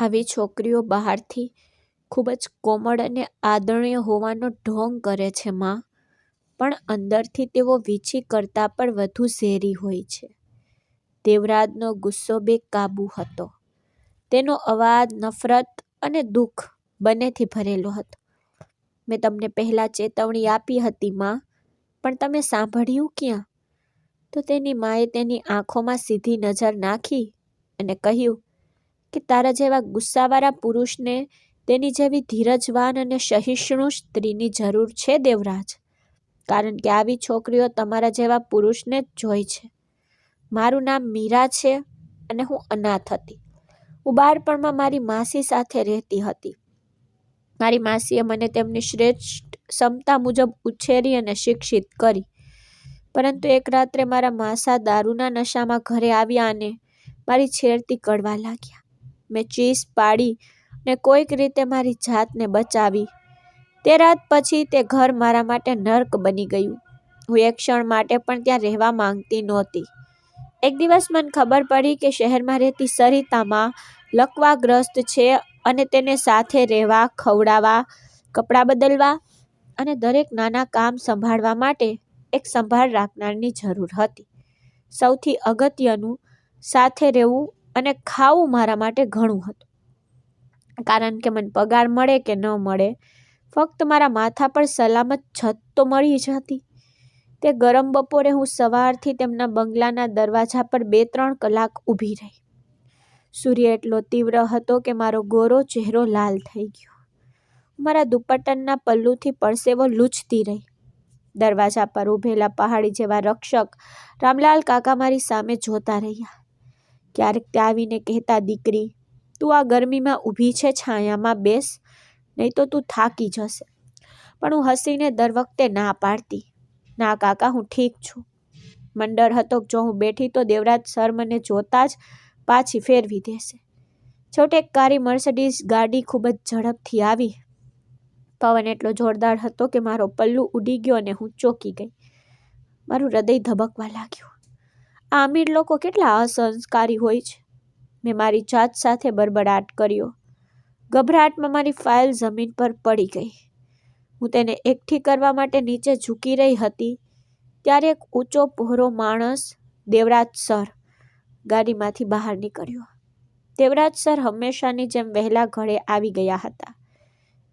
આવી છોકરીઓ બહારથી ખૂબ જ કોમળ અને આદરણીય હોવાનો ઢોંગ કરે છે માં, પણ અંદરથી તેઓ વીછી કરતાં પણ વધુ ઝેરી હોય છે. દેવરાજનો ગુસ્સો બેકાબૂ હતો. તેનો અવાજ નફરત અને દુઃખ બંનેથી ભરેલો હતો. મેં તમને પહેલાં ચેતવણી આપી હતી માં, પણ તમે સાંભળ્યું ક્યાં? તો તેની માએ તેની આંખોમાં સીધી નજર નાખી અને કહ્યું કે તારા જેવા ગુસ્સાવાળા પુરુષને તેની જેવી ધીરજવાન અને સહિષ્ણુ સ્ત્રીની જરૂર છે દેવરાજ, કારણ કે આવી છોકરીઓ તમારા જેવા પુરુષને જ જોઈ છે. મારું નામ મીરા છે અને હું અનાથ હતી. હું બાળપણમાં મારી માસી સાથે રહેતી હતી. મારી માસીએ મને તેમની શ્રેષ્ઠ ક્ષમતા મુજબ ઉછેરી અને શિક્ષિત કરી. પરંતુ એક રાત્રે મારા માસા દારૂના નશામાં ઘરે આવ્યા અને મારી છેડતી કડવા લાગ્યા. મેં ચીસ પાડી ને કોઈક રીતે મારી જાતને બચાવી. તે રાત પછી તે ઘર મારા માટે નર્ક બની ગયું. હું એક ક્ષણ માટે પણ ત્યાં રહેવા માંગતી નહોતી. એક દિવસ મને ખબર પડી કે શહેરમાં રહેતી સરિતામાં લકવાગ્રસ્ત છે અને તેને સાથે રહેવા, ખવડાવવા, કપડાં બદલવા અને દરેક નાના કામ સંભાળવા માટે એક સંભાળ રાખનારની જરૂર હતી. સૌથી અગત્યનું, સાથે રહેવું અને ખાવું મારા માટે ઘણું હતું, કારણ કે મને પગાર મળે કે ન મળે, ફક્ત મારા માથા પર સલામત છત તો મળી જ હતી. તે ગરમ બપોરે હું સવારથી તેમના બંગલાના દરવાજા પર 2-3 કલાક ઊભી રહી. સૂર્ય એટલો તીવ્ર હતો કે મારો ગોરો ચહેરો લાલ થઈ ગયો. મારા દુપટ્ટાના પલ્લુથી પરસેવો લૂછતી રહી. દરવાજા પર ઊભેલા પહાડી જેવા રક્ષક રામલાલ કાકા મારી સામે જોતા રહ્યા. ક્યારેક તે આવીને કહેતા, દીકરી, તું આ ગરમીમાં ઊભી છે, છાયામાં બેસ, નહીં તો તું થાકી જશે. પણ હું હસીને દર વખતે ના પાડતી. ના કાકા, હું ઠીક છું. મને ડર હતો કે જો હું બેઠી તો દેવરાજ સર મને જોતા જ પાછી ફેરવી દેશે. છેવટે એક કાળી મર્સિડીઝ ગાડી ખૂબ જ ઝડપથી આવી. પવન એટલો જોરદાર હતો કે મારો પલ્લુ ઉડી ગયો અને હું ચોંકી ગઈ. મારું હૃદય ધબકવા લાગ્યું. આ અમીર લોકો કેટલા અસંસ્કારી હોય છે. મેં મારી જાત સાથે બડબડાટ કર્યો. ગભરાટમાં મારી ફાઇલ જમીન પર પડી ગઈ. હું તેને એકઠી કરવા માટે નીચે ઝૂકી રહી હતી ત્યારે એક ઊંચો પહોળો માણસ, દેવરાજ સર, ગાડીમાંથી બહાર નીકળ્યો. દેવરાજ સર હંમેશાની જેમ વહેલા ઘરે આવી ગયા હતા.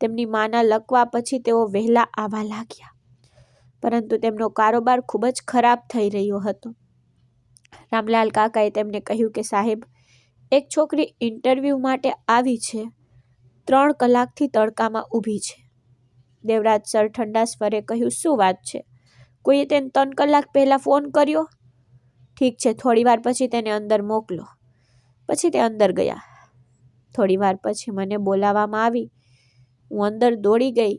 તેમની માના લકવા પછી તેઓ વહેલા આવવા લાગ્યા, પરંતુ તેમનો કારોબાર ખૂબ જ ખરાબ થઈ રહ્યો હતો. રામલાલ કાકાએ તેમને કહ્યું કે સાહેબ, એક છોકરી ઇન્ટરવ્યૂ માટે આવી છે. 3 કલાકથી તડકામાં ઊભી છે. દેવરાજ સર ઠંડા સ્વરે કહ્યું, શું વાત છે? કોઈએ તેને 3 કલાક પહેલા ફોન કર્યો? ઠીક છે, થોડી વાર પછી તેને અંદર મોકલો. પછી તે અંદર ગયા. થોડી વાર પછી મને બોલાવવામાં આવી. હું અંદર દોડી ગઈ.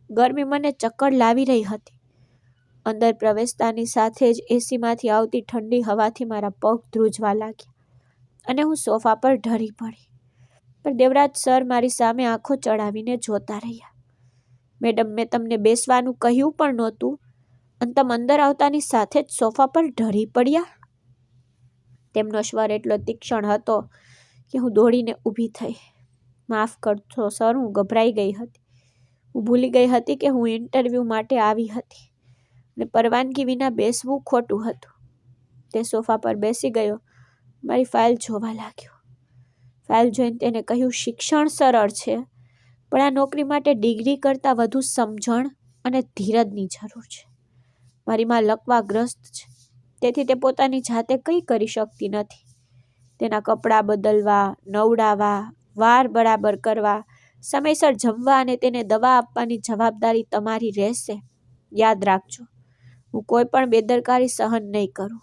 ગરમી મને ચક્કર લાવી રહી હતી. અંદર પ્રવેશતાની સાથે જ એસીમાંથી આવતી ઠંડી હવાથી મારા પગ ધ્રુજવા લાગ્યા અને હું સોફા પર ઢળી પડી. પણ દેવરાજ સર મારી સામે આંખો ચડાવીને જોતા રહ્યા. મેડમ, મેં તમને બેસવાનું કહ્યું પણ નહોતું અને તમે અંદર આવતાની સાથે જ સોફા પર ઢળી પડ્યા. તેમનો સ્વર એટલો તીક્ષ્ણ હતો કે હું દોડીને ઊભી થઈ. માફ કરશો સર, હું ગભરાઈ ગઈ હતી. હું ભૂલી ગઈ હતી કે હું ઇન્ટરવ્યૂ માટે આવી હતી અને પરવાનગી વિના બેસવું ખોટું હતું. તે સોફા પર બેસી ગયો. મારી ફાઇલ જોવા લાગ્યો. ફાઇલ જોઈને તેને કહ્યું, શિક્ષણ સરળ છે, પણ આ નોકરી માટે ડિગ્રી કરતાં વધુ સમજણ અને ધીરજની જરૂર છે. મારી માં લકવાગ્રસ્ત છે, તેથી તે પોતાની જાતે કંઈ કરી શકતી નથી. તેના કપડાં બદલવા, નવડાવવા, વાર બરાબર કરવા, સમયસર જમવા અને તેને દવા આપવાની જવાબદારી તમારી રહેશે. યાદ રાખજો, હું કોઈ પણ બેદરકારી સહન નહીં કરું.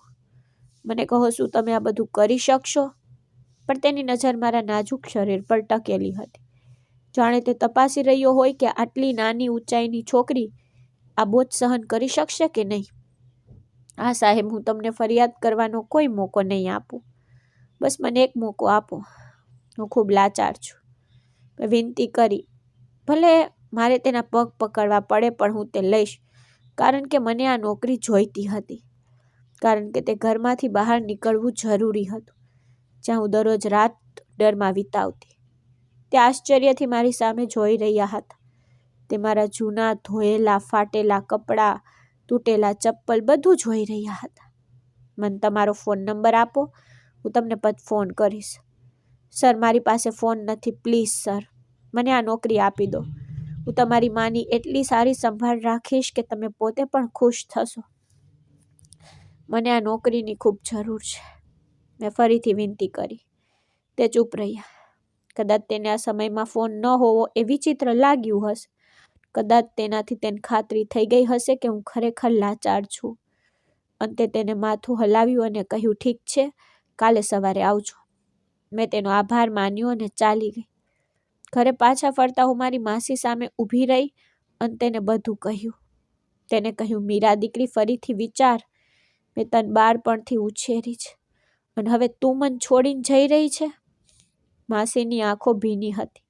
મને કહો, શું તમે આ બધું કરી શકશો? પણ તેની નજર મારા નાજુક શરીર પર ટકેલી હતી, જાણે તે તપાસી રહ્યો હોય કે આટલી નાની ઊંચાઈની છોકરી આ બોજ સહન કરી શકશે કે નહીં. હા સાહેબ, હું તમને ફરિયાદ કરવાનો કોઈ મોકો નહીં આપું. બસ મને એક મોકો આપો. હું ખૂબ લાચાર છું. મેં વિનંતી કરી. ભલે મારે તેના પગ પકડવા પડે પણ હું તે લઈશ, કારણ કે મને આ નોકરી જોઈતી હતી. કારણ કે તે ઘરમાંથી બહાર નીકળવું જરૂરી હતું, જ્યાં હું દરરોજ રાત ડરમાં વિતાવતી. તે આશ્ચર્યથી મારી સામે જોઈ રહ્યા હતા. તે મારા જૂના ધોયેલા ફાટેલા કપડાં, તૂટેલા ચપ્પલ બધું જોઈ રહ્યા હતા. મને તમારો ફોન નંબર આપો, હું તમને ફોન કરીશ. સર, મારી પાસે ફોન નથી. પ્લીઝ સર, મને આ નોકરી આપી દો. હું તમારી માની એટલી સારી સંભાળ રાખીશ કે તમે પોતે પણ ખુશ થશો. મને આ નોકરીની ખૂબ જરૂર છે. મેં ફરીથી વિનંતી કરી. તે ચૂપ રહ્યા. કદાચ તેને આ સમયમાં ફોન ન હોવો એ વિચિત્ર લાગ્યું હશે. કદાચ તેનાથી તેને ખાતરી થઈ ગઈ હશે કે હું ખરેખર લાચાર છું. અંતે તેને માથું હલાવ્યું અને કહ્યું, ઠીક છે, કાલે સવારે આવજો. મેં તેનો આભાર માન્યો અને ચાલી ગઈ. ઘરે પાછા ફરતા હું મારી માસી સામે ઊભી રહી અને તેને બધું કહ્યું. તેને કહ્યું, મીરા દીકરી, ફરીથી વિચાર. મેં તને બાળપણથી ઉછેરી છે અને હવે તું મને છોડીને જઈ રહી છે. માસીની આંખો ભીની હતી.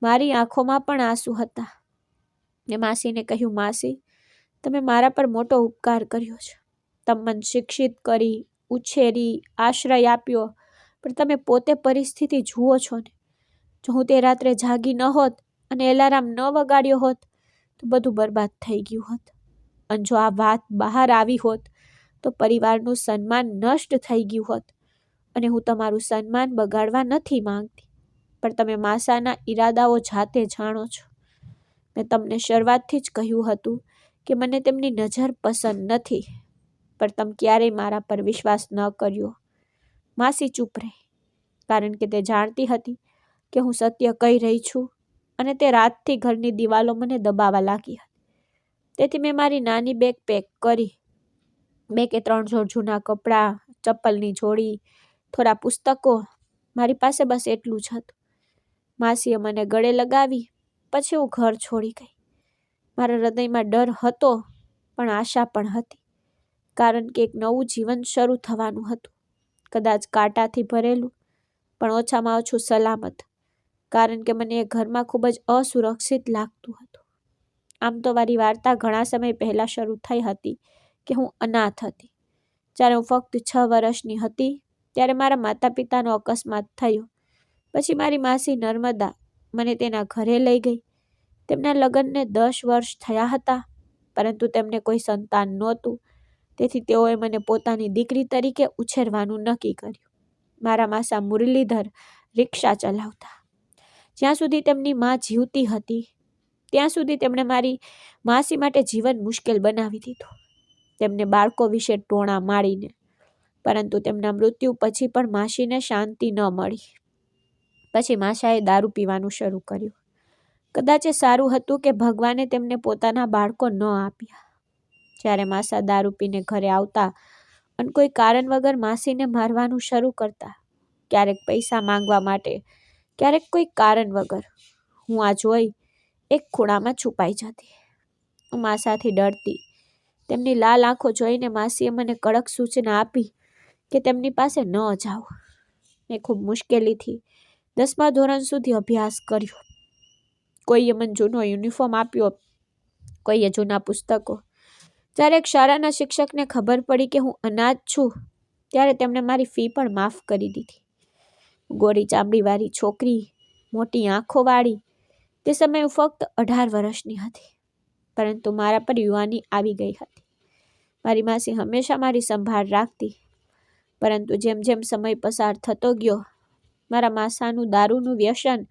મારી આંખોમાં પણ આંસુ હતા. મેં માસીને કહ્યું, માસી, તમે મારા પર મોટો ઉપકાર કર્યો છે. તમે મને શિક્ષિત કરી, ઉછેરી, આશ્રય આપ્યો, પણ તમે પોતે પરિસ્થિતિ જુઓ છો ને. જો હું તે રાત્રે જાગી ન હોત અને એલાર્મ ન વગાડ્યો હોત તો બધું બરબાદ થઈ ગયું હોત. અને જો આ વાત બહાર આવી હોત તો પરિવારનું સન્માન નષ્ટ થઈ ગયું હોત. અને હું તમારું સન્માન બગાડવા નથી માંગતી, પણ તમે માસાના ઈરાદાઓ જાતે જાણો છો. મેં તમને શરૂઆતથી જ કહ્યું હતું કે મને તેમની નજર પસંદ નથી, પણ તમે ક્યારેય મારા પર વિશ્વાસ ન કર્યો. માસી ચૂપ રહી, કારણ કે તે જાણતી હતી કે હું સત્ય કહી રહી છું અને તે રાતથી ઘરની દિવાલો મને દબાવવા લાગી હતી. તેથી મેં મારી નાની બેગ પેક કરી. 2 કે 3 જોડ જૂના કપડાં, ચપ્પલની જોડી, થોડા પુસ્તકો. મારી પાસે બસ એટલું જ હતું. માસીએ મને ગળે લગાવી. પછી હું ઘર છોડી ગઈ. મારા હૃદયમાં ડર હતો પણ આશા પણ હતી, કારણ કે એક નવું જીવન શરૂ થવાનું હતું. કદાચ કાંટાથી ભરેલું, પણ ઓછામાં ઓછું સલામત, કારણ કે મને એ ઘરમાં ખૂબ જ અસુરક્ષિત લાગતું હતું. આમ તો મારી વાર્તા ઘણા સમય પહેલાં શરૂ થઈ હતી કે હું અનાથ હતી. જ્યારે હું ફક્ત 6 વર્ષની હતી ત્યારે મારા માતા પિતાનો અકસ્માત થયો. પછી મારી માસી નર્મદા મને તેના ઘરે લઈ ગઈ. તેમના લગ્નને 10 વર્ષ થયા હતા, પરંતુ તેમને કોઈ સંતાન નહોતું. તેથી તેઓએ મને પોતાની દીકરી તરીકે ઉછેરવાનું નક્કી કર્યું. મારા માસા મુરલીધર રિક્ષા ચલાવતા. જ્યાં સુધી તેમની માં જીવતી હતી ત્યાં સુધી તેમણે મારી માસી માટે જીવન મુશ્કેલ બનાવી દીધું. તેમને બાળકો વિશે ટોણા મારીને. પરંતુ તેમના મૃત્યુ પછી પણ માસીને શાંતિ ન મળી. પછી માસાએ દારૂ પીવાનું શરૂ કર્યું. કદાચ એ સારું હતું કે ભગવાને તેમને પોતાના બાળકો ન આપ્યા. જ્યારે માસા દારૂ પીને ઘરે આવતા અને કોઈ કારણ વગર માસીને મારવાનું શરૂ કરતા, ક્યારેક પૈસા માંગવા માટે, ક્યારેક કોઈ કારણ વગર, હું આ જોઈ એક ખૂણામાં છુપાઈ જતી. હું માસાથી ડરતી. તેમની લાલ આંખો જોઈને માસીએ મને કડક સૂચના આપી કે તેમની પાસે ન જાઓ. મેં ખૂબ મુશ્કેલીથી 10મા ધોરણ સુધી અભ્યાસ કર્યો. કોઈએ મને જૂનો યુનિફોર્મ આપ્યો, કોઈએ જૂના પુસ્તકો. જ્યારે એક શાળાના શિક્ષકને ખબર પડી કે હું અનાથ છું, ત્યારે તેમણે મારી ફી પણ માફ કરી દીધી. ગોરી ચામડીવાળી છોકરી, મોટી આંખોવાળી. તે સમયે હું ફક્ત 18 વર્ષની હતી, પરંતુ મારા પર યુવાની આવી ગઈ હતી. મારી માસી હંમેશા મારી સંભાળ રાખતી, પરંતુ જેમ જેમ સમય પસાર થતો ગયો, મારા માસાનું દારૂનું વ્યસન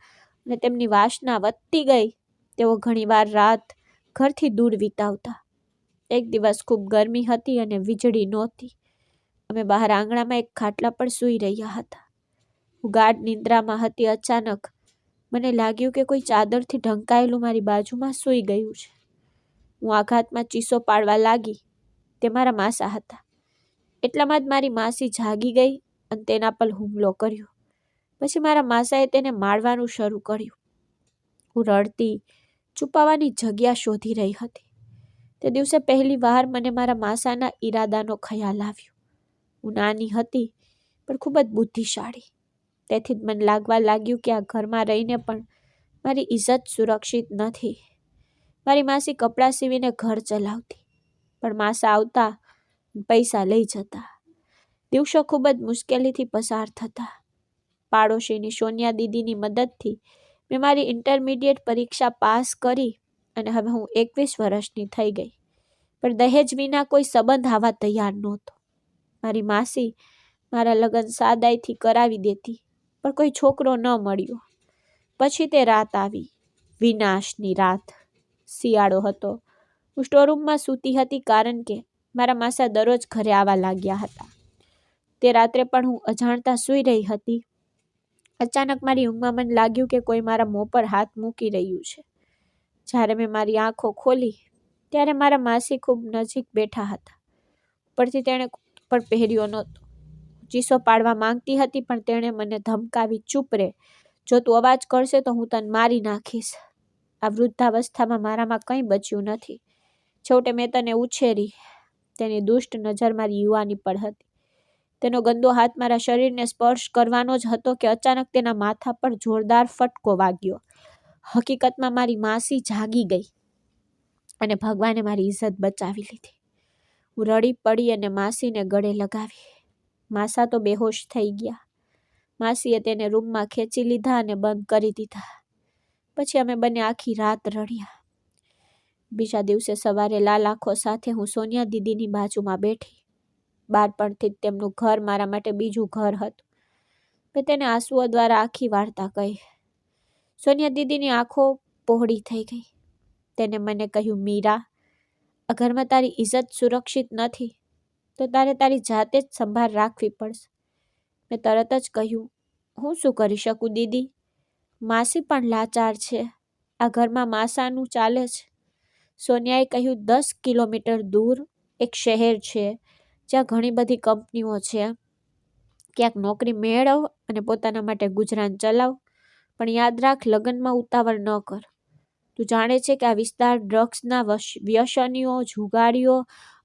અને તેમની વાસના વધતી ગઈ. તેઓ ઘણીવાર રાત ઘરથી દૂર વિતાવતા. એક દિવસ ખૂબ ગરમી હતી અને વીજળી નહોતી. અમે બહાર આંગણામાં એક ખાટલા પર સૂઈ રહ્યા હતા. હું ગાઢ નિંદ્રામાં હતી. અચાનક મને લાગ્યું કે કોઈ ચાદરથી ઢંકાયેલું મારી બાજુમાં સૂઈ ગયું છે. હું આઘાતમાં ચીસો પાડવા લાગી. તે મારા માસા હતા. એટલામાં જ મારી માસી જાગી ગઈ અને તેના પર હુમલો કર્યો. પછી મારા માસાએ તેને મારવાનું શરૂ કર્યું. હું રડતી, છુપાવાની જગ્યા શોધી રહી હતી. તે દિવસે પહેલી વાર મને મારા માસાના ઈરાદાનો ખ્યાલ આવ્યો. હું નાની હતી પણ ખૂબ જ બુદ્ધિશાળી. તેથી જ મને લાગવા લાગ્યું કે આ ઘરમાં રહીને પણ મારી ઇજ્જત સુરક્ષિત નથી. મારી માસી કપડાં સીવીને ઘર ચલાવતી, પણ માસા આવતા પૈસા લઈ જતા. દિવસો ખૂબ જ મુશ્કેલીથી પસાર થતા. પાડોશીની સોનિયા દીદીની મદદથી મેં મારી ઇન્ટરમીડિયેટ પરીક્ષા પાસ કરી અને હવે હું 21 વર્ષની થઈ ગઈ, પણ દહેજ વિના કોઈ સંબંધ આવવા તૈયાર નહોતો. મારી માસી મારા લગ્ન સાદાઈથી કરાવી દેતી, પણ કોઈ છોકરો ન મળ્યો. પછી તે રાત આવી, વિનાશની રાત. શિયાળો હતો. હું સ્ટોરરૂમમાં સૂતી હતી કારણ કે મારા માસા દરરોજ ઘરે આવવા લાગ્યા હતા. તે રાત્રે પણ હું અજાણતા સૂઈ રહી હતી. અચાનક મારી ઊંઘમાં મને લાગ્યું કે કોઈ મારા મોં પર હાથ મૂકી રહ્યું છે. જ્યારે મેં મારી આંખો ખોલી ત્યારે મારા માસી ખૂબ નજીક બેઠા હતા. ઉપરથી તેણે પણ પહેર્યો નહોતો. ચીસો પાડવા માંગતી હતી, પણ તેણે મને ધમકાવી, ચૂપ રહે, જો તું અવાજ કરશે તો હું તને મારી નાખીશ. આ વૃદ્ધાવસ્થામાં મારામાં કંઈ બચ્યું નથી. છેવટે મેં તને ઉછેરી. તેની દુષ્ટ નજર મારી યુવાની પર હતી. તેનો ગંદો હાથ મારા શરીરને સ્પર્શ કરવાનો જ હતો કે અચાનક તેના માથા પર જોરદાર ફટકો વાગ્યો. હકીકતમાં મારી માસી જાગી ગઈ અને ભગવાને મારી ઇજ્જત બચાવી લીધી. હું રડી પડી અને માસીને ગળે લગાવી. માસા તો બેહોશ થઈ ગયા. માસીએ તેને રૂમમાં ખેંચી લીધા અને બંધ કરી દીધા. પછી અમે બંને આખી રાત રડ્યા. બીજા દિવસે સવારે લાલ આંખો સાથે હું સોનિયા દીદીની બાજુમાં બેઠી. બાળપણથી જ તેમનું ઘર મારા માટે બીજું ઘર હતું. મેં તેને આંસુઓ દ્વારા આખી વાર્તા કહી. સોનિયા દીદીની આંખો પહોળી થઈ ગઈ. તેને મને કહ્યું, મીરા, આ ઘરમાં તારી ઇજ્જત સુરક્ષિત નથી, તો તારે તારી જાતે જ સંભાળ રાખવી પડશે. મેં તરત જ કહ્યું, હું શું કરી શકું દીદી? માસી પણ લાચાર છે. આ ઘરમાં માસાનું ચાલે છે. સોનિયાએ કહ્યું, 10 કિલોમીટર દૂર એક શહેર છે જ્યાં ઘણી બધી કંપનીઓ છે. ક્યાંક નોકરી મેળવ અને પોતાના માટે ગુજરાન ચલાવ, પણ યાદ રાખ, લગ્નમાં ઉતાવળ ન કર. તું જાણે છે કે આ વિસ્તાર ડ્રગ્સના વ્યસનીઓ, જુગારીઓ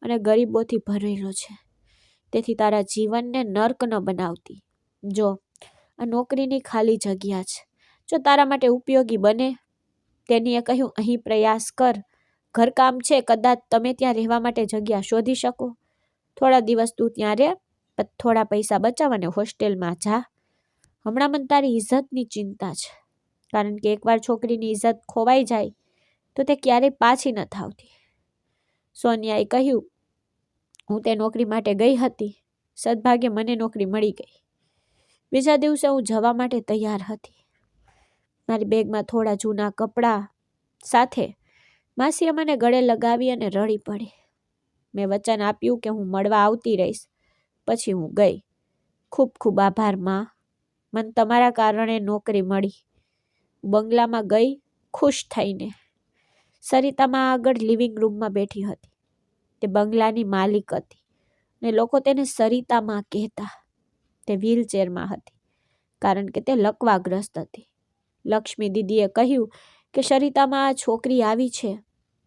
અને ગરીબોથી ભરેલો છે. તેથી તારા જીવનને નર્ક ન બનાવતી. જો, આ નોકરીની ખાલી જગ્યા છે. જો તારા માટે ઉપયોગી બને. તેનીએ કહ્યું, અહીં પ્રયાસ કર. ઘરકામ છે, કદાચ તમે ત્યાં રહેવા માટે જગ્યા શોધી શકો. થોડા દિવસ તું ત્યાં રહે, થોડા પૈસા બચાવ અને હોસ્ટેલમાં જા. હમણાં મને તારી ઇજ્જતની ચિંતા છે, કારણ કે એકવાર છોકરીની ઇજ્જત ખોવાઈ જાય તો તે ક્યારેય પાછી નથી આવતી. સોનિયાએ કહ્યું, હું તે નોકરી માટે ગઈ હતી. સદભાગ્યે મને નોકરી મળી ગઈ. બીજા દિવસે હું જવા માટે તૈયાર હતી. મારી બેગમાં થોડા જૂના કપડાં સાથે માસીએ મને ગળે લગાવી અને રડી પડી. મેં વચન આપ્યું કે હું મળવા આવતી રહીશ. પછી હું ગઈ. ખૂબ ખૂબ આભાર માં. મને તમારા કારણે નોકરી મળી. હું બંગલામાં ગઈ, ખુશ થઈને. સરિતામાં આગળ લિવિંગ રૂમમાં બેઠી હતી. તે બંગલાની માલિક હતી ને લોકો તેને સરિતામાં કહેતા. તે વ્હીલચેરમાં હતી કારણ કે તે લકવાગ્રસ્ત હતી. લક્ષ્મી દીદીએ કહ્યું કે સરિતામાં આ છોકરી આવી છે.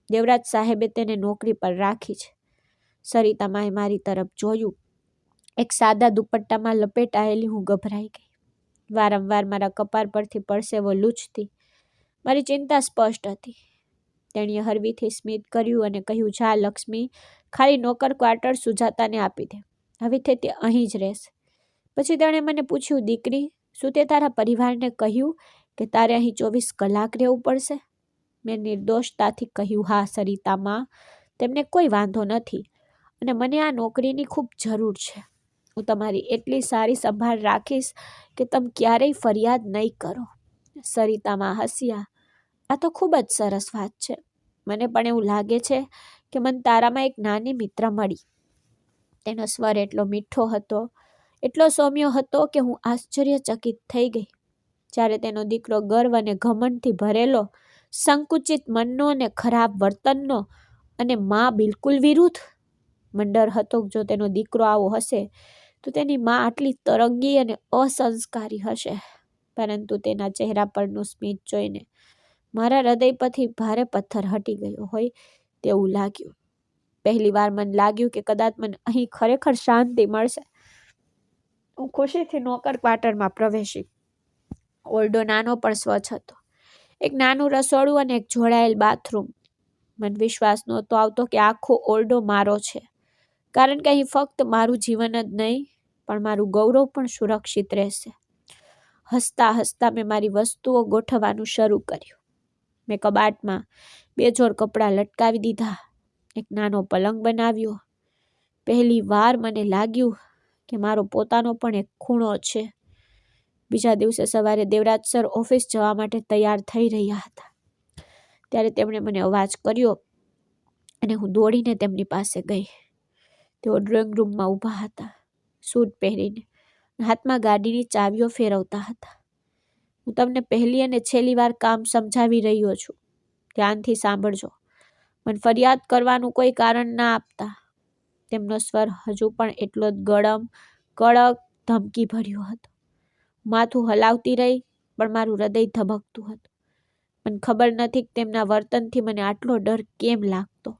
દેવરાજ સાહેબે તેને નોકરી પર રાખી છે. સરિતામાએ મારી તરફ જોયું. એક સાદા દુપટ્ટામાં લપેટાયેલી હું ગભરાઈ ગઈ. વારંવાર મારા કપાળ પરથી પરસેવો લૂછતી. મારી ચિંતા સ્પષ્ટ હતી. તેણીએ હળવીથી સ્મિત કર્યું અને કહ્યું, જા લક્ષ્મી, ખાલી નોકર ક્વાર્ટર સુજાતાને આપી દે. હવેથી તે અહીં જ રહેશે. પછી તેણે મને પૂછ્યું, દીકરી, શું તે તારા પરિવારને કહ્યું કે તારે અહીં 24 કલાક રહેવું પડશે? મેં નિર્દોષતાથી કહ્યું, હા સરિતામાં, તેમને કોઈ વાંધો નથી અને મને આ નોકરીની ખૂબ જરૂર છે. હું તમારી એટલી સારી સંભાળ રાખીશ કે તમે ક્યારેય ફરિયાદ નહીં કરો. સરિતામાં હસ્યા. આ તો ખૂબ જ સરસ વાત છે. મને પણ એવું લાગે છે કે મને તારામાં એક નાની મિત્ર મળી. તેનો સ્વર એટલો મીઠો હતો, એટલો સૌમ્ય હતો કે હું આશ્ચર્યચકિત થઈ ગઈ. જ્યારે તેનો દીકરો ગર્વ અને ઘમંડથી ભરેલો, સંકુચિત મનનો અને ખરાબ વર્તનનો, અને માં બિલકુલ વિરુદ્ધ. મને ડર હતો જો તેનો દીકરો આવો હશે તો તેની માં આટલી તરંગી અને અસંસ્કારી હશે. પરંતુ તેના ચહેરા પરનું સ્મિત જોઈને મારા હૃદય પરથી ભારે પથ્થર હટી ગયો હોય તેવું લાગ્યું. પહેલી વાર મને લાગ્યું કે કદાચ મને અહીં ખરેખર શાંતિ મળશે. હું ખુશીથી નોકર ક્વાર્ટરમાં પ્રવેશી. ઓરડો નાનો પણ સ્વચ્છ હતો. એક નાનું રસોડું અને એક જોડાયેલ બાથરૂમ. મને વિશ્વાસ નહોતો આવતો કે આખો ઓરડો મારો છે, કારણ કે અહીં ફક્ત મારું જીવન જ નહીં પણ મારું ગૌરવ પણ સુરક્ષિત રહેશે. હસતા હસતા મેં મારી વસ્તુઓ ગોઠવવાનું શરૂ કર્યું. મેં કબાટમાં 2 જોડ કપડાં લટકાવી દીધા, એક નાનો પલંગ બનાવ્યો. પહેલી વાર મને લાગ્યું કે મારો પોતાનો પણ એક ખૂણો છે. બીજા દિવસે સવારે દેવરાજ સર ઓફિસ જવા માટે તૈયાર થઈ રહ્યા હતા. ત્યારે તેમણે મને અવાજ કર્યો અને હું દોડીને તેમની પાસે ગઈ. તેઓ ડ્રોઈંગ રૂમમાં ઊભા હતા, સૂટ પહેરીને, હાથમાં ગાડીની ચાવીઓ ફેરવતા હતા. હું તમને પહેલી અને છેલ્લી વાર કામ સમજાવી રહ્યો છું, ધ્યાનથી સાંભળજો. મને ફરિયાદ કરવાનું કોઈ કારણ ના આપતા. તેમનો સ્વર હજુ પણ એટલો જ ગરમ, કડક, ધમકી ભર્યો હતો. માથું હલાવતી રહી, પણ મારું હૃદય ધબકતું હતું. મને ખબર નથી કે તેમના વર્તનથી મને આટલો ડર કેમ લાગતો.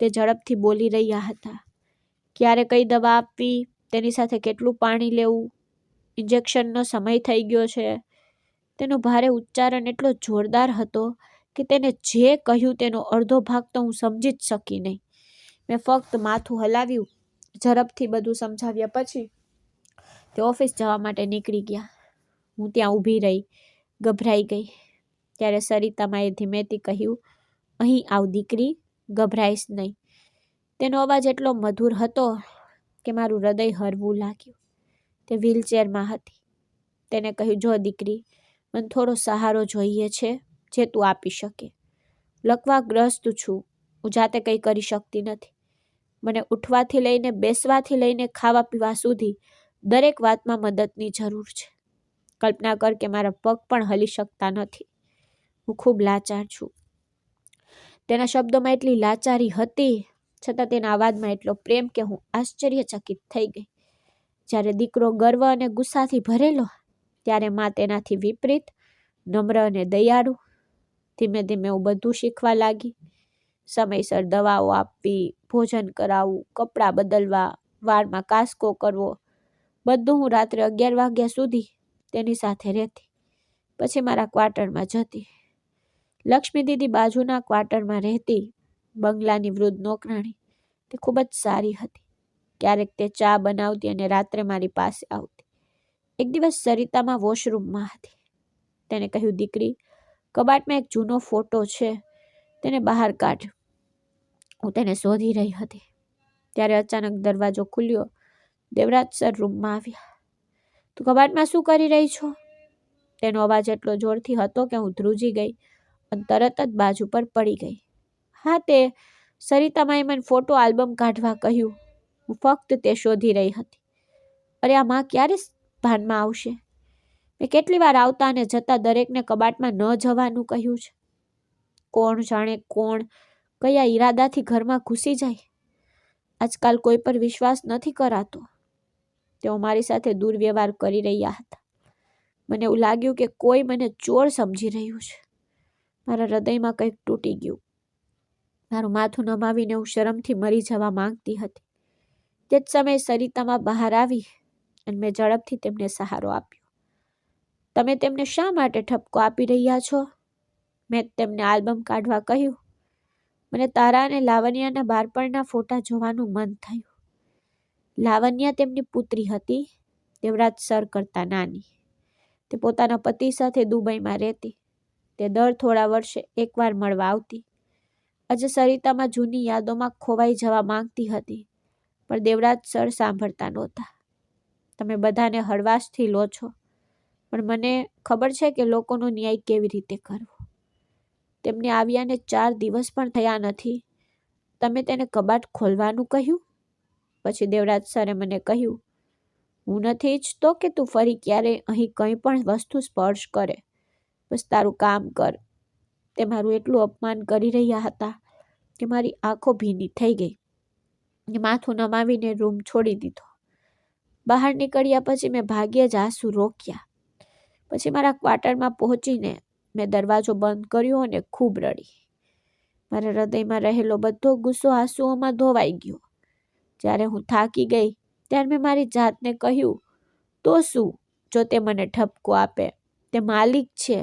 તે ઝડપથી બોલી રહ્યા હતા. ક્યારે કઈ દવા આપવી, તેની સાથે કેટલું પાણી લેવું, ઇન્જેક્શનનો સમય થઈ ગયો છે. તેનો ભારે ઉચ્ચારણ એટલો જોરદાર હતો કે તેને જે કહ્યું તેનો અડધો ભાગ તો હું સમજી જ શકી નહીં. મેં ફક્ત માથું હલાવ્યું. ઝડપથી બધું સમજાવ્યા પછી તે ઓફિસ જવા માટે નીકળી ગયા. હું ત્યાં ઊભી રહી, ગભરાઈ ગઈ. ત્યારે સરિતામાએ ધીમેથી કહ્યું, અહીં આવ દીકરી, ગભરાઈશ નહીં. તેનો અવાજ એટલો મધુર હતો કે મારું હૃદય હરવું લાગ્યું. તે વ્હીલચેરમાં હતી. તેને કહ્યું, જો દીકરી, મને થોડો સહારો જોઈએ છે જે તું આપી શકે. લકવાગ્રસ્ત છું, હું જાતે કંઈ કરી શકતી નથી. મને ઉઠવાથી લઈને, બેસવાથી લઈને, ખાવા પીવા સુધી દરેક વાતમાં મદદની જરૂર છે. કલ્પના કર કે મારા પગ પણ હલી શકતા નથી. હું ખૂબ લાચાર છું. તેના શબ્દોમાં એટલી લાચારી હતી, છતાં તેના અવાજમાં એટલો પ્રેમ કે હું આશ્ચર્યચકિત થઈ ગઈ. જ્યારે દીકરો ગર્વ અને ગુસ્સાથી ભરેલો, ત્યારે માં તેનાથી વિપરીત, નમ્ર અને દયાળુ. ધીમે ધીમે હું બધું શીખવા લાગી. સમયસર દવાઓ આપવી, ભોજન કરાવવું, કપડાં બદલવા, વાળમાં કાસકો કરવો, બધું હું રાત્રે 11 વાગ્યા સુધી તેની સાથે રહેતી. પછી મારા ક્વાર્ટરમાં જતી. લક્ષ્મી દીદી બાજુના ક્વાર્ટરમાં રહેતી. બંગલાની વૃદ્ધ નોકરાણી. તે ખૂબ જ સારી હતી. ક્યારેક તે ચા બનાવતી અને રાત્રે મારી પાસે આવતી. એક દિવસ સરિતામાં વોશરૂમમાં હતી. તેને કહ્યું, દીકરી, કબાટમાં એક જૂનો ફોટો છે, તેને બહાર કાઢ. હું તેને શોધી રહી હતી. ત્યારે અચાનક દરવાજો ખુલ્યો. દેવરાજ સર રૂમમાં આવ્યા. તું કબાટમાં શું કરી રહી છો? તેનો અવાજ એટલો જોરથી હતો કે હું ધ્રુજી ગઈ અને તરત જ બાજુ પર પડી ગઈ. હા, તે સરિતામાએ મને ફોટો આલ્બમ કાઢવા કહ્યું. હું ફક્ત તે શોધી રહી હતી. અરે, આ માં ક્યારે ભાનમાં આવશે? મેં કેટલી વાર આવતા અને જતા દરેકને કબાટમાં ન જવાનું કહ્યું છે. કોણ જાણે કોણ કયા ઈરાદાથી ઘરમાં ઘૂસી જાય. આજકાલ કોઈ પર વિશ્વાસ નથી કરાતો. તેઓ મારી સાથે દુર્વ્યવહાર કરી રહ્યા હતા. મને એવું લાગ્યું કે કોઈ મને ચોર સમજી રહ્યું છે. મારા હૃદયમાં કંઈક તૂટી ગયું. મારું માથું નમાવીને હું શરમથી મરી જવા માંગતી હતી. તે જ સમયે સરિતામાં બહાર આવી અને મેં ઝડપથી તેમને સહારો આપ્યો. તમે તેમને શા માટે ઠપકો આપી રહ્યા છો? મેં તેમને આલ્બમ કાઢવા કહ્યું. મને તારા અને લાવણ્યના બાળપણના ફોટા જોવાનું મન થયું. લાવણ્ય તેમની પુત્રી હતી, દેવરાજ સર કરતાં નાની. તે પોતાના પતિ સાથે દુબઈમાં રહેતી. તે દર થોડા વર્ષે એકવાર મળવા આવતી. આજે સરિતામાં જૂની યાદોમાં ખોવાઈ જવા માંગતી હતી, પણ દેવરાજ સર સાંભળતા નહોતા. તમે બધાને હળવાશથી લો છો, પણ મને ખબર છે કે લોકોનો ન્યાય કેવી રીતે કરવો. તેમને આવ્યાને 4 દિવસ પણ થયા નથી. તમે તેને કબાટ ખોલવાનું કહ્યું? પછી દેવરાજ સરે મને કહ્યું, હું નથી ઈચ્છતો કે તું ફરી ક્યારેય અહીં કંઈ પણ વસ્તુ સ્પર્શ કરે. બસ તારું કામ કર. તે મારું એટલું અપમાન કરી રહ્યા હતા કે મારી આંખો ભીની થઈ ગઈ. માથું નમાવીને રૂમ છોડી દીધો. બહાર નીકળ્યા પછી મેં ભાગ્યે જ આંસુ રોક્યા. પછી મારા ક્વાર્ટરમાં પહોંચીને મેં દરવાજો બંધ કર્યો અને ખૂબ રડી. મારા હૃદયમાં રહેલો બધો ગુસ્સો આંસુઓમાં ધોવાઈ ગયો. જ્યારે હું થાકી ગઈ ત્યારે મેં મારી જાતને કહ્યું, તો શું જો તે મને ઠપકો આપે? તે માલિક છે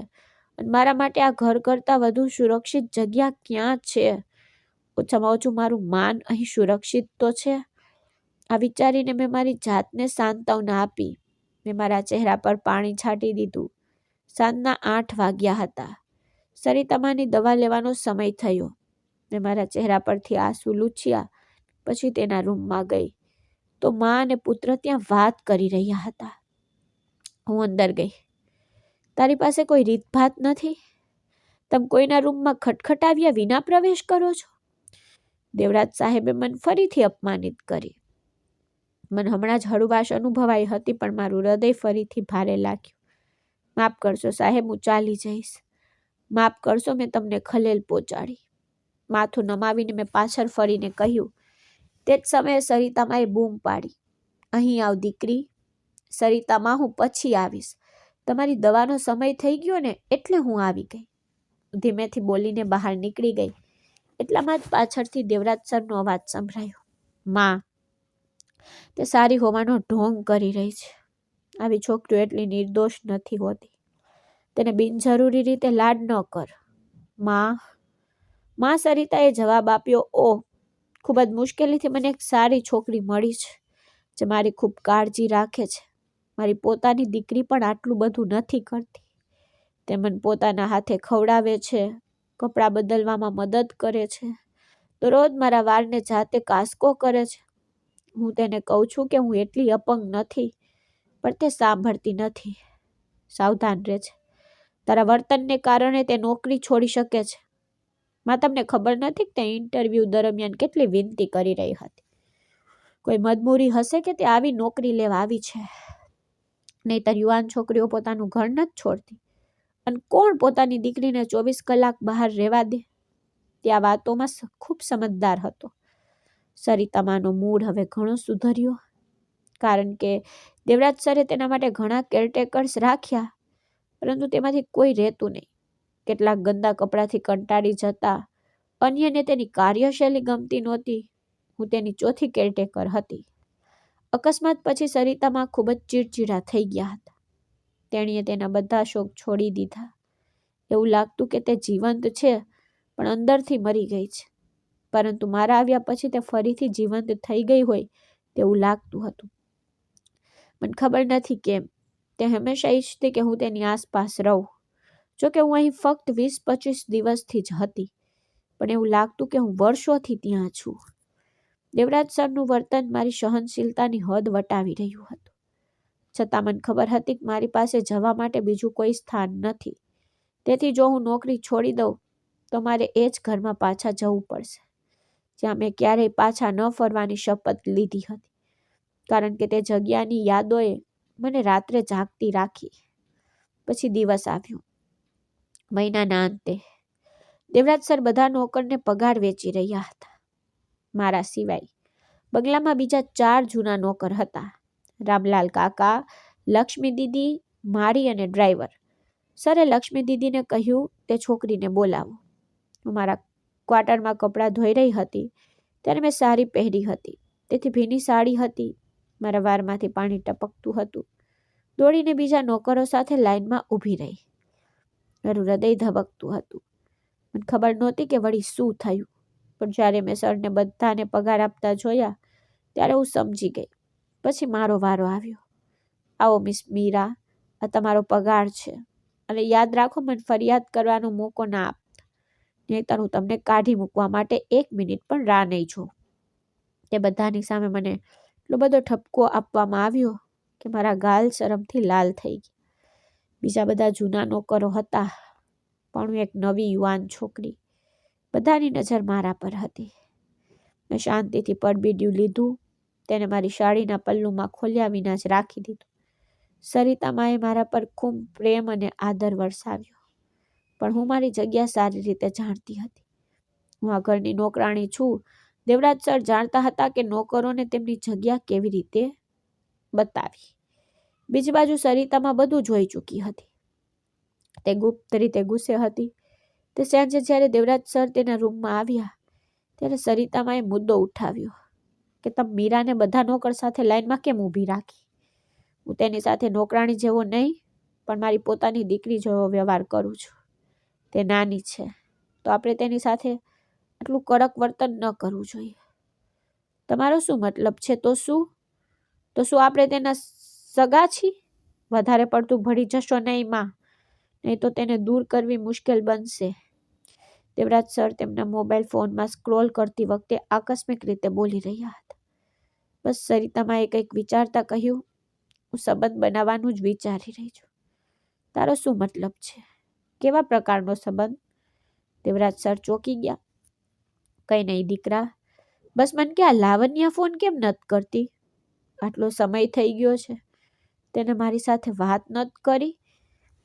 અને મારા માટે આ ઘર કરતાં વધુ સુરક્ષિત જગ્યા ક્યાં છે? ઓછામાં ઓછું મારું માન અહીં સુરક્ષિત તો છે. આ વિચારીને મેં મારી જાતને સાંત્વના આપી. મેં મારા ચહેરા પર પાણી છાંટી દીધું. સાંજના 8 વાગ્યા હતા. સરિતામાની દવા લેવાનો સમય થયો. મેં મારા ચહેરા પરથી આંસુ લૂછ્યા. પછી તેના રૂમમાં ગઈ તો મા અને પુત્ર ત્યાં વાત કરી રહ્યા હતા. હું અંદર ગઈ. તારી પાસે કોઈ રીતભાત નથી? તમે કોઈના રૂમમાં ખટખટાવ્યા વિના પ્રવેશ કરો છો? દેવરાજ સાહેબે મને ફરીથી અપમાનિત કરી. મને હમણાં જ હળવાશ અનુભવાઈ હતી, પણ મારું હૃદય ફરીથી ભારે લાગ્યું. માફ કરશો સાહેબ, હું ચાલી જઈશ. માફ કરશો, મેં તમને ખલેલ પહોંચાડી. માથું નમાવીને મેં પાછળ ફરીને કહ્યું. તે જ સમયે સરિતામાએ બૂમ પાડી. અહીં આવ દીકરી. સરિતામાં, હું પછી આવીશ. તમારી દવાનો સમય થઈ ગયો ને, એટલે હું આવી ગઈ. ધીમેથી બોલીને બહાર નીકળી ગઈ. એટલામાં જ પાછળથી દેવરાજ સરનો અવાજ સંભળાયો. માં, તે સારી હોવાનો ઢોંગ કરી રહી છે. આવી છોકરીઓ એટલી નિર્દોષ નથી હોતી. તેને બિનજરૂરી રીતે લાડ ન કર. માં, સરિતાએ જવાબ આપ્યો. ઓહ, ખૂબ જ મુશ્કેલીથી મને એક સારી છોકરી મળી છે, જે મારી ખૂબ કાળજી રાખે છે. મારી પોતાની દીકરી પણ આટલું બધું નથી કરતી. તે મને પોતાના હાથે ખવડાવે છે, કપડાં બદલવામાં મદદ કરે છે, દરરોજ મારા વાળને જાતે કાસકો કરે છે. હું તેને કહું છું કે હું એટલી અપંગ નથી, પણ તે સાંભળતી નથી. સાવધાન રહેજે. તારા વર્તનને કારણે તે નોકરી છોડી શકે છે. માં, તમને ખબર નથી કે તે ઇન્ટરવ્યૂ દરમિયાન કેટલી વિનંતી કરી રહી હતી. કોઈ મજબૂરી હશે કે તે આવી નોકરી લેવા આવી છે. નહીંતર યુવાન છોકરીઓ પોતાનું ઘર નથી છોડતી. અને કોણ પોતાની દીકરીને 24 કલાક બહાર રહેવા દે? તે આ વાતોમાં ખૂબ સમજદાર હતો. સરિતામાનો મૂડ હવે ઘણો સુધર્યો, કારણ કે દેવરાજ સરે તેના માટે ઘણા કેરટેકર્સ રાખ્યા, પરંતુ તેમાંથી કોઈ રહેતું નહીં. કેટલાક ગંદા કપડાથી કંટાળી જતા, અન્યને તેની કાર્યશૈલી ગમતી નહોતી. હું તેની ચોથી કેરટેકર હતી. અકસ્માત પછી સરિતામાં ખૂબ જ ચીડચીડા થઈ ગયા હતા. તેણીએ તેના બધા શોખ છોડી દીધા. એવું લાગતું કે તે જીવંત છે, પણ અંદરથી મરી ગઈ છે. પરંતુ મારા આવ્યા પછી તે ફરીથી જીવંત થઈ ગઈ હોય તેવું લાગતું હતું. મને ખબર નથી કેમ. તે હંમેશા ઈચ્છતી કે હું તેની આસપાસ રહું. જોકે હું અહીં ફક્ત 20-25 દિવસથી જ હતી, પણ એવું લાગતું કે હું વર્ષોથી ત્યાં છું. દેવરાજ સરનું વર્તન મારી સહનશીલતાની હદ વટાવી રહ્યું હતું. છતાં મને ખબર હતી કે મારી પાસે જવા માટે બીજું કોઈ સ્થાન નથી. તેથી જો હું નોકરી છોડી દઉં તો મારે એ જ ઘરમાં પાછા જવું પડશે, જ્યાં મેં ક્યારેય પાછા ન ફરવાની શપથ લીધી હતી, કારણ કે તે જગ્યાની યાદોએ મને રાત્રે જાગતી રાખી. પછી દિવસ આવ્યો. મહિનાના અંતે દેવરાજ સર બધા નોકરને પગાર વેચી રહ્યા હતા. મારા સિવાય બંગલામાં બીજા 4 જૂના નોકર હતા. રામલાલ કાકા, લક્ષ્મી દીદી, મારી અને ડ્રાઈવર. સરે લક્ષ્મી દીદીને કહ્યું તે છોકરીને બોલાવો. હું મારા ક્વાર્ટરમાં કપડાં ધોઈ રહી હતી ત્યારે મેં સાડી પહેરી હતી, તેથી ભીની સાડી હતી. મારા વારમાંથી પાણી ટપકતું હતું. દોડીને બીજા નોકરો સાથે લાઈનમાં ઊભી રહી. મારું હૃદય ધબકતું હતું. મને ખબર નહોતી કે વળી શું થયું, પણ જ્યારે મેં સરને બધાને પગાર આપતા જોયા ત્યારે હું સમજી ગઈ. પછી મારો વારો આવ્યો. આવો મિસ મીરા, આ તમારો પગાર છે, અને યાદ રાખો, મને ફરિયાદ કરવાનો મોકો ના આપતા, નહીંતર હું તમને કાઢી મૂકવા માટે 1 મિનિટ પણ રાહ નહીં જોઉં. તે બધાની સામે મને એટલો બધો ઠપકો આપવામાં આવ્યો કે મારા ગાલ શરમથી લાલ થઈ ગયા. બીજા બધા જૂના નોકરો હતા, પણ હું એક નવી યુવાન છોકરી. બધાની નજર મારા પર હતી. મેં શાંતિથી પરબીડિયું લીધું, તેને મારી સાડીના પલ્લુમાં ખોલ્યા વિના જ રાખી દીધું. સરિતામાએ મારા પર ખૂબ પ્રેમ અને આદર વરસાવ્યો, પણ હું મારી જગ્યા સારી રીતે જાણતી હતી. હું આ ઘરની નોકરાણી છું. દેવરાજ સર જાણતા હતા કે નોકરોને તેમની જગ્યા કેવી રીતે બતાવી. બીજી બાજુ સરિતામાં બધું જોઈ ચૂકી હતી. તે ગુપ્ત રીતે ગુસ્સે હતી. તે સાંજે જ્યારે દેવરાજ સર તેના રૂમમાં આવ્યા ત્યારે સરિતામાએ મુદ્દો ઉઠાવ્યો કે તમે મીરાને બધા નોકર સાથે લાઈનમાં કેમ ઊભી રાખી? હું તેની સાથે નોકરાણી જેવો નહીં, પણ મારી પોતાની દીકરી જેવો વ્યવહાર કરું છું. તે નાની છે, તો આપણે તેની સાથે આટલું કડક વર્તન ન કરવું જોઈએ. તમારો શું મતલબ છે? તો શું આપણે તેના સગા છીએ? વધારે પડતું ભળી જશો નહીં માં, નહીં તો તેને દૂર કરવી મુશ્કેલ બનશે. દેવરાજ સર તેમના મોબાઈલ ફોનમાં સ્ક્રોલ કરતી વખતે આકસ્મિક રીતે બોલી રહ્યા હતા. બસ સરિતામાએ કંઈક વિચારતા કહ્યું, હું સંબંધ બનાવવાનું જ વિચારી રહી છું. તારો શું મતલબ છે? કેવા પ્રકારનો સંબંધ? દેવરાજ સર ચોંકી ગયા. કઈ નહીં દીકરા, બસ મને કે આ લાવણ્યા ફોન કેમ નથી કરતી? આટલો સમય થઈ ગયો છે, તેને મારી સાથે વાત નથી કરી.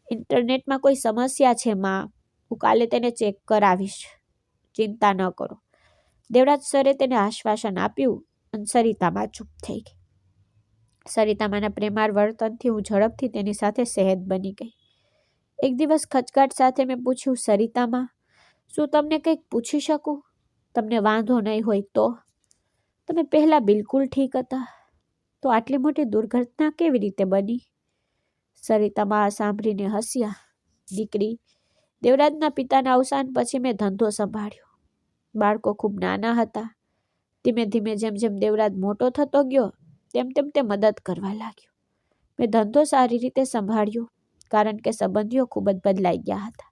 ઇન્ટરનેટમાં કોઈ સમસ્યા છે માં, હું કાલે તેને ચેક કરાવીશ, ચિંતા ન કરો. દેવરાજ સરે તેને આશ્વાસન આપ્યું અને સરિતામાં ચૂપ થઈ ગઈ. સરિતામાના પ્રેમાળ વર્તનથી હું ઝડપથી તેની સાથે સહેજ બની ગઈ. એક દિવસ ખચકાટ સાથે મેં પૂછ્યું, સરિતામાં, શું તમને કંઈક પૂછી શકું? તમને વાંધો નહીં હોય તો? તમે પહેલાં બિલકુલ ઠીક હતા, તો આટલી મોટી દુર્ઘટના કેવી રીતે બની? સરિતામાં સાંભળીને હસ્યા. દીકરી, દેવરાજના પિતાના અવસાન પછી મેં ધંધો સંભાળ્યો. બાળકો ખૂબ નાના હતા. ધીમે ધીમે જેમ જેમ દેવરાજ મોટો થતો ગયો તેમ તેમ તે મદદ કરવા લાગ્યો. મેં ધંધો સારી રીતે સંભાળ્યો, કારણ કે સંબંધીઓ ખૂબ જ બદલાઈ ગયા હતા.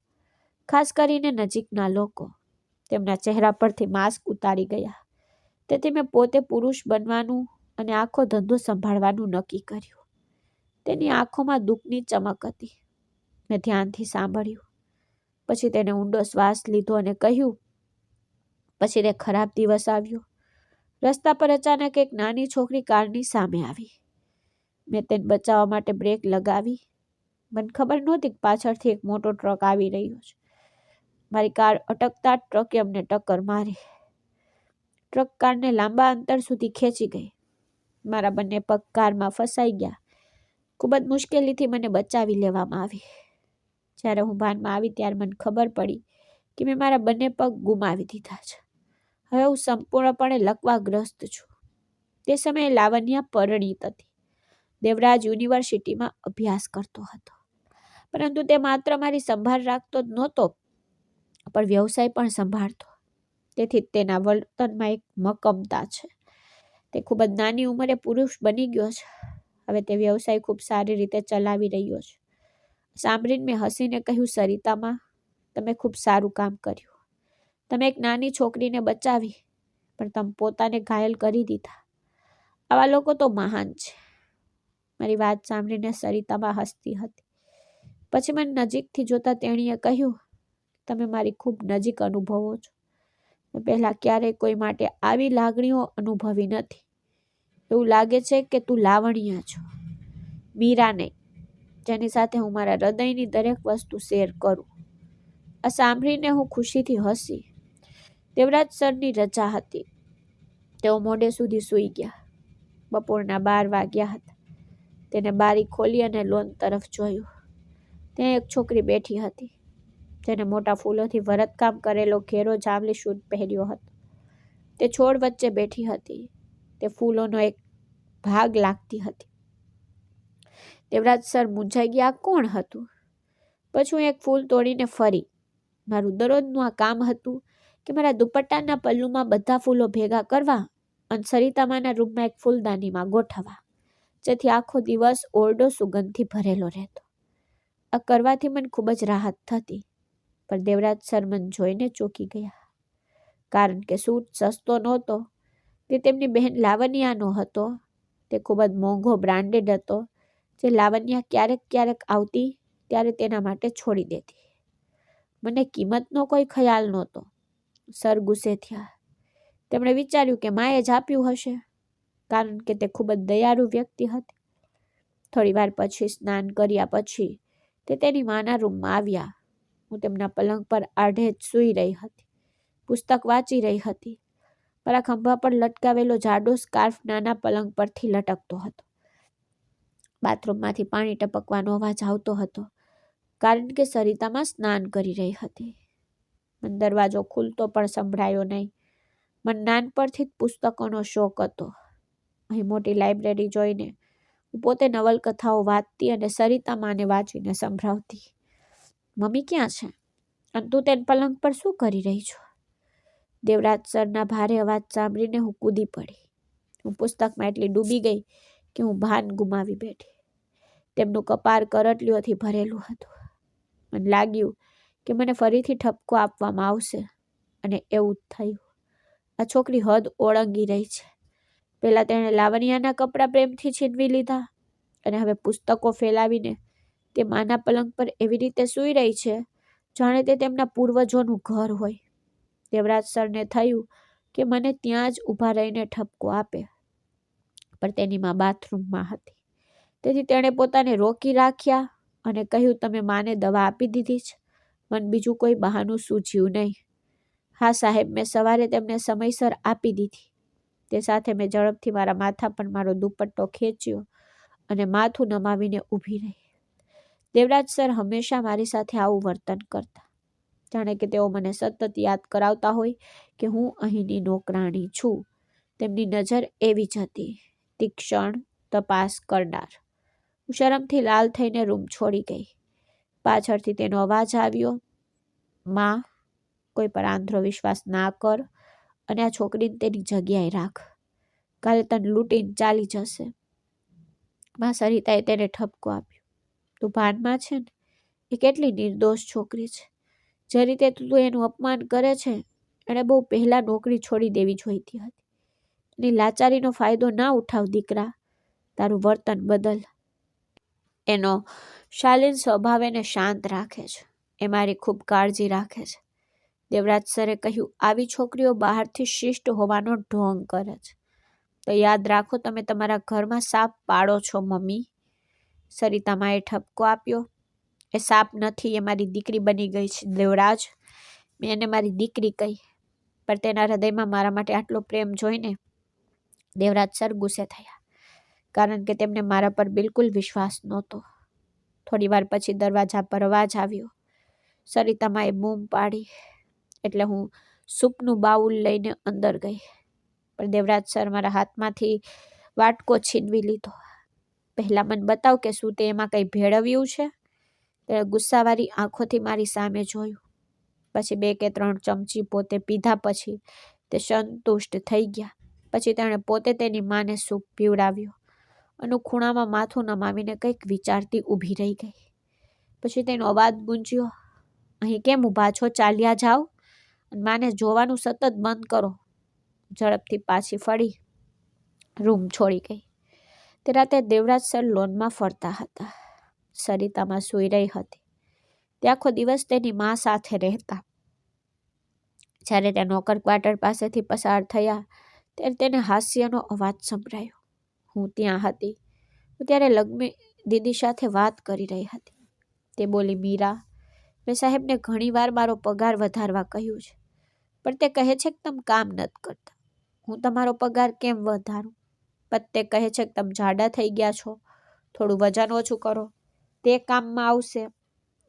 ખાસ કરીને નજીકના લોકો. તેમના ચહેરા પરથી માસ્ક ઉતારી ગયા. તેથી મેં પોતે પુરુષ બનવાનું અને આખો ધંધો સંભાળવાનું નક્કી કર્યું. તેની આંખોમાં દુઃખની ચમક હતી. મેં ધ્યાનથી સાંભળ્યું. પછી તેને ઊંડો શ્વાસ લીધો અને કહ્યું, પછી તે ખરાબ દિવસ આવ્યો. રસ્તા પર અચાનક એક નાની છોકરી કારની સામે આવી. મેં તેને બચાવવા માટે બ્રેક લગાવી. મને ખબર નહોતી કે પાછળથી એક મોટો ટ્રક આવી રહ્યો છે. મારી કાર અટકતા જ ટ્રકે અમને ટક્કર મારી. ટ્રક કારને લાંબા અંતર સુધી ખેંચી ગઈ. મારા બંને પગ કારમાં ફસાઈ ગયા. ખૂબ જ મુશ્કેલીથી મને બચાવી લેવામાં આવી. જ્યારે હું ભાનમાં આવી ત્યારે મને ખબર પડી કે મેં મારા બંને પગ ગુમાવી દીધા છે. હવે હું સંપૂર્ણપણે લકવાગ્રસ્ત છું. તે સમયે લાવણ્યા પરિણીત હતી. દેવરાજ યુનિવર્સિટીમાં અભ્યાસ કરતો હતો. પરંતુ તે માત્ર મારી સંભાળ રાખતો જ નહોતો, પણ વ્યવસાય પણ સંભાળતો. તેથી તેના વર્તનમાં એક મક્કમતા છે. તે ખૂબ જ નાની ઉંમરે પુરુષ બની ગયો છે. હવે તે વ્યવસાય ખૂબ સારી રીતે ચલાવી રહ્યો છે. સાંભળીને મેં હસીને કહ્યું, સરિતામાં, તમે ખૂબ સારું કામ કર્યું. તમે એક નાની છોકરીને બચાવી, પણ તમે પોતાને ઘાયલ કરી દીધા. આવા લોકો તો મહાન છે. મારી વાત સાંભળીને સરિતામાં હસતી હતી. પછી મને નજીકથી જોતા તેણીએ કહ્યું, તમે મારી ખૂબ નજીક અનુભવો છો. મેં પહેલાં ક્યારેય કોઈ માટે આવી લાગણીઓ અનુભવી નથી. એવું લાગે છે કે તું લાવણ્ય છો, મીરા નહીં, જેની સાથે હું મારા હૃદયની દરેક વસ્તુ શેર કરું. આ સાંભળીને હું ખુશીથી હસી. દેવરાજ સરની રજા હતી. તેઓ મોડે સુધી સૂઈ ગયા. બપોરના 12 વાગ્યા હતા. તેને બારી ખોલી અને લોન તરફ જોયું. ત્યાં એક છોકરી બેઠી હતી, જેને મોટા ફૂલોથી ભરતકામ કરેલો ઘેરો જાંબલી સૂટ પહેર્યો હતો. તે છોડ વચ્ચે બેઠી હતી. તે ફૂલોનો એક ભાગ લાગતી હતી. દેવરાજ સર મૂંઝાઈ ગયા, કોણ હતું? પછી હું એક ફૂલ તોડીને ફરી. મારું દરરોજનું આ કામ હતું કે મારા દુપટ્ટાના પલ્લુમાં બધા ફૂલો ભેગા કરવા અને સરિતામાના રૂમમાં એક ફૂલદાનીમાં ગોઠવવા, જેથી આખો દિવસ ઓરડો સુગંધથી ભરેલો રહેતો. આ કરવાથી મને ખૂબ જ રાહત થતી. પણ દેવરાજ સર મને જોઈને ચોંકી ગયા, કારણ કે સૂટ સસ્તો નહોતો. તે તેમની બહેન લાવણ્યાનો હતો. તે ખૂબ જ મોંઘો બ્રાન્ડેડ હતો, જે લાવણ્યા ક્યારેક ક્યારેક આવતી ત્યારે તેના માટે છોડી દેતી. મને કિંમતનો કોઈ ખ્યાલ નહોતો. સર ગુસ્સે થયા. તેમણે વિચાર્યું કે માએ જ આપ્યું હશે, કારણ કે તે ખૂબ જ દયાળુ વ્યક્તિ હતી. થોડી વાર પછી સ્નાન કર્યા પછી તે તેની માના રૂમમાં આવ્યા. હું તેમના પલંગ પર આઢે જ સૂઈ રહી હતી. પુસ્તક વાંચી રહી હતી. મારા ખંભા પર લટકાવેલો જાડો સ્કાર્ફ નાના પલંગ પરથી લટકતો હતો. બાથરૂમમાંથી પાણી ટપકવાનો અવાજ આવતો હતો, કારણ કે સરિતામાં સ્નાન કરી રહી હતી. મને દરવાજો ખુલતો પણ સંભળાયો નહીં. મને નાનપણથી જ પુસ્તકોનો શોખ હતો. અહીં મોટી લાઇબ્રેરી જોઈને હું પોતે નવલકથાઓ વાંચતી અને સરિતામાને વાંચીને સંભળાવતી. મમ્મી ક્યાં છે? અને તું તેને પલંગ પર શું કરી રહી છો? દેવરાજ સરના ભારે અવાજ સાંભળીને હું કૂદી પડી. હું પુસ્તકમાં એટલી ડૂબી ગઈ કે હું ભાન ગુમાવી બેઠી. તેમનું કપાળ કરટલીઓથી ભરેલું હતું. મને લાગ્યું કે મને ફરીથી ઠપકો આપવામાં આવશે, અને એવું જ થયું. આ છોકરી હદ ઓળંગી રહી છે. પહેલા તેણે લાવણ્યાના કપડાં પ્રેમથી છીનવી લીધા, અને હવે પુસ્તકો ફેલાવીને તે માના પલંગ પર એવી રીતે સૂઈ રહી છે જાણે તે તેમના પૂર્વજોનું ઘર હોય. દેવરાજ સરને થયું કે મને ત્યાં જ ઊભા રહીને ઠપકો આપે, પણ તેની માં બાથરૂમમાં હતી. તેથી તેણે પોતાને રોકી રાખ્યા અને કહ્યું, તમે માને દવા આપી દીધી છે? મને બીજું કોઈ બહાનું સૂઝ્યું નહીં. હા સાહેબ, મેં સવારે તેમને સમયસર આપી દીધી. તે સાથે મેં ઝડપથી મારા માથા પર મારો દુપટ્ટો ખેંચ્યો અને માથું નમાવીને ઊભી રહી. દેવરાજ સર હંમેશા મારી સાથે આવું વર્તન કરતા, જાણે કે તેઓ મને સતત યાદ કરાવતા હોય કે હું અહીંની નોકરાણી છું. તેમની નજર એવી જ હતી, તીક્ષ્ણ, તપાસ કરનાર. હું શરમથી લાલ થઈને રૂમ છોડી ગઈ. પાછળથી તેનો અવાજ આવ્યો, માં, કોઈ પર આંધળો વિશ્વાસ ના કર અને આ છોકરીને તેની જગ્યાએ રાખ. કાલે તને લૂંટીને ચાલી જશે. માં સરિતાએ તેને ઠપકો આપ્યો. તું ભાનમાં છે ને? એ કેટલી નિર્દોષ છોકરી છે. જે રીતે તું એનું અપમાન કરે છે, એણે બહુ પહેલા નોકરી છોડી દેવી જોઈતી હતી. એની લાચારીનો ફાયદો ના ઉઠાવ દીકરા. તારું વર્તન બદલ. એનો શાલીન સ્વભાવ એને શાંત રાખે છે. એ મારી ખૂબ કાળજી રાખે છે. દેવરાજ સરે કહ્યું, આવી છોકરીઓ બહારથી શિષ્ટ હોવાનો ઢોંગ કરે છે. તો યાદ રાખો, તમે તમારા ઘરમાં સાપ પાડો છો મમ્મી. સરિતામાએ ઠપકો આપ્યો. એ સાપ નથી, એ મારી દીકરી બની ગઈ છે દેવરાજ. મેં એને મારી દીકરી કહી, પણ તેના હૃદયમાં મારા માટે આટલો પ્રેમ જોઈને દેવરાજ સર ગુસ્સે થયા, કારણ કે તેમને મારા પર બિલકુલ વિશ્વાસ નહોતો. થોડી વાર પછી દરવાજા પર અવાજ આવ્યો. સરિતામાએ બૂમ પાડી એટલે હું સૂપનું બાઉલ લઈને અંદર ગઈ, પણ દેવરાજ સર મારા હાથમાંથી વાટકો છીનવી લીધો. પહેલા મને બતાવ કે શું તે એમાં કંઈ ભેળવ્યું છે. તેણે ગુસ્સાવાળી આંખોથી મારી સામે જોયું. પછી 2 કે 3 ચમચી પોતે પીધા પછી તે સંતુષ્ટ થઈ ગયા. પછી તેણે પોતે તેની માને સૂપ પીવડાવ્યો. અને ખૂણામાં માથું નમાવીને કંઈક વિચારતી ઊભી રહી ગઈ. પછી તેનો અવાજ ગુંજ્યો, અહીં કેમ ઊભા છો? ચાલ્યા જાઓ અને માને જોવાનું સતત બંધ કરો. ઝડપથી પાછી ફળી રૂમ છોડી ગઈ. તે રાતે દેવરાજ સર લોનમાં ફરતા હતા. સરિતામાં સૂઈ રહી હતી. તે આખો દિવસ તેની મા સાથે રહેતા. જ્યારે તે નોકર ક્વાર્ટર પાસેથી પસાર થયા ત્યારે તેને હાસ્યનો અવાજ સંભળાયો. હું ત્યાં હતી. હું ત્યારે લક્ષ્મી દીદી સાથે વાત કરી રહી હતી. તે બોલી, મીરા, મેં સાહેબને ઘણીવાર મારો પગાર વધારવા કહ્યું છે, પણ તે કહે છે કે તમે કામ નથી કરતા. હું તમારો પગાર કેમ વધારું? પણ તે કહે છે કે તમે જાડા થઈ ગયા છો, થોડું વજન ઓછું કરો, તે કામમાં આવશે.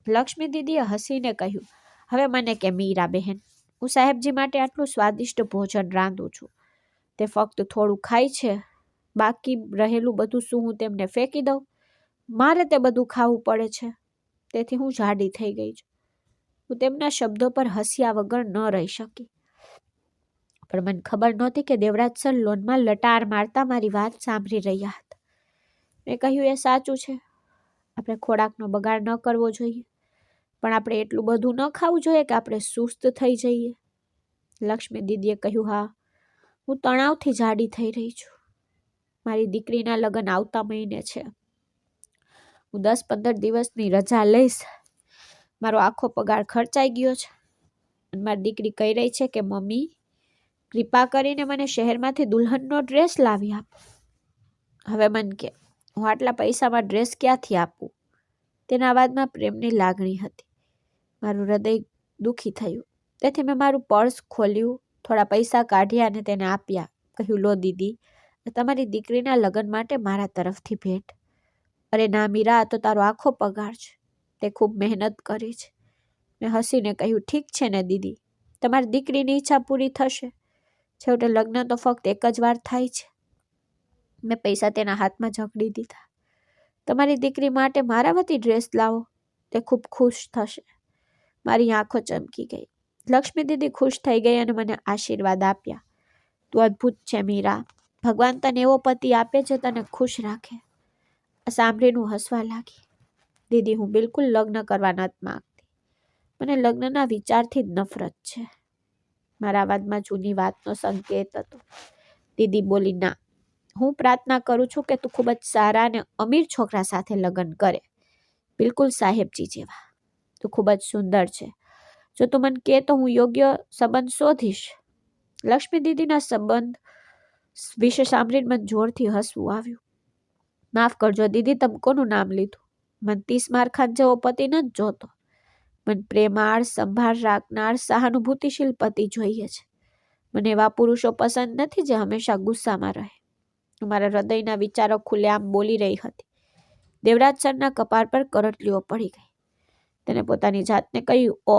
લક્ષ્મી દીદીએ હસીને કહ્યું, હવે મને કે મીરા બહેન, હું સાહેબજી માટે આટલું સ્વાદિષ્ટ ભોજન રાંધું છું. તે ફક્ત થોડું ખાય છે, બાકી રહેલું બધું શું હું તેમને ફેંકી દઉં? મારે તે બધું ખાવું પડે છે. તેથી હું જાડી થઈ ગઈ છું. હું તેમના શબ્દો પર હસ્યા વગર ન રહી શકી. પણ મને ખબર નહોતી કે દેવરાજ સર લોનમાં લટાર મારતા મારી વાત સાંભળી રહ્યા હતા. મેં કહ્યું, એ સાચું છે. આપણે ખોરાકનો બગાડ ન કરવો જોઈએ, પણ આપણે એટલું બધું ન ખાવું જોઈએ કે આપણે સુસ્ત થઈ જઈએ. લક્ષ્મી દીદીએ કહ્યું, હા, હું તણાવથી જાડી થઈ રહી છું. મારી દીકરીના લગ્ન આવતા મહિને છે. હું 10-15 દિવસની રજા લઈશ. મારો આખો પગાર ખર્ચાઈ ગયો છે. અને મારી દીકરી કહી રહી છે કે મમ્મી, કૃપા કરીને મને શહેરમાંથી દુલ્હનનો ડ્રેસ લાવી આપો. હવે મને કે હું આટલા પૈસામાં ડ્રેસ ક્યાંથી આપું? તેના અવાજમાં પ્રેમની લાગણી હતી. મારું હૃદય દુઃખી થયું. તેથી મેં મારું પર્સ ખોલ્યું, થોડા પૈસા કાઢ્યા અને તેને આપ્યા. કહ્યું, લો દીદી, તમારી દીકરીના લગ્ન માટે મારા તરફથી ભેટ. અરે ના મીરા, આ તો તારો આખો પગાર છે. તે ખૂબ મહેનત કરી છે. મેં હસીને કહ્યું, ઠીક છે ને દીદી, તમારી દીકરીની ઈચ્છા પૂરી થશે. છેવટે લગ્ન તો ફક્ત એક જ વાર થાય છે. મેં પૈસા તેના હાથમાં ઝકડી દીધા. તમારી દીકરી માટે મારા વતી ડ્રેસ લાવો, તે ખૂબ ખુશ થશે. મારી આંખો ચમકી ગઈ. લક્ષ્મી દીદી ખુશ થઈ ગઈ અને મને આશીર્વાદ આપ્યા. તું અદ્ભુત છે મીરા. ભગવાન તને એવો પતિ આપે જે તને ખુશ રાખે. આ સાંભળીને હું હસવા લાગી. દીદી, હું બિલકુલ લગ્ન કરવા નથી માંગતી. મને લગ્નના વિચારથી જ નફરત છે. મારા અવાજમાં જૂની વાતનો સંકેત હતો. દીદી બોલી, ના, હું પ્રાર્થના કરું છું કે તું ખૂબ જ સારા અને અમીર છોકરા સાથે લગ્ન કરે, બિલકુલ સાહેબજી જેવા. તું ખૂબ જ સુંદર છે. જો તું મને કહે તો હું યોગ્ય સંબંધ શોધીશ. લક્ષ્મી દીદીના સંબંધ વિશે સાંભળીને મને જોરથી હસવું આવ્યું. માફ કરજો દીદી, તમે કોનું નામ લીધું? મને 30 મારખાન જેવો પતિ નથી જોતો. મને પ્રેમાળ, સંભાળ રાખનાર, સહાનુભૂતિશીલ પતિ જોઈએ છે. મને એવા પુરુષો પસંદ નથી જે હંમેશા ગુસ્સામાં રહે. મારા હૃદયના વિચારો ખુલ્લેઆમ બોલી રહી હતી. દેવરાજ સરના કપાળ પર કરટલીઓ પડી ગઈ. તેને પોતાની જાતને કહ્યું, ઓ,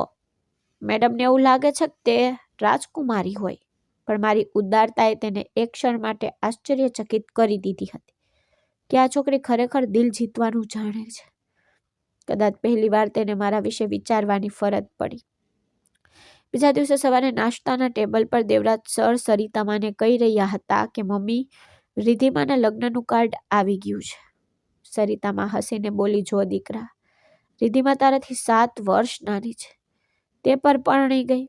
મેડમને એવું લાગે છે કે તે રાજકુમારી હોય, પણ મારી ઉદારતાએ તેને એક ક્ષણ માટે આશ્ચર્યચકિત કરી દીધી હતી કે આ છોકરી ખરેખર દિલ જીતવાનું જાણે છે. કદાચ પહેલી વાર તેને મારા વિશે વિચારવાની ફરજ પડી. બીજા દિવસે સવારે નાસ્તાના ટેબલ પર દેવરાજ સર સરિતામાને કહી રહ્યા હતા કે મમ્મી, રિદ્ધિમાના લગ્નનું કાર્ડ આવી ગયું છે. સરિતામાં હસીને બોલી, જો દીકરા, રિદ્ધિમા તારાથી 7 વર્ષ નાની છે. તે પર પરણી ગઈ.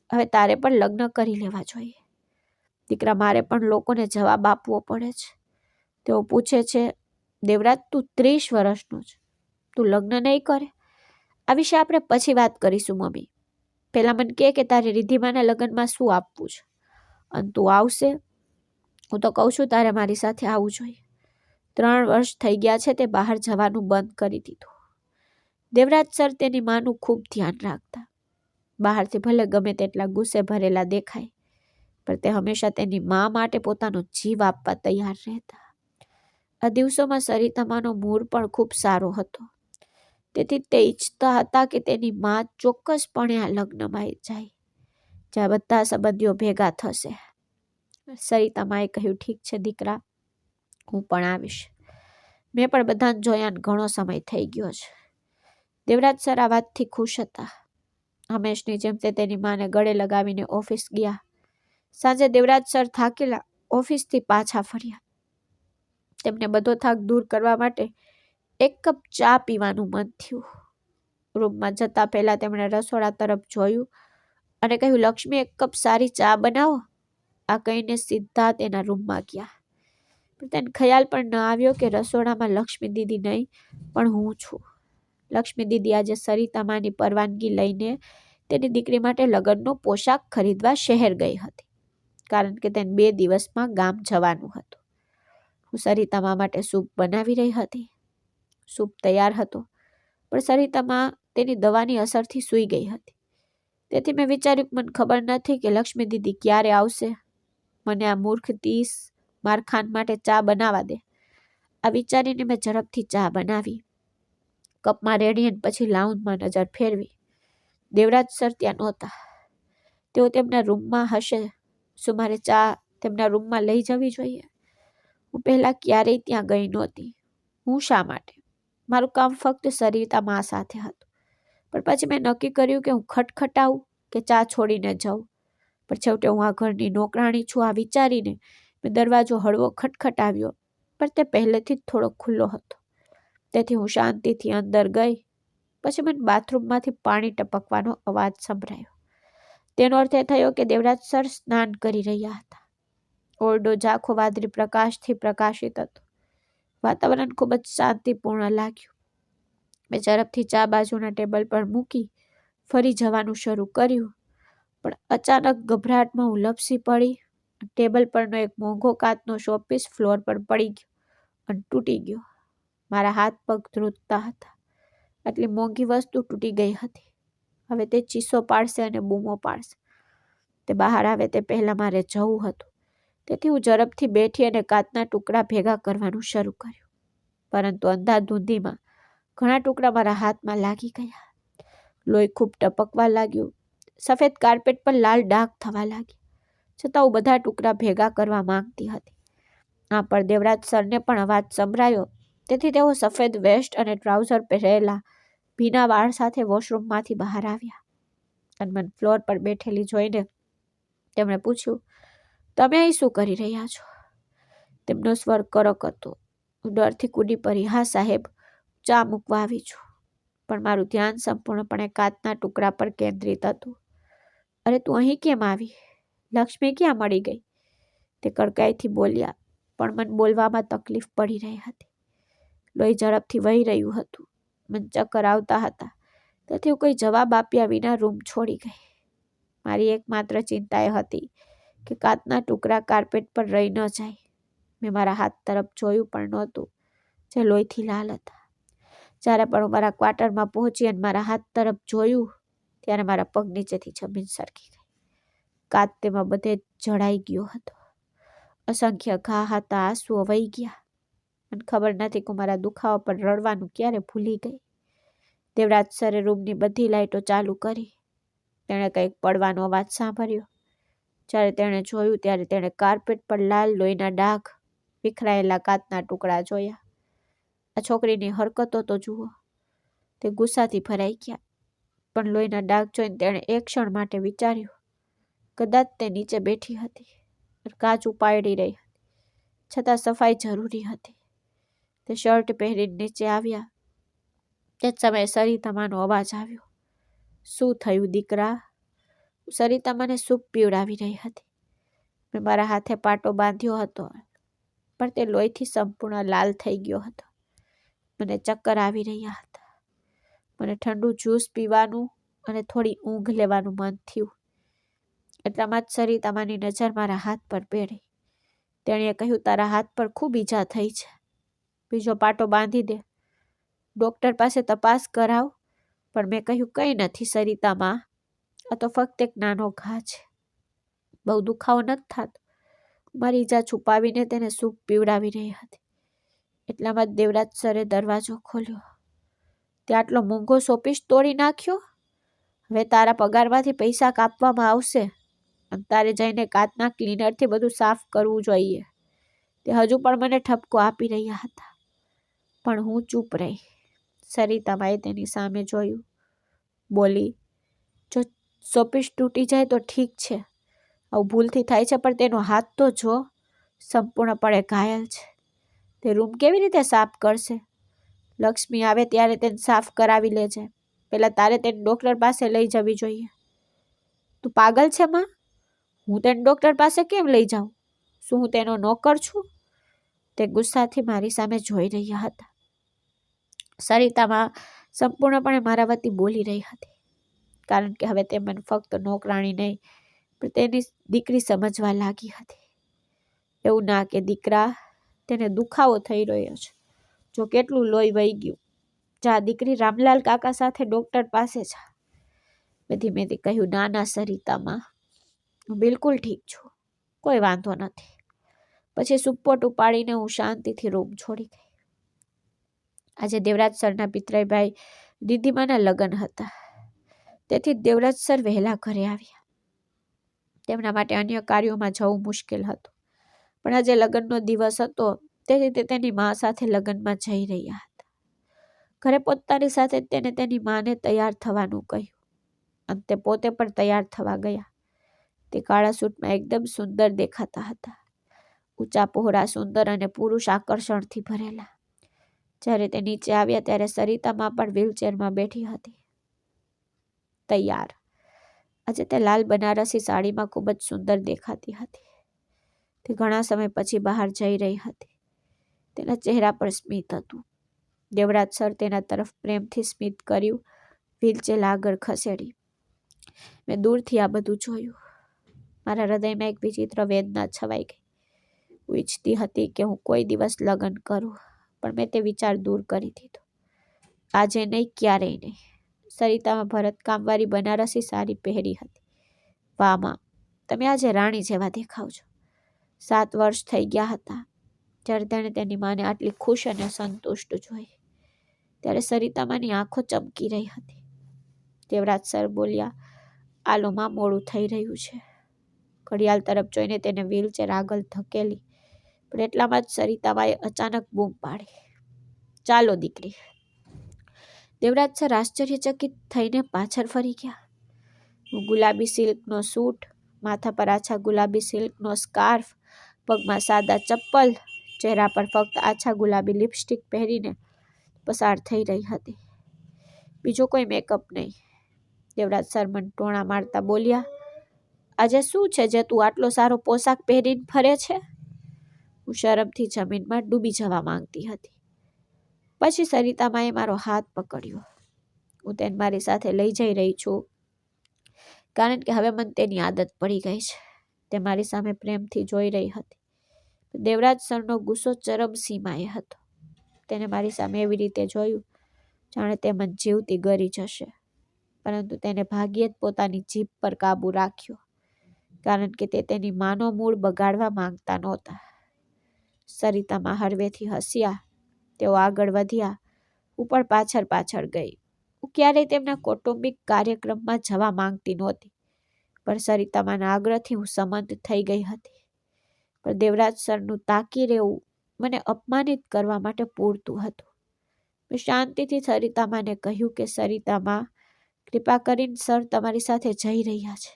હવે તારે પણ લગ્ન કરી લેવા જોઈએ. દીકરા, મારે પણ લોકોને જવાબ આપવો પડે છે. તેઓ પૂછે છે, દેવરાજ, તું 30 વર્ષનો છે, તું લગ્ન નહીં કરે? આ વિશે આપણે પછી વાત કરીશું મમ્મી. પહેલા મને કહે કે તારે રિદ્ધિમાના લગ્નમાં શું આપવું છે, અને તું આવશે? હું તો કહું છું તારે મારી સાથે આવવું જોઈએ. 3 વર્ષ થઈ ગયા છે તે બહાર જવાનું બંધ કરી દીધું. દેવરાજ સર તેની માનું ખૂબ ધ્યાન રાખતા. બહારથી ભલે ગમે તેટલા ગુસ્સે ભરેલા દેખાય, પણ તે હંમેશા તેની મા માટે પોતાનો જીવ આપવા તૈયાર રહેતા. આ દિવસોમાં સરિતામાનો મૂડ પણ ખૂબ સારો હતો. તેથી તે ઈચ્છતા હતા કે તેની મા ચોક્કસપણે આ લગ્નમાં જાય, જ્યાં બધા સંબંધીઓ ભેગા થશે. સરિતામાએ કહ્યું, ઠીક છે દીકરા, હું પણ આવીશ. મેં પણ બધાને જોયાને ઘણો સમય થઈ ગયો છે. દેવરાજ સર આ વાતથી ખુશ હતા. હંમેશની જેમ તે તેની માને ગળે લગાવીને ઓફિસ ગયા. સાંજે દેવરાજ સર થાકેલા ઓફિસથી પાછા ફર્યા. તેમને બધો થાક દૂર કરવા માટે 1 કપ ચા પીવાનું મન થયું. રૂમમાં જતા પહેલા તેમણે રસોડા તરફ જોયું અને કહ્યું, લક્ષ્મી, 1 કપ સારી ચા બનાવો. આ કહીને સીધા તેના રૂમમાં ગયા. પણ તેને ખ્યાલ પણ ન આવ્યો કે રસોડામાં લક્ષ્મી દીદી નહીં, પણ હું છું. લક્ષ્મી દીદી આજે સરિતામાની પરવાનગી લઈને તેની દીકરી માટે લગ્નનો પોશાક ખરીદવા શહેર ગઈ હતી, કારણ કે તેને 2 દિવસમાં ગામ જવાનું હતું. હું સરિતામા માટે સૂપ બનાવી રહી હતી. સૂપ તૈયાર હતો, પણ સરિતામા તેની દવાની અસરથી સૂઈ ગઈ હતી. તેથી મેં વિચાર્યું કે મને ખબર નથી કે લક્ષ્મી દીદી ક્યારે આવશે. મને આ મૂર્ખ 30 મારખાન માટે ચા બનાવવા દે. આ વિચારીને મેં ઝડપથી ચા બનાવી. કપમાં રેડી અને પછી લાઉન્જમાં નજર ફેરવી. દેવરાજ સર ત્યાં નહોતા. તેઓ તેમના રૂમમાં હશે. શું મારે ચા તેમના રૂમમાં લઈ જવી જોઈએ? હું પહેલા ક્યારેય ત્યાં ગઈ નહોતી. હું શા માટે? મારું કામ ફક્ત સરિતામા સાથે હતું. પણ પછી મેં નક્કી કર્યું કે હું ખટખટાવું કે ચા છોડીને જાઉં. પણ છેવટે હું આ ઘરની નોકરાણી છું આ વિચારીને મેં દરવાજો હળવો ખટખટાવ્યો, પણ તે પહેલેથી જ થોડો ખુલ્લો હતો. તેથી હું શાંતિથી અંદર ગઈ. પછી મને બાથરૂમમાંથી પાણી ટપકવાનો અવાજ સંભળાયો. તેનો અર્થ એ થયો કે દેવરાજ સર સ્નાન કરી રહ્યા હતા. ઓરડો ઝાંખો વાદળી પ્રકાશથી પ્રકાશિત હતો. વાતાવરણ ખૂબ જ શાંતિપૂર્ણ લાગ્યું. મેં ઝડપથી ચા બાજુના ટેબલ પર મૂકી ફરી જવાનું શરૂ કર્યું, પણ અચાનક ગભરાટમાં હું લપસી પડી. ટેબલ પરનો એક મોંઘો કાચનો શોપીસ ફ્લોર પર પડી ગયો અને તૂટી ગયો. મારા હાથ પગ ધ્રુજતા હતા. આટલી મોંઘી વસ્તુ તૂટી ગઈ હતી. હવે તે ચીસો પાડશે અને બૂમો પાડશે. તે બહાર આવે તે પહેલાં મારે જવું હતું. તેથી હું ઝડપથી બેઠી અને કાચના ટુકડા ભેગા કરવાનું શરૂ કર્યું. પરંતુ અંધાધૂંધીમાં ઘણા ટુકડા મારા હાથમાં લાગી ગયા. લોહી ખૂબ ટપકવા લાગ્યું. સફેદ કાર્પેટ પર લાલ ડાઘ થવા લાગ્યા. છતાં હું બધા ટુકડા ભેગા કરવા માંગતી હતી. આ પર દેવરાજ સરને પણ અવાજ સંભળાયો. તેથી તેઓ સફેદ વેસ્ટ અને ટ્રાઉઝર પહેરેલા ભીના વાળ સાથે વોશરૂમમાંથી બહાર આવ્યા અને મને ફ્લોર પર બેઠેલી જોઈને તેમણે પૂછ્યું, તમે અહીં શું કરી રહ્યા છો? તેમનો સ્વર કડક હતો. હું ડરથી કૂદી પડી. હા સાહેબ, ચા મૂકવા આવી છું. પણ મારું ધ્યાન સંપૂર્ણપણે કાચના ટુકડા પર કેન્દ્રિત હતું. અરે તું અહીં કેમ આવી? લક્ષ્મી ક્યાં મળી ગઈ? તે કડકાઈથી બોલ્યા, પણ મને બોલવામાં તકલીફ પડી રહી હતી. લોહી ઝડપથી વહી રહ્યું હતું. મને ચક્કર આવતા હતા. તેથી હું કોઈ જવાબ આપ્યા વિના રૂમ છોડી ગઈ. મારી એકમાત્ર ચિંતા એ હતી કે કાચના ટુકડા કાર્પેટ પર રહી ન જાય. મેં મારા હાથ તરફ જોયું પણ નહોતું, જે લોહીથી લાલ હતા. જ્યારે પણ હું મારા ક્વાર્ટરમાં પહોંચી અને મારા હાથ તરફ જોયું, ત્યારે મારા પગ નીચેથી જમીન સરકી ગઈ. કાચ તેમાં બધે જડાઈ ગયો હતો. અસંખ્ય ઘા હતા. આંસુઓ વહી ગયા. મને ખબર નથી કે મારા દુખાવા પર રડવાનું ક્યારે ભૂલી ગઈ. દેવરાજ સરે રૂમની બધી લાઇટો ચાલુ કરી. તેણે કંઈક પડવાનો અવાજ સાંભળ્યો. જ્યારે તેણે જોયું ત્યારે તેણે કાર્પેટ પર લાલ લોહીના ડાઘ, વિખરાયેલા કાચના ટુકડા જોયા. આ છોકરીની હરકતો તો જુઓ. તે ગુસ્સાથી ભરાઈ ગયા. પણ લોહીના ડાઘ જોઈને તેણે એક ક્ષણ માટે વિચાર્યું, કદાચ તે નીચે બેઠી હતી, કાચ ઉપાડી રહી હતી, છતાં સફાઈ જરૂરી હતી. તે શર્ટ પહેરીને નીચે આવ્યા. તે જ સમયે સરિતામાનો અવાજ આવ્યો. શું થયું દીકરા? સરિતામાને સૂપ પીવડાવી રહી હતી. મેં મારા હાથે પાટો બાંધ્યો હતો, પણ તે લોહીથી સંપૂર્ણ લાલ થઈ ગયો હતો. મને ચક્કર આવી રહ્યા હતા. મને ઠંડુ જ્યુસ પીવાનું અને થોડી ઊંઘ લેવાનું મન થયું. એટલામાં જ સરિતામાની નજર મારા હાથ પર પડી. તેણીએ કહ્યું, તારા હાથ પર ખૂબ ઈજા થઈ છે. બીજો પાટો બાંધી દે. ડૉક્ટર પાસે તપાસ કરાવ. પણ મેં કહ્યું, કંઈ નથી સરિતામાં, આ તો ફક્ત એક નાનો ઘા છે. બહુ દુખાવો નથી થતો. મારી ઈજા છુપાવીને તેને સૂપ પીવડાવી રહી હતી. એટલામાં જ દેવરાજ સરે દરવાજો ખોલ્યો. તે આટલો મોંઘો શોપીસ તોડી નાખ્યો? હવે તારા પગારમાંથી પૈસા કાપવામાં આવશે અને તારે જઈને કાચના ક્લીનરથી બધું સાફ કરવું જોઈએ. તે હજુ પણ મને ઠપકો આપી રહ્યા હતા. પણ હું ચૂપ રહી. સરિતામાએ તેની સામે જોયું. બોલી, જો શોપીસ તૂટી જાય તો ઠીક છે, આવું ભૂલથી થાય છે, પણ તેનો હાથ તો જો, સંપૂર્ણપણે ઘાયલ છે. તે રૂમ કેવી રીતે સાફ કરશે? લક્ષ્મી આવે ત્યારે તેને સાફ કરાવી લેજે. પહેલાં તારે તેને ડૉક્ટર પાસે લઈ જવી જોઈએ. તું પાગલ છે માં? હું તેને ડૉક્ટર પાસે કેમ લઈ જાઉં? શું હું તેનો નોકર છું? તે ગુસ્સાથી મારી સામે જોઈ રહ્યા હતા. સરિતામાં સંપૂર્ણપણે મારા વતી બોલી રહી હતી, કારણ કે હવે તે મને ફક્ત નોકરાણી નહીં, પણ તેની દીકરી સમજવા લાગી હતી. એવું ના કે દીકરા, તેને દુખાવો થઈ રહ્યો છે. જો કેટલું લોહી વહી ગયું. જા દીકરી, રામલાલ કાકા સાથે ડૉક્ટર પાસે જા. મેં ધીમેથી કહ્યું, ના ના સરિતામાં, હું બિલકુલ ઠીક છું, કોઈ વાંધો નથી. પછી સુપોટ ઉપાડીને હું શાંતિથી રૂમ છોડી ગઈ. આજે દેવરાજ સરના પિતરાઈભાઈ રિદ્ધિમાના લગ્ન હતા. તેથી દેવરાજ સર વહેલા ઘરે આવ્યા. તેમના માટે અન્ય કાર્યોમાં જવું મુશ્કેલ હતું. પણ આજે લગ્નનો દિવસ હતો, તેથી તે તેની મા સાથે લગ્નમાં જઈ રહ્યા હતા. ઘરે પહોંચતાની સાથે તેને તેની માને તૈયાર થવાનું કહ્યું અને તે પોતે પણ તૈયાર થવા ગયા. તે કાળા સૂટમાં એકદમ સુંદર દેખાતા હતા. ઊંચા પહોળા, સુંદર અને પુરુષ આકર્ષણથી ભરેલા. જ્યારે તે નીચે આવ્યા ત્યારે સરિતામાં પણ વ્હીલચેરમાં બેઠી હતી, તૈયાર. આજે તે લાલ બનારસી સાડીમાં ખૂબ જ સુંદર દેખાતી હતી. તે ઘણા સમય પછી બહાર જઈ રહી હતી. તેના ચહેરા પર સ્મિત હતું. દેવરાજ સર તેના તરફ પ્રેમથી સ્મિત કર્યું, વ્હીલચેર આગળ ખસેડી. મેં દૂરથી આ બધું જોયું. મારા હૃદયમાં એક વિચિત્ર વેદના છવાઈ ગઈ. હું ઈચ્છતી હતી કે હું કોઈ દિવસ લગ્ન કરું, પણ મેં તે વિચાર દૂર કરી દીધો. આજે નહીં, ક્યારેય નહીં. સરિતામાં ભરતકામવાળી બનારસી સાડી પહેરી હતી. વાહ માં, તમે આજે રાણી જેવા દેખાવ છો. 7 વર્ષ થઈ ગયા હતા જ્યારે તેણે તેની માને આટલી ખુશ અને સંતુષ્ટ જોઈ. ત્યારે સરિતામાની આંખો ચમકી રહી હતી. દેવરાજ સર બોલ્યા, આલો માં, મોડું થઈ રહ્યું છે. ઘડિયાળ તરફ જોઈને તેને વ્હીલચેર આગળ ધકેલી. પણ એટલામાં જ સરિતામાએ અચાનક બૂમ પાડી, ચાલો દીકરી. દેવરાજ સર આશ્ચર્યચકિત થઈને પાછળ ફરી ગયા. હું ગુલાબી સિલ્કનો સૂટ, માથા પર આછા ગુલાબી સિલ્કનો સ્કાર્ફ, પગમાં સાદા ચપ્પલ, ચહેરા પર ફક્ત આછા ગુલાબી લિપસ્ટિક પહેરીને પસાર થઈ રહી હતી, બીજો કોઈ મેકઅપ નહીં. દેવરાજ સર મને ટોણા મારતા બોલ્યા, આજે શું છે જે તું આટલો સારો પોશાક પહેરીને ફરે છે? હું શરમથી જમીનમાં ડૂબી જવા માંગતી હતી. પછી સરિતામાએ મારો હાથ પકડ્યો. હું તેને મારી સાથે લઈ જઈ રહી છું, કારણ કે હવે મને તેની આદત પડી ગઈ છે. તે મારી સામે પ્રેમથી જોઈ રહી હતી. દેવરાજ સરનો ગુસ્સો ચરમસીમાએ હતો. તેને મારી સામે એવી રીતે જોયું જાણે તે મને જીવતી ગરી જશે, પરંતુ તેને ભાગ્યે જ પોતાની જીભ પર કાબુ રાખ્યો, કારણ કે તે તેની માનો મૂળ બગાડવા માંગતા નહોતા. સરિતામાં હળવેથી હસ્યા. તેઓ આગળ વધ્યા. હું પણ પાછળ ગઈ. હું ક્યારેય તેમના કૌટુંબિક કાર્યક્રમમાં જવા માંગતી નહોતી, પણ સરિતામાના આગ્રહથી હું સંમત થઈ ગઈ હતી. પણ દેવરાજ સરનું તાકી રહેવું મને અપમાનિત કરવા માટે પૂરતું હતું. મેં શાંતિથી સરિતામાને કહ્યું કે સરિતામા, કૃપા કરીને સર તમારી સાથે જઈ રહ્યા છે.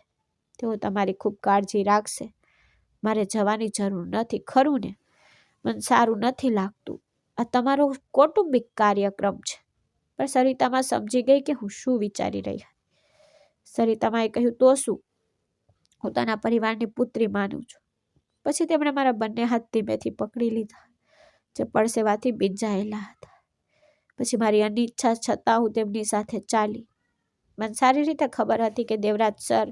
તેઓ તમારી ખૂબ કાળજી રાખશે. મારે જવાની જરૂર નથી, ખરું ને? મને સારું નથી લાગતું. આ તમારો કૌટુંબિક કાર્યક્રમ છે. પણ સરિતામા સમજી ગઈ કે હું શું વિચારી રહી હતી. સરિતામાએ કહ્યું, તો શું? હું તારા પરિવારની પુત્રી માનું છું. પછી તેમણે મારા બંને હાથ ધીમેથી પકડી લીધા, જે પરસેવાથી ભીંજાયેલા હતા. પછી મારી અનિચ્છા છતાં હું તેમની સાથે ચાલી. મને સારી રીતે ખબર હતી કે દેવરાજ સર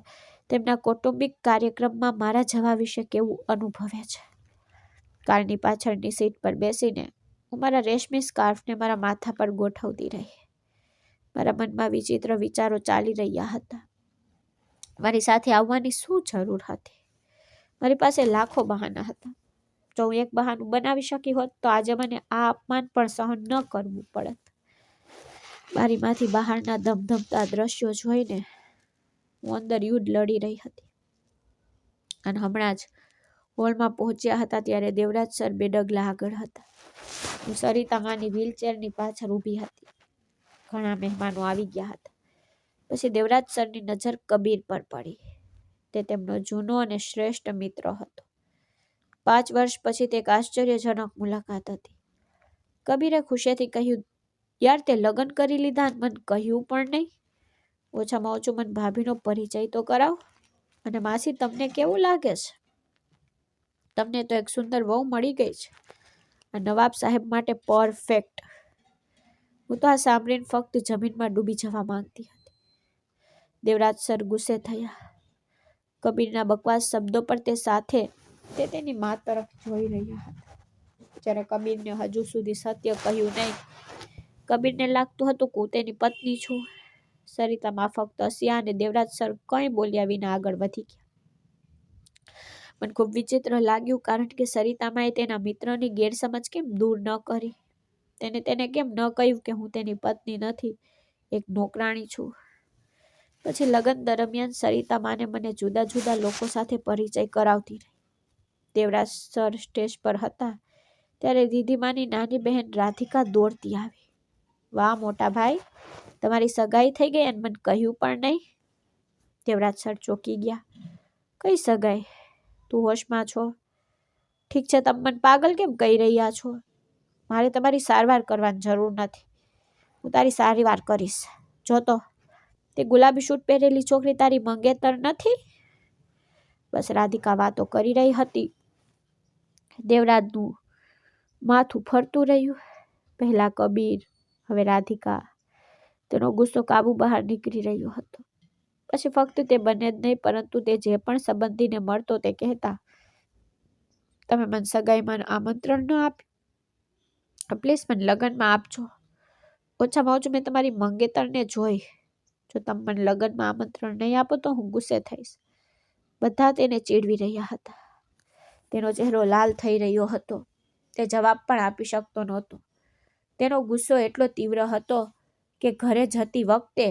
તેમના કૌટુંબિક કાર્યક્રમમાં મારા જવા વિશે કેવું અનુભવે છે. કારની પાછળની સીટ પર બેસીને હું મારા રેશમી સ્કાર્ફને મારા માથા પર ગોઠવતી રહી. મારા મનમાં વિચિત્ર વિચારો ચાલી રહ્યા હતા. મારી સાથે આવવાની શું જરૂર હતી? મારી પાસે લાખો બહાના હતા. જો હું એક બહાનું બનાવી શકી હોત તો આજે મને આ અપમાન પણ સહન ન કરવું પડત. બારીમાંથી બહારના ધમધમતા દ્રશ્યો જોઈને હું અંદર યુદ્ધ લડી રહી હતી. અને હમણાં જ હોલમાં પહોંચ્યા હતા ત્યારે દેવરાજ સર 2 ડગલા આગળ હતા. હું સરિતામાની વ્હીલચેરની પાછળ ઊભી હતી. ઘણા મહેમાનો આવી ગયા હતા. પછી દેવરાજ સરની નજર કબીર પર પડી. તે તેમનો જૂનો અને શ્રેષ્ઠ મિત્ર હતો. 5 વર્ષ પછી તે એક આશ્ચર્યજનક મુલાકાત હતી. કબીરે ખુશીથી કહ્યું, યાર, તે લગ્ન કરી લીધા અને મને કહ્યું પણ નહીં. ઓછામાં ઓછું મને ભાભીનો પરિચય તો કરાવ. અને માસી, તમને કેવું લાગે છે? તમને તો એક સુંદર વહુ મળી ગઈ છે. આ નવાબ સાહેબ માટે પરફેક્ટ. હું તો આ સાંભળીને ફક્ત જમીનમાં ડૂબી જવા માંગતી હતી. દેવરાજ સર ગુસ્સે થયા. કબીરના બકવાસ શબ્દો પર તે તેની મા તરફ જોઈ રહ્યા હતા. જ્યારે કબીરને હજુ સુધી સત્ય કહ્યું નહીં. કબીરને લાગતું હતું કે હું તેની પત્ની છું. સરિતામા ફક્ત હસ્યા અને દેવરાજ સર કંઈ બોલ્યા વિના આગળ વધી ગયા. મને ખૂબ વિચિત્ર લાગ્યું, કારણ કે સરિતામાએ તેના મિત્રની ગેરસમજ કેમ દૂર ન કરી? તેને કેમ ન કહ્યું કે હું તેની પત્ની નથી, એક નોકરાણી છું? પછી લગ્ન દરમિયાન સરિતામાને મને જુદા જુદા લોકો સાથે પરિચય કરાવતી રહી. દેવરાજ સર સ્ટેજ પર હતા ત્યારે દીદીમાની નાની બહેન રાધિકા દોડતી આવી. વાહ મોટા ભાઈ, તમારી સગાઈ થઈ ગઈ અને મને કહ્યું પણ નહીં. દેવરાજ સર ચોંકી ગયા. કઈ સગાઈ? તું હોશમાં છો? ઠીક છે, તમે મને પાગલ કેમ કહી રહ્યા છો? મારે તમારી સારવાર કરવાની જરૂર નથી. હું તારી સારવાર કરીશ. જોતો, તે ગુલાબી સૂટ પહેરેલી છોકરી તારી મંગેતર નથી? બસ રાધિકા વાતો કરી રહી હતી. દેવરાજનું માથું ફરતું રહ્યું. પહેલા કબીર, હવે રાધિકા. તેનો ગુસ્સો કાબુ બહાર નીકળી રહ્યો હતો. પછી ફક્ત તે બંને જ નહીં, પરંતુ તે જે પણ સંબંધીને મળતો તે કહેતા, તમે મને સગાઈમાં આમંત્રણ ન આપ્યું, પ્લીઝ મને લગ્નમાં આપજો. ઓછામાં ઓછું મેં તમારી મંગેતરને જોઈ. જો તમે મને લગ્નમાં આમંત્રણ નહીં આપો તો હું ગુસ્સે થઈશ. બધા તેને ચીડવી રહ્યા હતા. તેનો ચહેરો લાલ થઈ રહ્યો હતો. તે જવાબ પણ આપી શકતો નહોતો. તેનો ગુસ્સો એટલો તીવ્ર હતો કે ઘરે જતી વખતે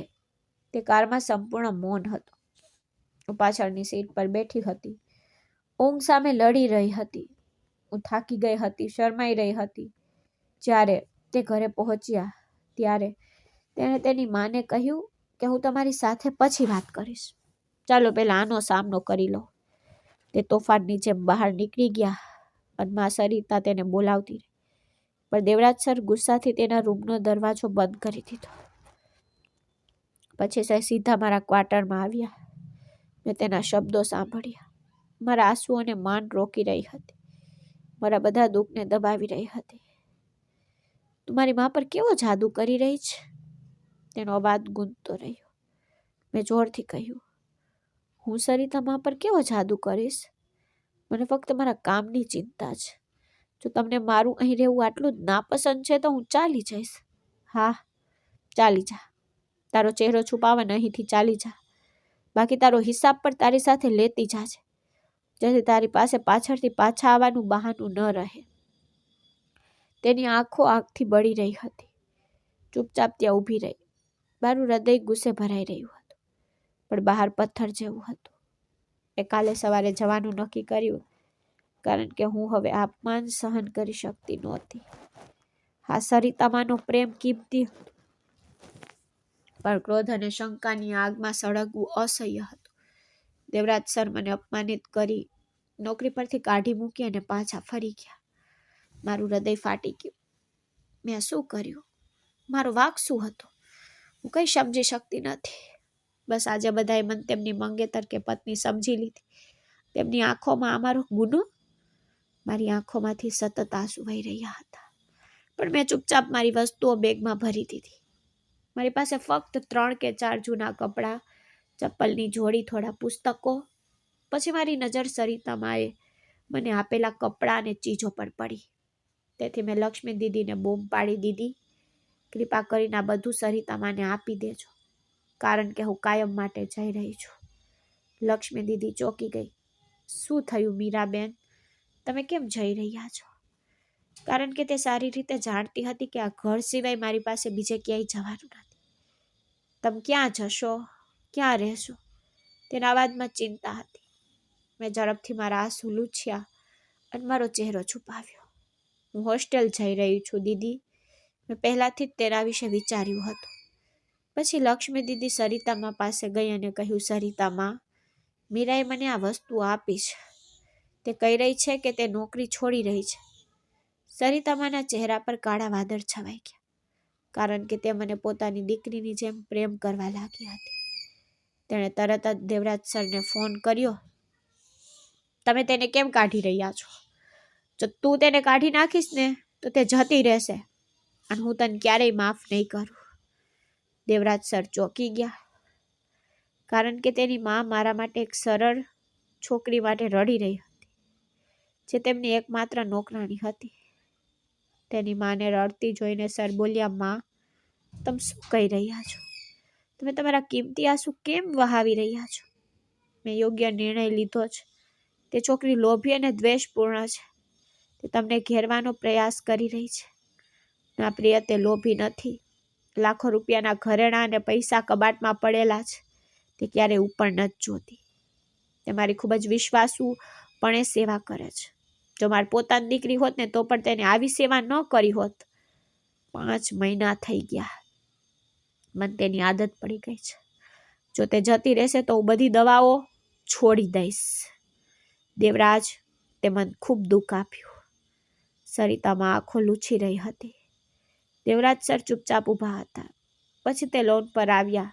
તે કારમાં સંપૂર્ણ મૌન હતો. હું પાછળની સીટ પર બેઠી હતી. ઊંઘ સામે લડી રહી હતી. હું થાકી ગઈ હતી, શરમાઈ રહી હતી. જ્યારે તે ઘરે પહોંચ્યા ત્યારે તેણે તેની માને કહ્યું કે હું તમારી સાથે પછી વાત કરીશ. ચાલો પહેલા આનો સામનો કરી લો. તે તોફાનની જેમ બહાર નીકળી ગયા અને માં સરિતા તેને બોલાવતી રહી. પણ દેવરાજ સર ગુસ્સાથી તેના રૂમનો દરવાજો બંધ કરી દીધો. પછી સીધા મારા ક્વાર્ટરમાં આવ્યા. મેં તેના શબ્દો સાંભળ્યા. મારા આંસુઓને માંડ રોકી રહી હતી. મારા બધા દુઃખને દબાવી રહી હતી. તું મારી મા પર કેવો જાદુ કરી રહી છે? તેનો અવાજ ગૂંજતો રહ્યો. મેં જોરથી કહ્યું, હું સરિતા મા પર કેવો જાદુ કરીશ? મને ફક્ત મારા કામની ચિંતા છે. જો તમને મારું અહીં રહેવું આટલું જ નાપસંદ છે તો હું ચાલી જઈશ. હા, ચાલી જા. તારો ચહેરો છુપાવવાને અહીંથી ચાલી જા. બાકી તારો હિસાબ પણ તારી સાથે લેતી જાજે, જેથી તારી પાસે પાછળથી પાછા આવવાનું બહાનું ન રહે. તેની આંખો આગથી બળી રહી હતી. ચૂપચાપ ત્યાં ઊભી રહી. મારું હૃદય ગુસ્સે ભરાઈ રહ્યું હતું, પણ બહાર પથ્થર જેવું હતું. મેં કાલે સવારે જવાનું નક્કી કર્યું, કારણ કે હું હવે અપમાન સહન કરી શકતી નહોતી. હા, સરિતામાનો પ્રેમ કિંમતી હતો, પણ ક્રોધ અને શંકાની આગમાં સળગવું અસહ્ય હતું. દેવરાજ સર મને અપમાનિત કરી નોકરી પરથી કાઢી મૂકી અને પાછા ફરી ગયા. મારું હૃદય ફાટી ગયું. મેં શું કર્યું? મારો વાંક શું હતો? હું કંઈ સમજી શકતી નથી. બસ આજે બધાએ મને તેમની મંગેતર કે પત્ની સમજી લીધી. તેમની આંખોમાં અમારો ગુનો? મારી આંખોમાંથી સતત આંસુ વહી રહ્યા હતા, પણ મેં ચૂપચાપ મારી વસ્તુઓ બેગમાં ભરી દીધી. મારી પાસે ફક્ત 3 કે 4 જૂના કપડાં, ચપ્પલની જોડી, થોડા પુસ્તકો. પછી મારી નજર સરિતામાએ મને આપેલા કપડાં અને ચીજો પર પડી. તેથી મેં લક્ષ્મી દીદીને બૂમ પાડી દીધી, કૃપા કરીને આ બધું સરિતામાને આપી દેજો, કારણ કે હું કાયમ માટે જઈ રહી છું. લક્ષ્મી દીદી ચોંકી ગઈ. શું થયું મીરાબેન? તમે કેમ જઈ રહ્યા છો? કારણ કે તે સારી રીતે જાણતી હતી કે આ ઘર સિવાય મારી પાસે બીજે ક્યાંય જવાનું નથી. તમે ક્યાં જશો? ક્યાં રહેશો? તેના અવાજમાં ચિંતા હતી. મેં ઝડપથી મારા આંસુ લૂછ્યા અને મારો ચહેરો છુપાવ્યો. હું હોસ્ટેલ જઈ રહી છું દીદી. મેં પહેલાથી જ તેના વિશે વિચાર્યું હતું. પછી લક્ષ્મી દીદી સરિતામા પાસે ગઈ અને કહ્યું, સરિતામા, મીરાએ મને આ વસ્તુ આપી છે. તે કહી રહી છે કે તે નોકરી છોડી રહી છે. સરિતામાના ચહેરા પર કાળા વાદળ છવાઈ ગયા, કારણ કે તે મને પોતાની દીકરીની જેમ પ્રેમ કરવા લાગી હતી. તેણે તરત જ દેવરાજ સરને ફોન કર્યો. તમે તેને કેમ કાઢી રહ્યા છો? જો તું તેને કાઢી નાખીશ ને તો તે જતી રહેશે, અને હું તને ક્યારેય માફ નહીં કરું. દેવરાજ સર ચોંકી ગયા, કારણ કે તેની મા મારા માટે એક સરળ છોકરી માટે રડી રહી હતી, જે તેમની એકમાત્ર નોકરાણી હતી. તેની માને રડતી જોઈને સર બોલ્યા, મા, તમે શું કહી રહ્યા છો? તમે તમારા કિંમતી આંસુ કેમ વહાવી રહ્યા છો? મેં યોગ્ય નિર્ણય લીધો છે. તે છોકરી લોભી અને દ્વેષપૂર્ણ છે. તે તમને ઘેરવાનો પ્રયાસ કરી રહી છે. ના પ્રિય, તે લોભી નથી. લાખો રૂપિયાના ઘરેણાં અને પૈસા કબાટમાં પડેલા છે. તે ક્યારેય ઉપર નથી જોતી. તે મારી ખૂબ જ વિશ્વાસુપણે સેવા કરે છે. જો મારી પોતાની દીકરી હોત ને તો પણ તેને આવી સેવા ન કરી હોત. 5 મહિના થઈ ગયા. મને તેની આદત પડી ગઈ છે. જો તે જતી રહેશે તો હું બધી દવાઓ છોડી દઈશ. દેવરાજ, તે મને ખૂબ દુઃખ આપ્યું. સરિતામાં આંખો લૂછી રહી હતી. દેવરાજ સર ચૂપચાપ ઊભા હતા. પછી તે લોન પર આવ્યા.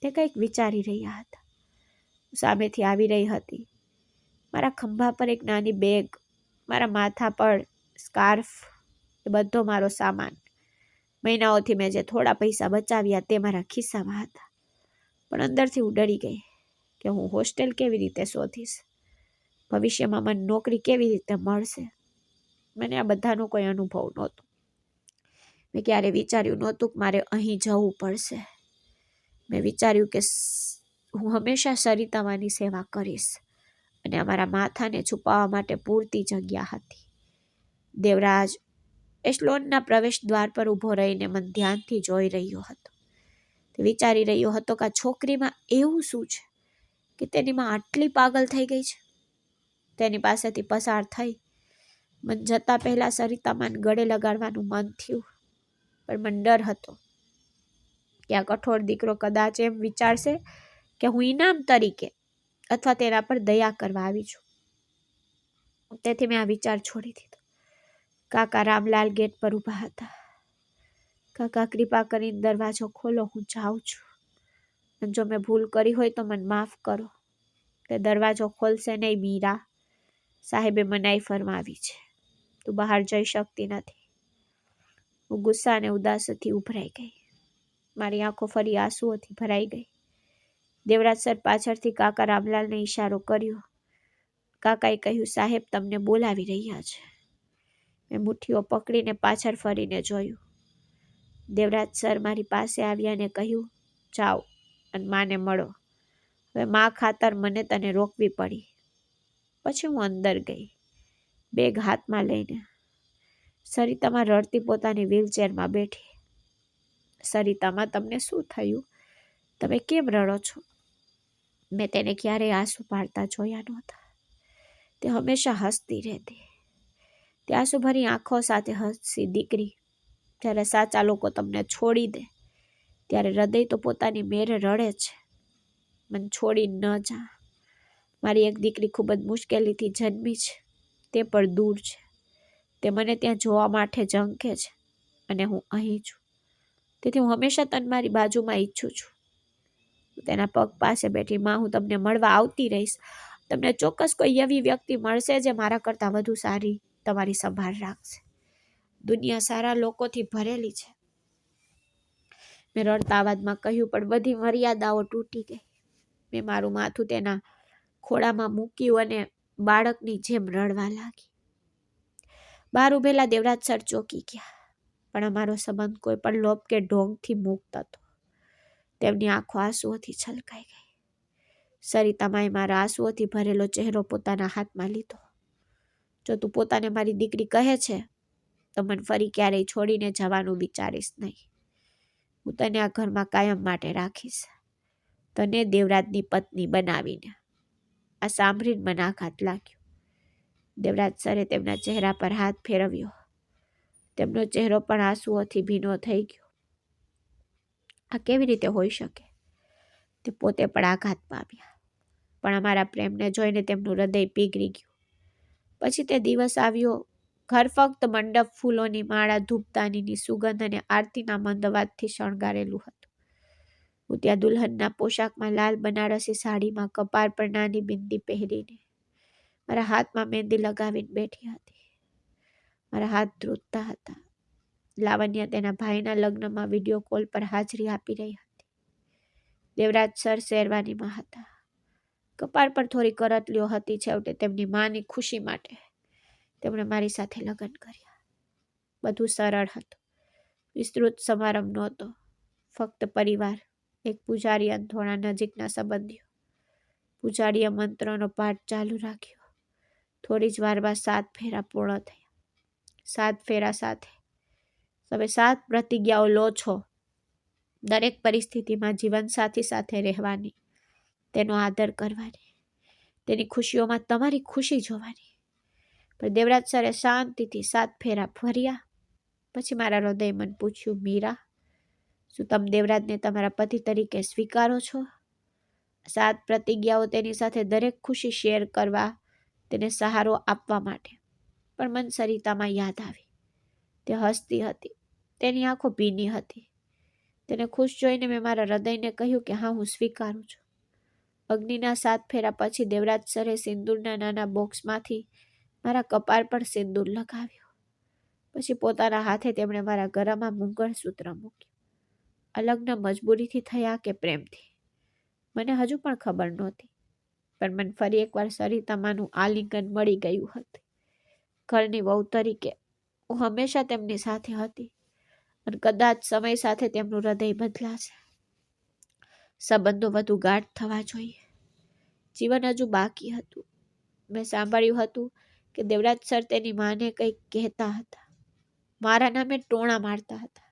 તે કંઈક વિચારી રહ્યા હતા. હું સામેથી આવી રહી હતી. મારા ખંભા પર એક નાની બેગ, મારા માથા પર સ્કાર્ફ, એ બધો મારો સામાન. મહિનાઓથી મેં જે થોડા પૈસા બચાવ્યા તે મારા ખિસ્સામાં હતા. પણ અંદરથી હું ડરી ગઈ કે હું હોસ્ટેલ કેવી રીતે શોધીશ, ભવિષ્યમાં મને નોકરી કેવી રીતે મળશે. મને આ બધાનો કોઈ અનુભવ નહોતો. મેં ક્યારે વિચાર્યું નહોતું કે મારે અહીં જવું પડશે. મેં વિચાર્યું કે હું હંમેશા સરિતામાની સેવા કરીશ, અને અમારા માથાને છુપાવવા માટે પૂરતી જગ્યા હતી. દેવરાજ એશલોનના પ્રવેશ દ્વાર પર ઊભો રહીને મને ધ્યાનથી જોઈ રહ્યો હતો. તે વિચારી રહ્યો હતો કે આ છોકરીમાં એવું શું છે કે તેની માં આટલી પાગલ થઈ ગઈ છે. તેની પાસેથી પસાર થઈ મને જતા પહેલા સરિતામાને ગળે લગાડવાનું મન થયું, પણ મને ડર હતો કે આ કઠોર દીકરો કદાચ એમ વિચારશે કે હું ઇનામ તરીકે અથવા તેના પર દયા કરવા આવી છું. તેથી મેં આ વિચાર છોડી દીધો. કાકા રામલાલ ગેટ પર ઊભા હતા. કાકા, કૃપા કરીને દરવાજો ખોલો, હું જાઉં છું. અને જો મેં ભૂલ કરી હોય તો મને માફ કરો. તે દરવાજો ખોલશે નહીં મીરા. સાહેબે મનાઈ ફરમાવી છે. તું બહાર જઈ શકતી નથી. હું ગુસ્સા અને ઉદાસથી ઉભરાઈ ગઈ. મારી આંખો ફરી આંસુઓથી ભરાઈ ગઈ. દેવરાજ સર પાછળથી કાકા રામલાલને ઈશારો કર્યો. કાકાએ કહ્યું, સાહેબ તમને બોલાવી રહ્યા છે. મેં મુઠ્ઠીઓ પકડીને પાછળ ફરીને જોયું. દેવરાજ સર મારી પાસે આવ્યા અને કહ્યું, જાઓ અને માને મળો. હવે મા ખાતર મને તને રોકવી પડી. પછી હું અંદર ગઈ, બેગ હાથમાં લઈને. સરિતામાં રડતી પોતાની વ્હીલચેરમાં બેઠી. સરિતામાં, તમને શું થયું? તમે કેમ રડો છો? મેં તેને ક્યારેય આંસુ પાડતા જોયા નહોતા. તે હંમેશા હસતી રહેતી. તે આંસુભરી આંખો સાથે હસતી. દીકરી, જ્યારે સાચા લોકો તમને છોડી દે ત્યારે હૃદય તો પોતાની મેરે રડે છે. મને છોડી ન જા. મારી એક દીકરી ખૂબ જ મુશ્કેલીથી જન્મી છે. તે પણ દૂર છે. તે મને ત્યાં જોવા માટે ઝંખે છે અને હું અહીં છું. તેથી હું હંમેશા તને મારી બાજુમાં ઈચ્છું છું. હું તેના પગ પાસે બેઠી. માં, હું તમને મળવા આવતી રહીશ. તમને ચોક્કસ કોઈ એવી વ્યક્તિ મળશે જે મારા કરતાં વધુ સારી તમારી સંભાળ રાખશે. દુનિયા સારા લોકોથી ભરેલી છે. મેં રડતા અવાજમાં કહ્યું, પણ બધી મર્યાદાઓ તૂટી ગઈ. મેં મારું માથું તેના ખોળામાં મૂક્યું અને બાળકની જેમ રડવા લાગી. બહાર ઉભેલા દેવરાજ સર ચોંકી ગયા. પણ અમારો સંબંધ કોઈ પણ લોભ કે ઢોંગથી મુક્ત હતો. તેમની આંખો આંસુઓથી છલકાઈ ગઈ. સરિતામાએ મારા આંસુઓથી ભરેલો ચહેરો પોતાના હાથમાં લીધો. જો તું પોતાને મારી દીકરી કહે છે તો મને ફરી ક્યારેય છોડીને જવાનું વિચારીશ નહીં. હું તને આ ઘરમાં કાયમ માટે રાખીશ. તને દેવરાજની પત્ની બનાવીને. આ સાંભળીને મને આઘાત લાગ્યો. દેવરાજ સરે તેમના ચહેરા પર હાથ ફેરવ્યો. તેમનો ચહેરો પણ આંસુઓથી ભીનો થઈ ગયો. આ કેવી રીતે હોઈ શકે? તે પોતે પણ આઘાત પામ્યા. પણ અમારા પ્રેમને જોઈને તેમનું હૃદય પીગળી ગયું. પછી તે દિવસ આવ્યો. ઘર ફક્ત મંડપ, ફૂલોની માળા, ધૂપદાનીની સુગંધ અને આરતીના મંદ અવાજથી શણગારેલું હતું. હું ત્યાં દુલ્હનના પોશાકમાં, લાલ બનારસી સાડીમાં, કપાળ પર નાની બિંદી પહેરીને, મારા હાથમાં મહેંદી લગાવીને બેઠી હતી. મારા હાથ ધ્રુજતા હતા. લાવણ્ય તેના ભાઈના લગ્નમાં વિડીયો કોલ પર હાજરી આપી રહી હતી. દેવરાજ સર શેરવાનીમાં હતા. કપાળ પર થોડી કરતલીઓ હતી. છેવટે તેમની માની ખુશી માટે તેમણે મારી સાથે લગ્ન કર્યા. બધું સરળ હતું. વિસ્તૃત સમારંભ નહોતો. ફક્ત પરિવાર, એક પૂજારી અને થોડા નજીકના સંબંધીઓ. પૂજારીએ મંત્રનો પાઠ ચાલુ રાખ્યો. થોડી જ વારમાં 7 ફેરા પૂર્ણ થયા. 7 ફેરા સાથે તમે 7 પ્રતિજ્ઞાઓ લો છો. દરેક પરિસ્થિતિમાં જીવનસાથી સાથે રહેવાની, તેનો આદર કરવાની, તેની ખુશીઓમાં તમારી ખુશી જોવાની. પણ દેવરાજ સરે શાંતિથી 7 ફેરા ફર્યા. પછી મારા હૃદય મને પૂછ્યું, મીરા, શું તમે દેવરાજને તમારા પતિ તરીકે સ્વીકારો છો? 7 પ્રતિજ્ઞાઓ તેની સાથે દરેક ખુશી શેર કરવા, તેને સહારો આપવા માટે. પણ મન સરિતામાં યાદ આવી. તે હસતી હતી. તેની આંખો ભીની હતી. તેને ખુશ જોઈને મેં મારા હૃદયને કહ્યું કે હા, હું સ્વીકારું છું. અગ્નિના 7 ફેરા પછી દેવરાજ સરે સિંદૂરના નાના બોક્સમાંથી મારા કપાળ પર સિંદૂર લગાવ્યો. પછી પોતાના હાથે તેમણે મારા ગળામાં મંગળસૂત્ર મૂક્યું. આ લગ્ન મજબૂરીથી થયા કે પ્રેમથી, મને હજુ પણ ખબર નહોતી. પણ મને ફરી એકવાર સરિતામાનું આલિંગન મળી ગયું હતું. ઘરની વહુ તરીકે હું હંમેશા તેમની સાથે હતી અને કદાચ સમય સાથે તેમનું હૃદય બદલાશે. સંબંધો વધુ ગાઢ થવા જોઈએ. જીવન હજુ બાકી હતું. મેં સાંભળ્યું હતું કે દેવરાજ સર તેની માને કંઈક કહેતા હતા. મારા નામે ટોણા મારતા હતા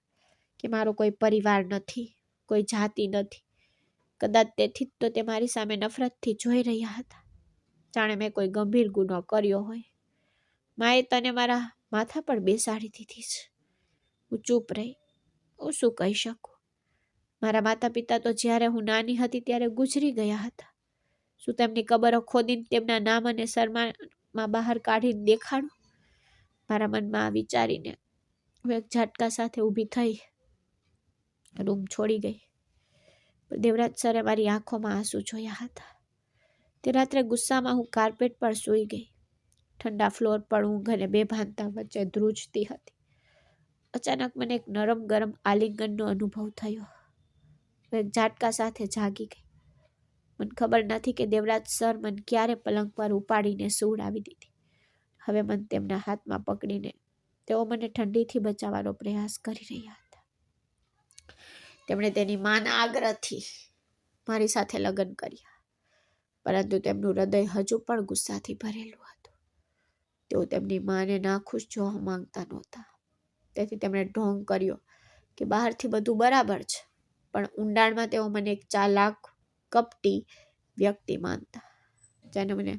કે મારો કોઈ પરિવાર નથી, કોઈ જાતિ નથી. કદાચ તેથી જ તો તે મારી સામે નફરતથી જોઈ રહ્યા હતા, જાણે મેં કોઈ ગંભીર ગુનો કર્યો હોય. માએ તને મારા માથા પર બેસાડી દીધી છે. હું ચૂપ રહી. હું શું કહી શકું? મારા માતા પિતા તો જ્યારે હું નાની હતી ત્યારે ગુજરી ગયા હતા. શું તેમની કબરો ખોદીને તેમના નામ અને માં બહાર કાઢીને દેખાડું? મારા મનમાં આ વિચારીને હું એક ઝટકા સાથે ઊભી થઈ રૂમ છોડી ગઈ. દેવરાજ સરે મારી આંખોમાં આંસુ જોયા હતા. તે રાત્રે ગુસ્સામાં હું કાર્પેટ પર સૂઈ ગઈ. ઠંડા ફ્લોર પર ઊંઘ અને બેભાનતા વચ્ચે ધ્રુજતી હતી. અચાનક મને એક નરમ ગરમ આલિંગનનો અનુભવ થયો. હું એક ઝાટકા સાથે જાગી ગઈ. મને ખબર નથી કે દેવરાજ સર મને ક્યારે પલંગ પર ઉપાડીને સુવડાવી દીધી. હવે મને તેમના હાથમાં પકડીને તેઓ મને ઠંડીથી બચાવવાનો પ્રયાસ કરી રહ્યા હતા. તેમણે તેની માના આગ્રહથી મારી સાથે લગ્ન કર્યા, પરંતુ તેમનું હૃદય હજુ પણ ગુસ્સાથી ભરેલું હતું. તેઓ તેમની માને નાખુશ જોવા માંગતા નહોતા. તેથી તેમણે ઢોંગ કર્યો કે બહારથી બધું બરાબર છે, પણ ઊંડાણમાં તેઓ મને એક ચાલાક, કપટી વ્યક્તિ માનતા, જેને મને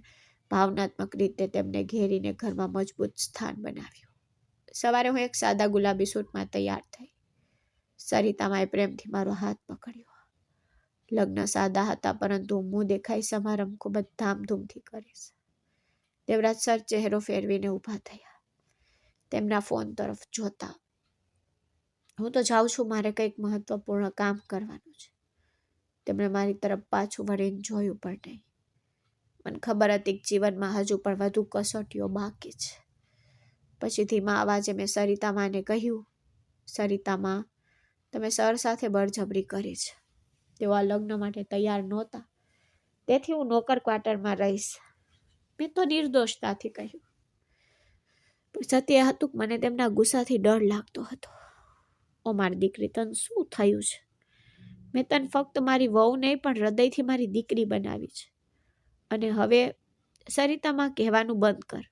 ભાવનાત્મક રીતે તેમને ઘેરીને ઘરમાં મજબૂત સ્થાન બનાવ્યું. સવારે હું એક સાદા ગુલાબી સૂટમાં તૈયાર થઈ. સરિતામાએ પ્રેમથી મારો હાથ પકડ્યો. લગ્ન સાદા હતા, પરંતુ મું દેખાઈ સમારંભ ખૂબ જ ધામધૂમથી કરીશ. દેવરાજ સર ચહેરો ફેરવીને ઊભા થયા, તેમના ફોન તરફ જોતા. હું તો જાઉં છું, મારે કંઈક મહત્વપૂર્ણ કામ કરવાનું છે. તેમણે મારી તરફ પાછું વળીને જોયું પણ નહીં. મને ખબર હતી કે જીવનમાં હજુ પણ વધુ કસોટીઓ બાકી છે. પછી ધીમા અવાજે મેં સરિતામાને કહ્યું, સરિતામા, તમે સર સાથે બળજબરી કરી છે. તેઓ આ લગ્ન માટે તૈયાર નહોતા, તેથી હું નોકર ક્વાર્ટરમાં રહીશ. મેં તો નિર્દોષતાથી કહ્યું. પણ સત્ય હતું કે મને તેમના ગુસ્સાથી ડર લાગતો હતો. ઓ મારી દીકરી, તને શું થયું છે? મેં તને ફક્ત મારી વહુ નહીં પણ હૃદયથી મારી દીકરી બનાવી છે. અને હવે સરિતામાં કહેવાનું બંધ કર.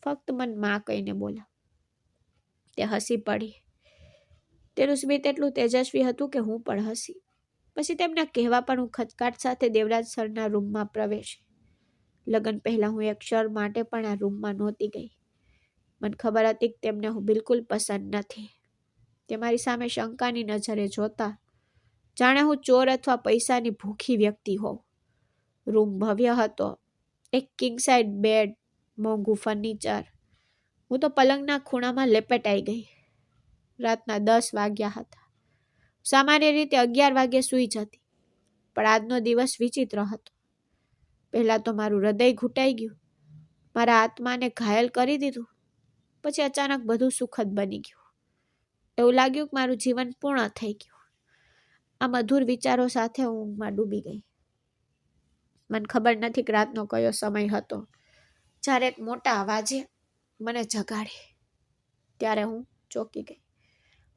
ફક્ત મને માં કહીને બોલાવ. તે હસી પડી. તેનું સ્મિત એટલું તેજસ્વી હતું કે હું પણ હસી. પછી તેમના કહેવા પર હું ખચકાટ સાથે દેવરાજ સરના રૂમમાં પ્રવેશી. લગ્ન પહેલા હું એક ક્ષણ માટે પણ આ રૂમમાં નહોતી ગઈ. મને ખબર હતી કે તેમને હું બિલકુલ પસંદ નથી. તે મારી સામે શંકાની નજરે જોતા, જાણે હું ચોર અથવા પૈસાની ભૂખી વ્યક્તિ હોઉં. રૂમ ભવ્ય હતો. એક કિંગ સાઇડ બેડ, મોંઘું ફર્નિચર. હું તો પલંગના ખૂણામાં લેપેટાઈ ગઈ. રાતના 10 વાગ્યા હતા. સામાન્ય રીતે 11 વાગ્યે સૂઈ જતી, પણ આજનો દિવસ વિચિત્ર હતો. પહેલાં તો મારું હૃદય ઘૂંટાઈ ગયું, મારા આત્માને ઘાયલ કરી દીધું. પછી અચાનક બધું સુખદ બની ગયું. એવું લાગ્યું કે મારું જીવન પૂર્ણ થઈ ગયું. આ મધુર વિચારો સાથે હું ઊંઘમાં ડૂબી ગઈ. મને ખબર નથી કે રાતનો કયો સમય હતો જ્યારે એક મોટા અવાજે મને જગાડી. ત્યારે હું ચોંકી ગઈ.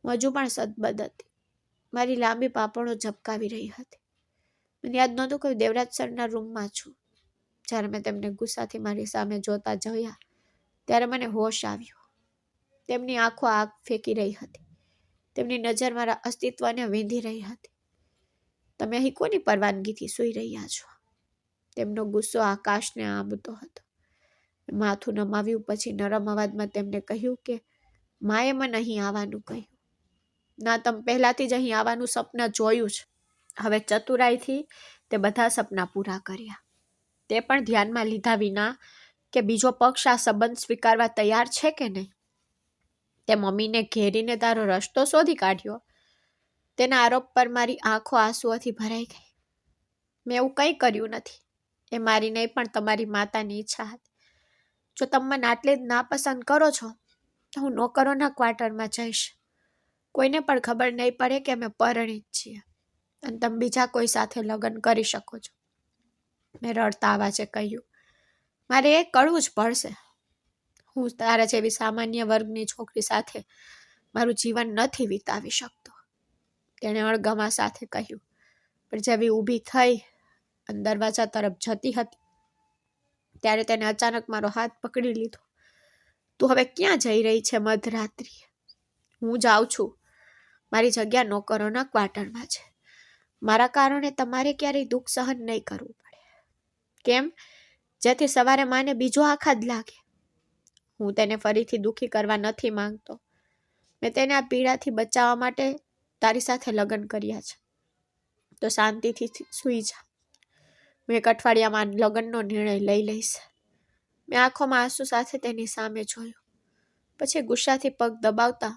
હું હજુ પણ સદબદ હતી. મારી લાંબી પાપણો ઝબકાવી રહી હતી. મને યાદ નહોતું કે દેવરાજ સરના રૂમમાં છું. જ્યારે મેં તેમને ગુસ્સાથી મારી સામે જોતા જોયા, ત્યારે મને હોશ આવ્યો. તેમની આંખો આગ ફેંકી રહી હતી. તેમની નજર મારા અસ્તિત્વને વીંધી રહી હતી. તમે અહીં કોની પરવાનગીથી સૂઈ રહ્યા છો? તેમનો ગુસ્સો આકાશને આંબતો હતો. માથું નમાવ્યું. પછી નરમ અવાજમાં તેમને કહ્યું કે માએ મને અહીં આવવાનું કહ્યું. ના, તમે પહેલાથી જ અહીં આવવાનું સપના જોયું છે. હવે ચતુરાઈથી તે બધા સપના પૂરા કર્યા. તે પણ ધ્યાનમાં લીધા વિના કે બીજો પક્ષ આ સંબંધ સ્વીકારવા તૈયાર છે કે નહીં. તે મમ્મીને ઘેરીને તારો રસ્તો શોધી કાઢ્યો. તેના આરોપ પર મારી આંખો આંસુઓથી ભરાઈ ગઈ. મેં એવું કંઈ કર્યું નથી. એ મારી નહીં પણ તમારી માતાની ઈચ્છા હતી. જો તમે મને આટલી જ નાપસંદ કરો છો તો હું નોકરોના ક્વાર્ટરમાં જઈશ. કોઈને પણ ખબર નહીં પડે કે અમે પરણિત છીએ અને તમે બીજા કોઈ સાથે લગ્ન કરી શકો છો. મેં રડતા અવાજે કહ્યું, મારે એ કરવું જ પડશે. હું તારા જેવી સામાન્ય વર્ગની છોકરી સાથે મારું જીવન નથી વિતાવી શકતો. તેણે અણગમા સાથે કહ્યું. પણ જેવી ઊભી થઈ અને દરવાજા તરફ જતી હતી, ત્યારે તેને અચાનક મારો હાથ પકડી લીધો. તું હવે ક્યાં જઈ રહી છે મધરાત્રિએ? હું જાઉં છું. મારી જગ્યા નોકરોના ક્વાર્ટરમાં છે. મારા કારણે તમારે ક્યારેય દુઃખ સહન નહીં કરવું પડે. કેમ? જેથી સવારે માને બીજો આઘાત લાગે. હું તેને ફરીથી દુઃખી કરવા નથી માંગતો. મેં તેને આ પીડાથી બચાવવા માટે તારી સાથે લગ્ન કર્યા છે. તો શાંતિથી સૂઈ જા. હું 1 અઠવાડિયામાં લગ્નનો નિર્ણય લઈ લઈશ. મેં આંખોમાં આંસુ સાથે તેની સામે જોયું. પછી ગુસ્સાથી પગ દબાવતા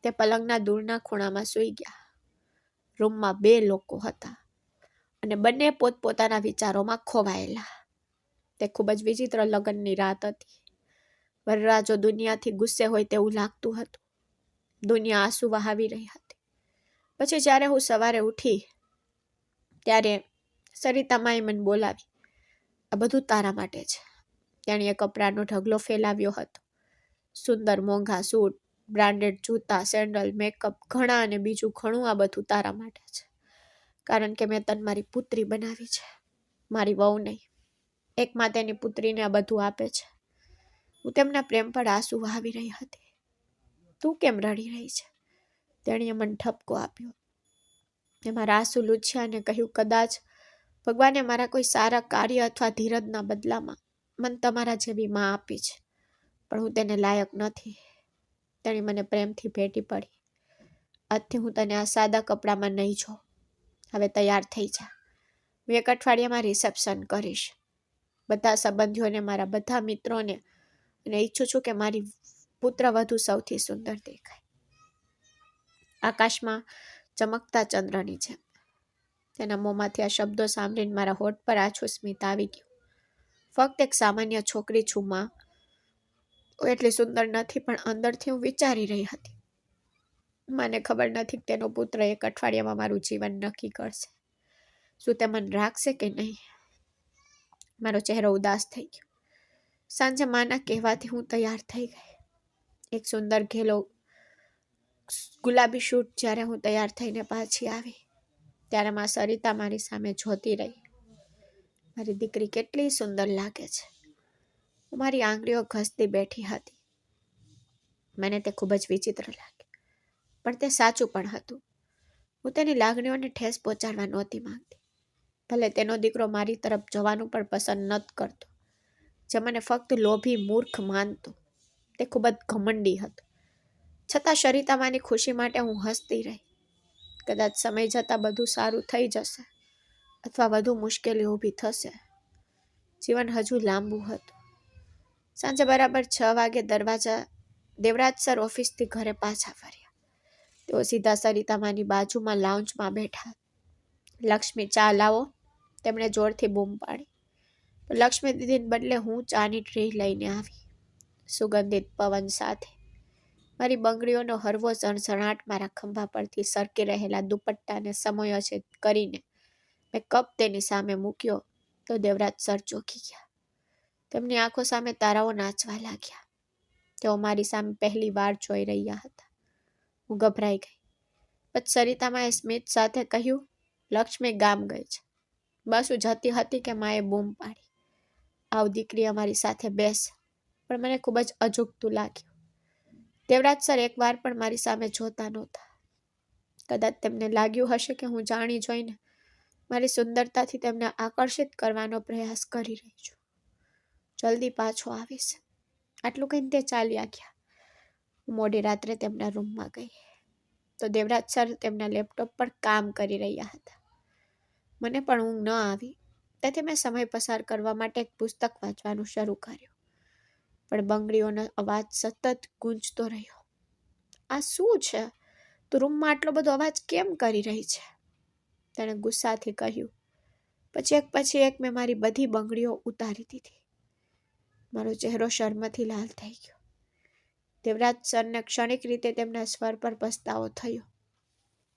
તે પલંગના દૂરના ખૂણામાં સૂઈ ગયા. રૂમમાં 2 લોકો હતા અને બંને પોતપોતાના વિચારોમાં ખોવાયેલા. તે ખૂબ જ વિચિત્ર લગ્નની રાત હતી. વરરાજો દુનિયાથી ગુસ્સે હોય તેવું લાગતું હતું. દુનિયા આંસુ વહાવી રહી હતી. પછી જ્યારે હું સવારે ઉઠી ત્યારે સરિતામાએ મને બોલાવી. આ બધું તારા માટે છે. તેણીએ કપડાનો ઢગલો ફેલાવ્યો હતો. સુંદર મોંઘા સૂટ, બ્રાન્ડેડ જૂતા, સેન્ડલ, મેકઅપ, ઘણા અને બીજું ઘણું. આ બધું તારા માટે છે. કારણ કે મેં તને મારી પુત્રી બનાવી છે, મારી વહુ નહીં. એક માં તેની પુત્રીને આ બધું આપે છે. હું તેમના પ્રેમ પર આંસુ વહાવી રહી હતી. તું કેમ રડી રહી છે? તેણીએ મને ઠપકો આપ્યો. મેં મારા આંસુ લૂછ્યા અને કહ્યું, કદાચ ભગવાને મારા કોઈ સારા કાર્ય અથવા ધીરજના બદલામાં મને તમારા જેવી માં આપી છે, પણ હું તેને લાયક નથી. તેણી મને પ્રેમથી ભેટી પડી. આજથી હું તને આ સાદા કપડામાં નહીં જોઉં. હવે તૈયાર થઈ જા. હું 1 અઠવાડિયામાં રિસેપ્શન કરીશ. બધા સંબંધીઓને, મારા બધા મિત્રોને, અને ઈચ્છું છું કે મારી પુત્ર વધુ સૌથી સુંદર દેખાય. આકાશમાં ચમકતા ચંદ્રની જેમ. તેના મોંમાંથી આ શબ્દો સાંભળીને મારા હોઠ પર આછું સ્મિત આવી ગયું. ફક્ત એક સામાન્ય છોકરી છું માં. એટલી સુંદર નથી, પણ અંદરથી હું વિચારી રહી હતી. મને ખબર નથી કે તેનો પુત્ર 1 અઠવાડિયામાં મારું જીવન નક્કી કરશે. શું તે મને રાખશે કે નહીં? મારો ચહેરો ઉદાસ થઈ ગયો. સાંજે માના કહેવાથી હું તૈયાર થઈ ગઈ. એક સુંદર ઘેલો ગુલાબી શૂટ. જ્યારે હું તૈયાર થઈને પાછી આવી ત્યારે માં સરિતા મારી સામે જોતી રહી. મારી દીકરી કેટલી સુંદર લાગે છે. હું મારી આંગળીઓ ઘસતી બેઠી હતી. મને તે ખૂબ જ વિચિત્ર લાગ્યું, પણ તે સાચું પણ હતું. હું તેની લાગણીઓને ઠેસ પહોંચાડવા નહોતી માંગતી. ભલે તેનો દીકરો મારી તરફ જવાનું પણ પસંદ નહોતો કરતો, જે મને ફક્ત લોભી મૂર્ખ માનતો. તે ખૂબ જ ઘમંડી હતો. છતાં સરિતામાની ખુશી માટે હું હસતી રહી. કદાચ સમય જતાં બધું સારું થઈ જશે, અથવા વધુ મુશ્કેલી ઊભી થશે. જીવન હજુ લાંબુ હતું. સાંજે બરાબર 6 વાગે દેવરાજ સર ઓફિસથી ઘરે પાછા ફર્યા. તેઓ સીધા સરિતામાની બાજુમાં લાઉન્જમાં બેઠા. લક્ષ્મી, ચા લાવો, તેમણે જોરથી બૂમ પાડી. લક્ષ્મી દીદીને બદલે હું ચાની ટ્રે લઈને આવી. સુગંધિત પવન સાથે મારી બંગડીઓનો હળવો ઝણઝણાટ મારા ખંભા પરથી સરકી રહેલા દુપટ્ટાને સમયોજિત કરીને મેં કપ તેની સામે મૂક્યો તો દેવરાજ સર ચોંકી ગયા. તેમની આંખો સામે તારાઓ નાચવા લાગ્યા. તેઓ મારી સામે પહેલી વાર જોઈ રહ્યા હતા. હું ગભરાઈ ગઈ. પછી સરિતામાએ સ્મિત સાથે કહ્યું, લક્ષ્મી ગામ ગઈ છે. બસ હું જતી હતી કે માએ બૂમ પાડી, આવ દીકરી, અમારી સાથે બેસ. પણ મને ખૂબ જ અજુગતું લાગ્યું. દેવરાજ સર એકવાર પણ મારી સામે જોતા નહોતા. કદાચ તેમને લાગ્યું હશે કે હું જાણી જોઈને મારી સુંદરતાથી તેમને આકર્ષિત કરવાનો પ્રયાસ કરી રહી છું. જલ્દી પાછો આવીશ. આટલું કહીને તે ચાલ્યા ગયા. હું મોડી રાત્રે તેમના રૂમમાં ગઈ તો દેવરાજ સર તેમના લેપટોપ પર કામ કરી રહ્યા હતા. મને પણ ઊંઘ ન આવી, તેથી મેં સમય પસાર કરવા માટે એક પુસ્તક વાંચવાનું શરૂ કર્યું. પણ બંગડીઓનો અવાજ સતત ગૂંજતો રહ્યો. આ શું છે? તું રૂમમાં આટલો બધો અવાજ કેમ કરી રહી છે? તેણે ગુસ્સાથી કહ્યું. પછી એક મેં મારી બધી બંગડીઓ ઉતારી દીધી. મારો ચહેરો શરમથી લાલ થઈ ગયો. દેવરાજ સરને ક્ષણિક રીતે તેમના સ્વર પર પસ્તાવો થયો.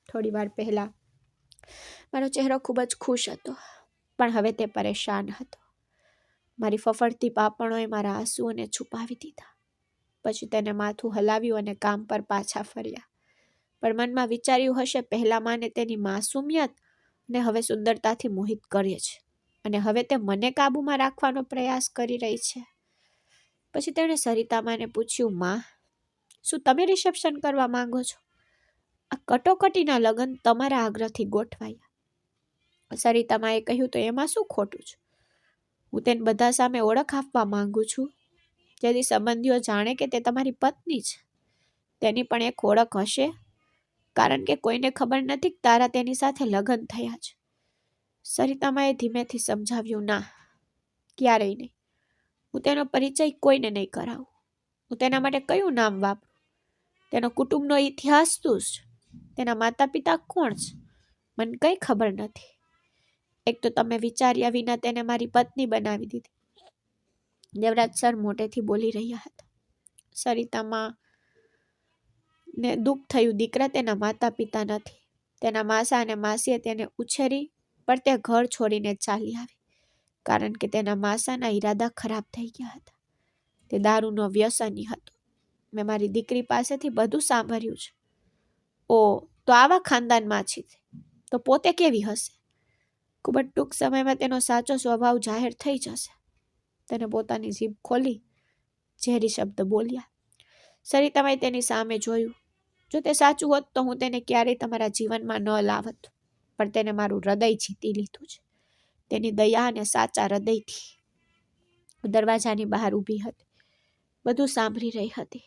થોડી વાર પહેલા મારો ચહેરો ખૂબ જ ખુશ હતો, પણ હવે તે પરેશાન હતો. મારી ફફડતી પાપણોએ મારા આંસુઓને છુપાવી દીધા. પછી તેને માથું હલાવ્યું અને કામ પર પાછા ફર્યા. પણ મનમાં વિચાર્યું હશે, પહેલા માને તેની માસુમિયત અને હવે સુંદરતાથી મોહિત કરે છે, અને હવે તે મને કાબૂમાં રાખવાનો પ્રયાસ કરી રહી છે. પછી તેણે સરિતામાને પૂછ્યું, માં, શું તમે રિસેપ્શન કરવા માંગો છો? આ કટોકટીના લગ્ન તમારા આગ્રહથી ગોઠવાયા. સરિતામાએ કહ્યું, તો એમાં શું ખોટું છે? હું તેને બધા સામે ઓળખ આપવા માંગુ છું, જેથી સંબંધીઓ જાણે કે તે તમારી પત્ની છે. તેની પણ એક ઓળખ હશે, કારણ કે કોઈને ખબર નથી કે તારા તેની સાથે લગ્ન થયા છે. સરિતામાએ ધીમેથી સમજાવ્યું, ના, ક્યારેય નહીં. હું તેનો પરિચય કોઈને નહીં કરાવું. હું તેના માટે કયું નામ વાપરું? તેનો કુટુંબનો ઇતિહાસ શું છે? તેના માતા પિતા કોણ છે? મને કંઈ ખબર નથી. એક તો તમે વિચાર્યા વિના તેને મારી પત્ની બનાવી દીધી. દેવરાજ સર મોટેથી બોલી રહ્યા હતા. સરિતામાં ને દુઃખ થયું. દીકરા તેના માતા પિતા નથી. તેના માસા અને માસીએ તેને ઉછેરી, પણ તે ઘર છોડીને ચાલી આવી, કારણ કે તેના માસાના ઈરાદા ખરાબ થઈ ગયા હતા. તે દારૂનો વ્યસની હતો. મેં મારી દીકરી પાસેથી બધું સાંભળ્યું છે. ઓ, તો આવા ખાનદાનમાં છે તો પોતે કેવી હશે? ખૂબ જ ટૂંક સમયમાં તેનો સાચો સ્વભાવ જાહેર થઈ જશે. તેને પોતાની જીભ ખોલી ઝેરી શબ્દ બોલ્યા. સરિતાએ તેની સામે જોયું. જો તે સાચું હોત તો હું તેને ક્યારેય તમારા જીવનમાં ન લાવત, પણ તેને મારું હૃદય જીતી લીધું છે. તેની દયા અને સાચા હૃદયથી. હું દરવાજાની બહાર ઊભી હતી, બધું સાંભળી રહી હતી.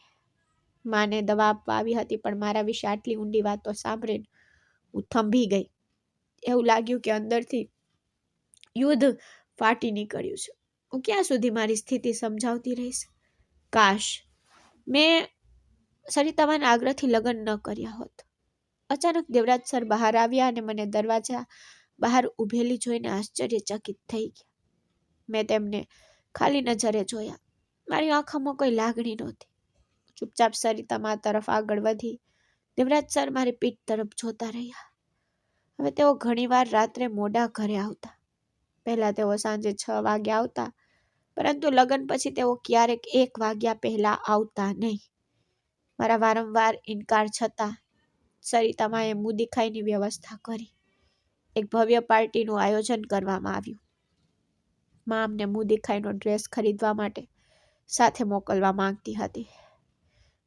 માને દવા આપવા આવી હતી, પણ મારા વિશે આટલી ઊંડી વાતો સાંભળીને હું થંભી ગઈ. એવું લાગ્યું કે અંદરથી યુદ્ધ ફાટી નીકળ્યું છે. હું ક્યાં સુધી મારી સ્થિતિ સમજાવતી રહીશ? કાશ મેં સરિતાના આગ્રહથી લગ્ન ન કર્યા હોત. અચાનક દેવરાજ સર બહાર આવ્યા અને મને દરવાજા બહાર ઊભેલી જોઈને આશ્ચર્યચકિત થઈ ગયા. મેં તેમને ખાલી નજરે જોયા. મારી આંખોમાં કોઈ લાગણી નહોતી. ચૂપચાપ સરિતા તરફ આગળ વધી. દેવરાજ સર મારી પીઠ તરફ જોતા રહ્યા. હવે તેઓ ઘણીવાર રાત્રે મોડા ઘરે આવતા. પહેલા તેઓ સાંજે 6 વાગે આવતા, પરંતુ લગ્ન પછી તેઓ ક્યારેક 1 વાગ્યા પહેલા આવતા નહીં. મારા વારંવાર ઇનકાર છતાં સરિતાએ મુદીખાઈની વ્યવસ્થા કરી. એક ભવ્ય પાર્ટીનું આયોજન કરવામાં આવ્યું. મા અમને મુદીખાઈનો ડ્રેસ ખરીદવા માટે સાથે મોકલવા માંગતી હતી,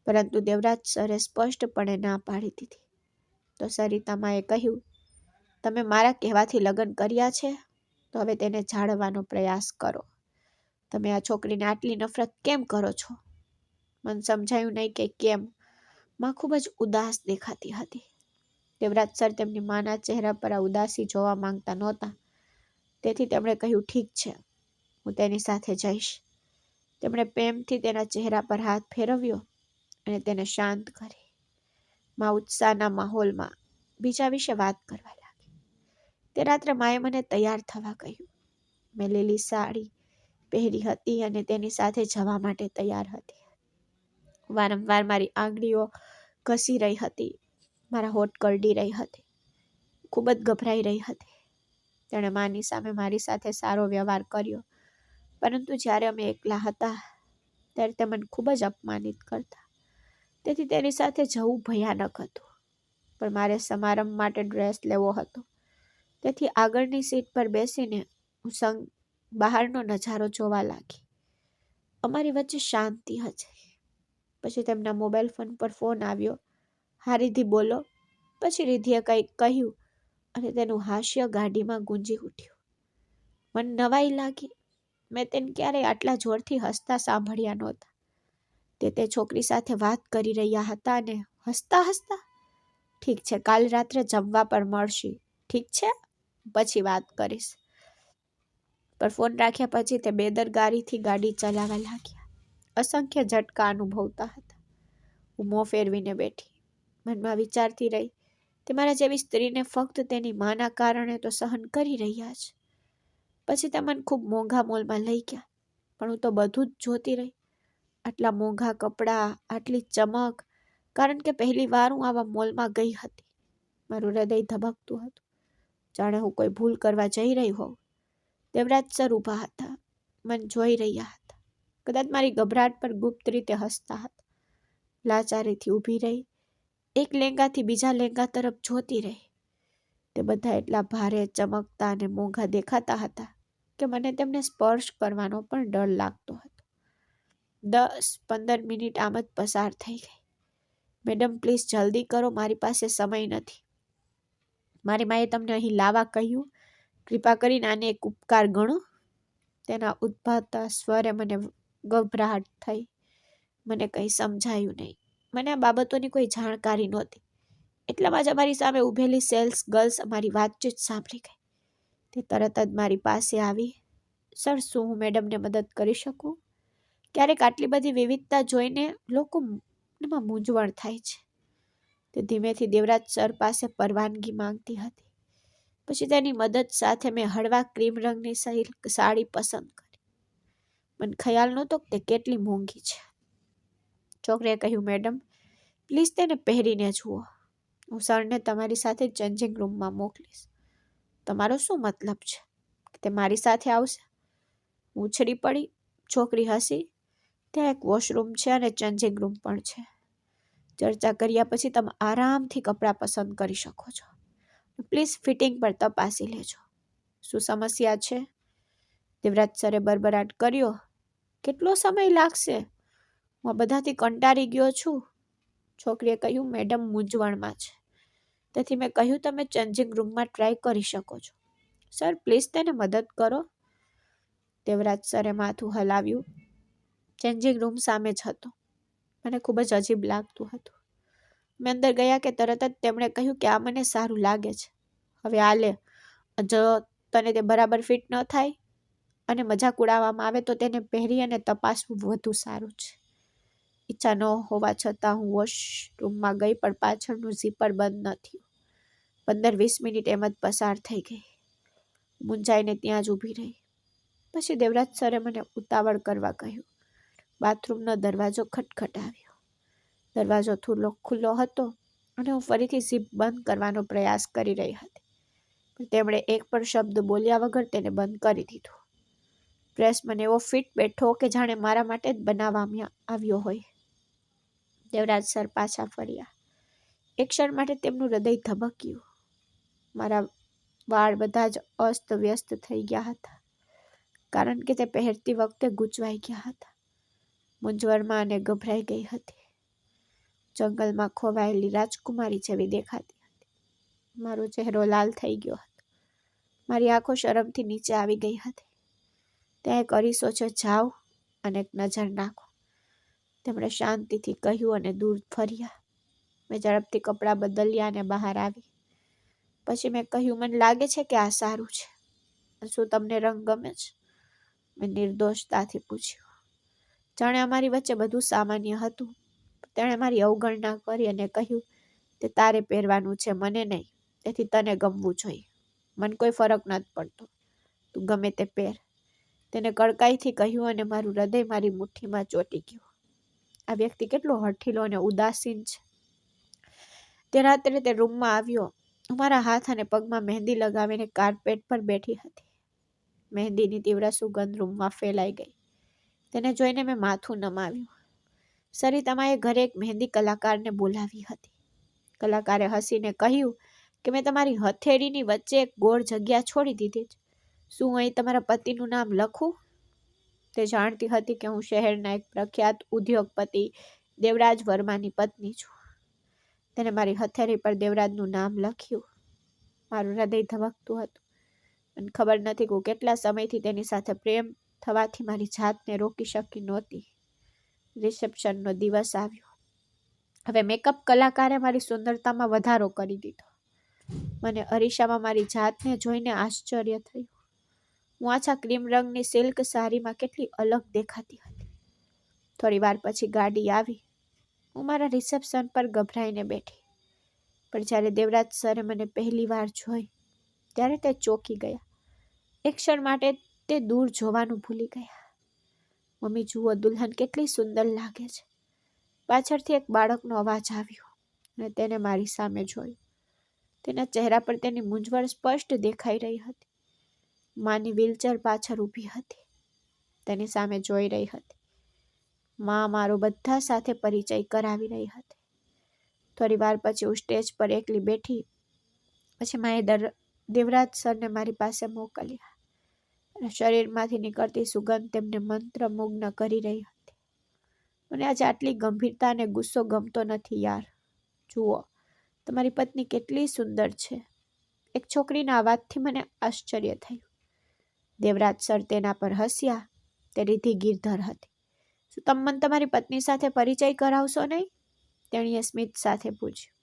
પરંતુ દેવરાજ સરે સ્પષ્ટપણે ના પાડી દીધી. તો સરિતાએ કહ્યું, તમે મારા કહેવાથી લગ્ન કર્યા છે, તો હવે તેને જાળવવાનો પ્રયાસ કરો. તમે આ છોકરીને આટલી નફરત કેમ કરો છો? મને સમજાયું નહીં કે કેમ. માં ખૂબ જ ઉદાસ દેખાતી હતી. દેવરાજ સર તેમની માના ચહેરા પર આ ઉદાસી જોવા માંગતા નહોતા, તેથી તેમણે કહ્યું, ઠીક છે, હું તેની સાથે જઈશ. તેમણે પ્રેમથી તેના ચહેરા પર હાથ ફેરવ્યો અને તેને શાંત કરી. માં ઉત્સાહના માહોલમાં બીજા વિશે વાત કરવા લાગી. તે રાત્રે માએ મને તૈયાર થવા કહ્યું. મેં લીલી સાડી પહેરી હતી અને તેની સાથે જવા માટે તૈયાર હતી. વારંવાર મારી આંગળીઓ ઘસી રહી હતી. મારા હોઠ કરડી રહી હતી. ખૂબ જ ગભરાઈ રહી હતી. તેણે માની સામે મારી સાથે સારો વ્યવહાર કર્યો, પરંતુ જ્યારે અમે એકલા હતા ત્યારે તે મને ખૂબ જ અપમાનિત કરતા. તેથી તેની સાથે જવું ભયાનક હતું. પણ મારે સમારંભ માટે ડ્રેસ લેવો હતો, તેથી આગળની સીટ પર બેસીને હું બહારનો નજારો જોવા લાગી. અમારી વચ્ચે શાંતિ હતી. પછી તેમના મોબાઈલ ફોન પર ફોન આવ્યો. હા રિધિ, બોલો. પછી રિધિએ કંઈક કહ્યું અને તેનું હાસ્ય ગાડીમાં ગુંજી ઉઠ્યું. મને નવાઈ લાગી. મેં તેને ક્યારેય આટલા જોરથી હસતા સાંભળ્યા નહોતા. તે છોકરી સાથે વાત કરી રહ્યા હતા અને હસતા હસતા. ઠીક છે, કાલ રાત્રે જમવા પર મળશે. ઠીક છે, પછી વાત કરીશ. પર ફોન રાખ્યા પછી તે બેદરકારીથી ગાડી ચલાવવા લાગ્યા. અસંખ્ય ઝટકા અનુભવતા હતા. હું મોં ફેરવીને બેઠી. મનમાં વિચારતી રહી, તે મારા જેવી સ્ત્રીને ફક્ત તેની માના કારણે તો સહન કરી રહ્યા છે. પછી તે મને ખૂબ મોંઘા મોલમાં લઈ ગયા, પણ હું તો બધું જ જોતી રહી. આટલા મોંઘા કપડાં, આટલી ચમક, કારણ કે પહેલી વાર હું આવા મોલમાં ગઈ હતી. મારું હૃદય ધબકતું હતું, જાણે હું કોઈ ભૂલ કરવા જઈ રહી હોઉં. દેવરાજ સર ઊભા હતા, મને જોઈ રહ્યા હતા. કદાચ મારી ગભરાટ પર ગુપ્ત રીતે હસતા હતા. લાચારીથી ઊભી રહી, એક લહેંગાથી બીજા લહેંગા તરફ જોતી રહી. તે બધા એટલા ભારે, ચમકતા અને મોંઘા દેખાતા હતા કે મને તેમને સ્પર્શ કરવાનો પણ ડર લાગતો હતો. 10-15 મિનિટ આમ જ પસાર થઈ ગઈ. મેડમ, પ્લીઝ જલ્દી કરો, મારી પાસે સમય નથી. મારી માએ તમને અહીં લાવવા કહ્યું. કૃપા કરીને આને એક ઉપકાર ગણો. તેના ઉદ્ભવતા સ્વરે મને ગભરાટ થઈ. મને કંઈ સમજાયું નહીં. મને આ બાબતોની કોઈ જાણકારી નહોતી. એટલામાં જ અમારી સામે ઊભેલી સેલ્સ ગર્લ્સ અમારી વાતચીત સાંભળી ગઈ. તે તરત જ મારી પાસે આવી. સર, શું હું મેડમને મદદ કરી શકું? ક્યારેક આટલી બધી વિવિધતા જોઈને લોકોમાં મૂંઝવણ થાય છે. તે ધીમેથી દેવરાજ સર પાસે પરવાનગી માંગતી હતી. પછી તેની મદદ સાથે મેં હળવા ક્રીમ રંગની સાડી પસંદ કરી. મને ખ્યાલ નહોતો કે તે કેટલી મોંઘી છે. છોકરીએ કહ્યું, મેડમ પ્લીઝ તેને પહેરીને જુઓ. હું સરને તમારી સાથે ચેન્જિંગ રૂમમાં મોકલીશ. તમારો શું મતલબ છે કે તે મારી સાથે આવશે? હું ઉછળી પડી. છોકરી હસી. ત્યાં એક વોશરૂમ છે અને ચેન્જિંગ રૂમ પણ છે. ચર્ચા કર્યા પછી તમે આરામથી કપડાં પસંદ કરી શકો છો. પ્લીઝ ફિટિંગ પર તપાસી લેજો. શું સમસ્યા છે? દેવરાજ સરે બરબરાટ કર્યો. કેટલો સમય લાગશે? હું બધાથી કંટાળી ગયો છું. છોકરીએ કહ્યું, મેડમ મૂંઝવણમાં છે. તેથી મેં કહ્યું તમે ચેન્જિંગ રૂમમાં ટ્રાય કરી શકો છો. સર પ્લીઝ તેને મદદ કરો. દેવરાજ સરે માથું હલાવ્યું. ચેન્જિંગ રૂમ સામે જ હતો. મને ખૂબ જ અજીબ લાગતું હતું. મેં અંદર ગયા કે તરત જ તેમણે કહ્યું કે આ મને સારું લાગે છે. હવે આ લે. જો તને તે બરાબર ફિટ ન થાય અને મજાક ઉડાવવામાં આવે તો તેને પહેરી અને તપાસવું વધુ સારું છે. ઈચ્છા ન હોવા છતાં હું વોશરૂમમાં ગઈ, પણ પાછળનું ઝીપર બંધ ન થયું. 15-20 મિનિટ એમ જ પસાર થઈ ગઈ. મૂંઝાઈને ત્યાં જ ઊભી રહી. પછી દેવરાજ સરે મને ઉતાવળ કરવા કહ્યું. બાથરૂમનો દરવાજો ખટખટાવ્યો. દરવાજો ખુલ્લો હતો અને હું ફરીથી ઝીપ બંધ કરવાનો પ્રયાસ કરી રહી હતી. પણ તેમણે એક પણ શબ્દ બોલ્યા વગર તેને બંધ કરી દીધું. ડ્રેસ મને એવો ફિટ બેઠો કે જાણે મારા માટે જ બનાવવામાં આવ્યો હોય. દેવરાજ સર પાછા ફર્યા. એક ક્ષણ માટે તેમનું હૃદય ધબક્યું. મારા વાળ બધા જ અસ્ત વ્યસ્ત થઈ ગયા હતા, કારણ કે તે પહેરતી વખતે ગૂંચવાઈ ગયા હતા. મૂંઝવણમાં અને ગભરાઈ ગઈ હતી. જંગલમાં ખોવાયેલી રાજકુમારી જેવી દેખાતી હતી. મારો ચહેરો લાલ થઈ ગયો હતો. મારી આંખો શરમથી નીચે આવી ગઈ હતી. ત્યાં એક અરીસો છે, જાઓ અને એક નજર નાખો, તેમણે શાંતિથી કહ્યું અને દૂર ફર્યા. મેં ઝડપથી કપડાં બદલ્યા અને બહાર આવી. પછી મેં કહ્યું, મને લાગે છે કે આ સારું છે. શું તમને રંગ ગમે છે? મેં નિર્દોષતાથી પૂછ્યું. જાણે અમારી વચ્ચે બધું સામાન્ય હતું. તેણે મારી અવગણના કરી અને કહ્યું, તે તારે પહેરવાનું છે, મને નહીં. તેથી તને ગમવું જોઈએ. મને કોઈ ફરક નથી પડતો. તું ગમે તે પહેર. તેને કડકાઈથી કહ્યું અને મારું હૃદય મારી મુઠ્ઠીમાં ચોંટી ગયું. આ વ્યક્તિ કેટલો હઠીલો અને ઉદાસીન છે. તે રાત્રે તે રૂમમાં આવ્યો. હું મારા હાથ અને પગમાં મહેંદી લગાવીને કાર્પેટ પર બેઠી હતી. મહેંદીની તીવ્ર સુગંધ રૂમમાં ફેલાઈ ગઈ. તેને જોઈને મેં માથું નમાવ્યું. સરિતામાએ ઘરે એક મહેંદી કલાકારને બોલાવી હતી. કલાકારે હસીને કહ્યું કે મેં તમારી હથેળીની વચ્ચે એક ગોળ જગ્યા છોડી દીધી છે. શું અહીં તમારા પતિનું નામ લખું? તે જાણતી હતી કે હું શહેરના એક પ્રખ્યાત ઉદ્યોગપતિ દેવરાજ વર્માની પત્ની છું. તેને મારી હથેળી પર દેવરાજનું નામ લખ્યું. મારું હૃદય ધબકતું હતું. મને ખબર નથી કે હું કેટલા સમયથી તેની સાથે પ્રેમ થવાથી મારી જાતને રોકી શકી નહોતી. રિસેપ્શનનો દિવસ આવ્યો. હવે મેકઅપ કલાકારે મારી સુંદરતામાં વધારો કરી દીધો. મને અરીસામાં મારી જાતને જોઈને આશ્ચર્ય થયું. હું આછા ક્રીમ રંગની સિલ્ક સાડીમાં કેટલી અલગ દેખાતી હતી. થોડી વાર પછી ગાડી આવી. હું મારા રિસેપ્શન પર ગભરાઈને બેઠી. પણ જ્યારે દેવરાજ સરે મને પહેલી વાર જોઈ, ત્યારે તે ચોંકી ગયા. એક ક્ષણ માટે તે દૂર જોવાનું ભૂલી ગયા. મમ્મી જુઓ, દુલ્હન કેટલી સુંદર લાગે છે. પાછળથી એક બાળકનો અવાજ આવ્યો અને તેને મારી સામે જોયું. તેના ચહેરા પર તેની મૂંઝવણ સ્પષ્ટ દેખાઈ રહી હતી. માની વ્હીલચેર પાછળ ઊભી હતી. તેની સામે જોઈ રહી હતી. માં મારો બધા સાથે પરિચય કરાવી રહી હતી. થોડી વાર પછી હું સ્ટેજ પર એકલી બેઠી. પછી માએ દેવરાજ સરને મારી પાસે મોકલ્યા. શરીરમાંથી નીકળતી સુગંધ તેમને મંત્રમુગ્ન કરી રહી હતી. મને આજે આટલી ગંભીરતા અને ગુસ્સો ગમતો નથી યાર. જુઓ, તમારી પત્ની કેટલી સુંદર છે. એક છોકરીના અવાજથી મને આશ્ચર્ય થયું. દેવરાજ સર તેના પર હસ્યા. તે રીધિ ગિરધર હતી. શું તમે મને તમારી પત્ની સાથે પરિચય કરાવશો નહીં? તેણીએ સ્મિત સાથે પૂછ્યું.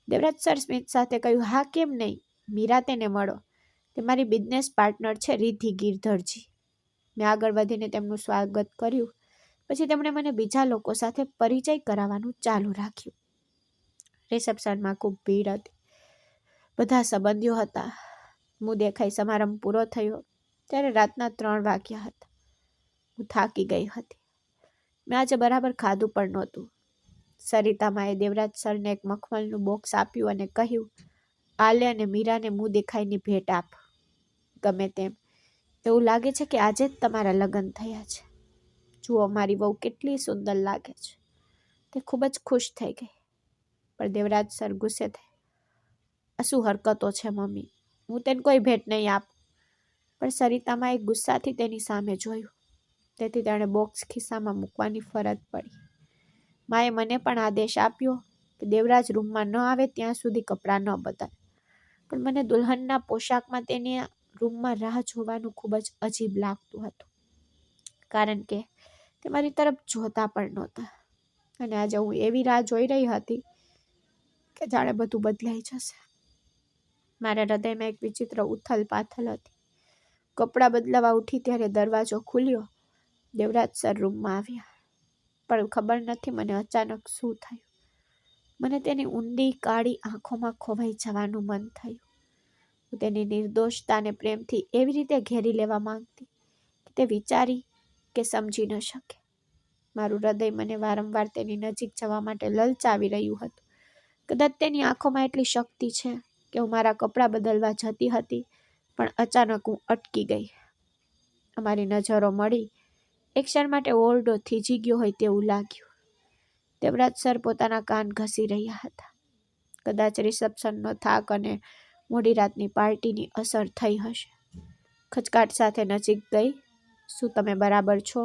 દેવરાજ સર સ્મિત સાથે કહ્યું, હા કેમ નહીં, મીરા તેને મળો. તે મારી બિઝનેસ પાર્ટનર છે, રીધિ ગિરધરજી. મેં આગળ વધીને તેમનું સ્વાગત કર્યું. પછી તેમણે મને બીજા લોકો સાથે પરિચય કરાવવાનું ચાલુ રાખ્યું. રિસેપ્શનમાં ખૂબ ભીડ હતી. બધા સંબંધીઓ હતા. મું દેખાઈ સમારંભ પૂરો થયો ત્યારે રાતના 3 વાગ્યા હતા. હું થાકી ગઈ હતી. મેં આજે બરાબર ખાધું પણ નહોતું. સરિતામાએ દેવરાજ સરને એક મખમલનું બોક્સ આપ્યું અને કહ્યું, આલે અને મીરાને મું દેખાઈની ભેટ આપ. ગમે તેમ, એવું લાગે છે કે આજે જ તમારા લગ્ન થયા છે. જુઓ મારી વહુ કેટલી સુંદર લાગે છે. તે ખૂબ જ ખુશ થઈ ગઈ. પણ દેવરાજ સર ગુસ્સે થઈ. આ શું હરકતો છે મમ્મી? હું તેને કોઈ ભેટ નહીં આપું. પણ સરિતામાએ ગુસ્સાથી તેની સામે જોયું. તેથી તેણે બોક્સ ખિસ્સામાં મૂકવાની ફરજ પડી. માએ મને પણ આદેશ આપ્યો કે દેવરાજ રૂમમાં ન આવે ત્યાં સુધી કપડાં ન બદલ. પણ મને દુલ્હનના પોશાકમાં તેની રૂમમાં રાહ જોવાનું ખૂબ જ અજીબ લાગતું હતું. કારણ કે તે મારી તરફ જોતા પણ નહોતા. અને આજે હું એવી રાહ જોઈ રહી હતી કે જાણે બધું બદલાઈ જશે. મારા હૃદયમાં એક વિચિત્ર ઉથલ પાથલ હતી. કપડાં બદલાવા ઉઠી ત્યારે દરવાજો ખુલ્યો. દેવરાજ સર રૂમમાં આવ્યા. પણ ખબર નથી મને અચાનક શું થયું. મને તેની ઊંડી કાળી આંખોમાં ખોવાઈ જવાનું મન થયું. હું તેની નિર્દોષતાને પ્રેમથી એવી રીતે ઘેરી લેવા માંગતી કે તે વિચારી કે સમજી ન શકે. મારું હૃદય મને વારંવાર તેની નજીક જવા માટે લલચાવી રહ્યું હતું. કદાચ તેની આંખોમાં એટલી શક્તિ છે કે હું મારા કપડાં બદલવા જતી હતી પણ અચાનક હું અટકી ગઈ. અમારી નજરો મળી. એક ક્ષણ માટે ઓરડો થીજી ગયો હોય તેવું લાગ્યું. દેવરાજ સર પોતાના કાન ઘસી રહ્યા હતા. કદાચ રિસેપ્શનનો થાક અને મોડી રાતની પાર્ટીની અસર થઈ હશે. ખચકાટ સાથે નજીક ગઈ. શું તમે બરાબર છો?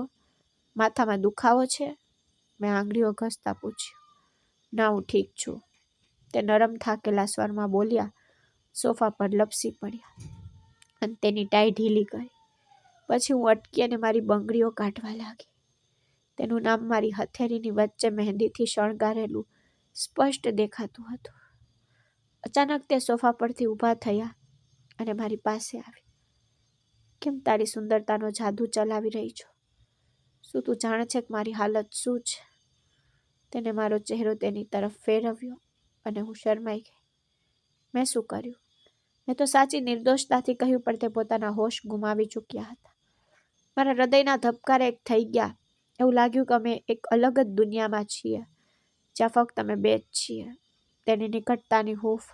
માથામાં દુખાવો છે? મેં આંગળીઓ ઘસતા પૂછ્યું. ના, હું ઠીક છું. તે નરમ થાકેલા સ્વરમાં બોલ્યા. સોફા પર લપસી પડ્યા અને તેની ટાઈ ઢીલી ગઈ. પછી હું અટકી અને મારી બંગડીઓ કાઢવા લાગી. તેનું નામ મારી હથેળીની વચ્ચે મહેંદીથી શણગારેલું સ્પષ્ટ દેખાતું હતું. અચાનક તે સોફા પરથી ઊભા થયા અને મારી પાસે આવી. કેમ તારી સુંદરતાનો જાદુ ચલાવી રહી છો? શું તું જાણે છે કે મારી હાલત શું છે? તેને મારો ચહેરો તેની તરફ ફેરવ્યો અને હું શરમાઈ ગઈ. મેં શું કર્યું? મેં તો સાચી નિર્દોષતાથી કહ્યું પણ તે પોતાના હોશ ગુમાવી ચૂક્યા હતા. મારા હૃદયના ધબકારા એક થઈ ગયા. એવું લાગ્યું કે અમે એક અલગ જ દુનિયામાં છીએ, જ્યાં ફક્ત અમે બે જ છીએ. તેની નિકટતાની હૂંફ,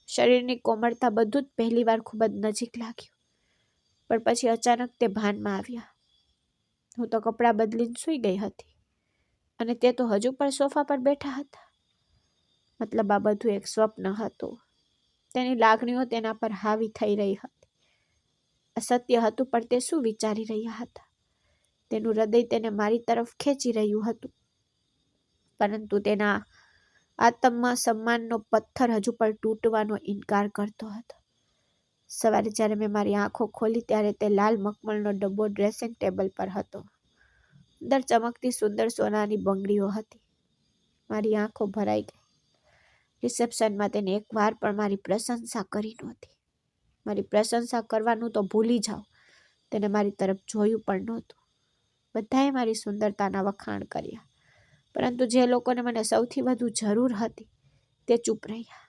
શરીરની કોમળતા બધું જ પહેલીવાર ખૂબ જ નજીક લાગ્યું. પણ પછી અચાનક તે ભાનમાં આવ્યા. હું તો કપડાં બદલીને સૂઈ ગઈ હતી અને તે તો હજુ પણ સોફા પર બેઠા હતા. મતલબ આ બધું એક સ્વપ્ન હતું. તેની લાગણીઓ તેના પર હાવી થઈ રહી હતી. અસત્ય હતું પણ તે શું વિચારી રહ્યા હતા? તેનું હૃદય તેને મારી તરફ ખેંચી રહ્યું હતું. પરંતુ તેના આત્મસન્માનનો પથ્થર હજુ પણ તૂટવાનો ઇનકાર કરતો હતો. સવારે જ્યારે મેં મારી આંખો ખોલી ત્યારે તે લાલ મખમલનો ડબ્બો ડ્રેસિંગ ટેબલ પર હતો. અંદર ચમકતી સુંદર સોનાની બંગડીઓ હતી. મારી આંખો ભરાઈ ગઈ. રિસેપ્શનમાં તેને એક વાર પણ મારી પ્રશંસા કરી નહોતી. મારી પ્રશંસા કરવાનું તો ભૂલી જાઓ. તેને મારી તરફ જોયું પણ નહોતું. બધાએ મારી સુંદરતાના વખાણ કર્યા. પરંતુ જે લોકોને મને સૌથી વધુ જરૂર હતી તે ચૂપ રહ્યા.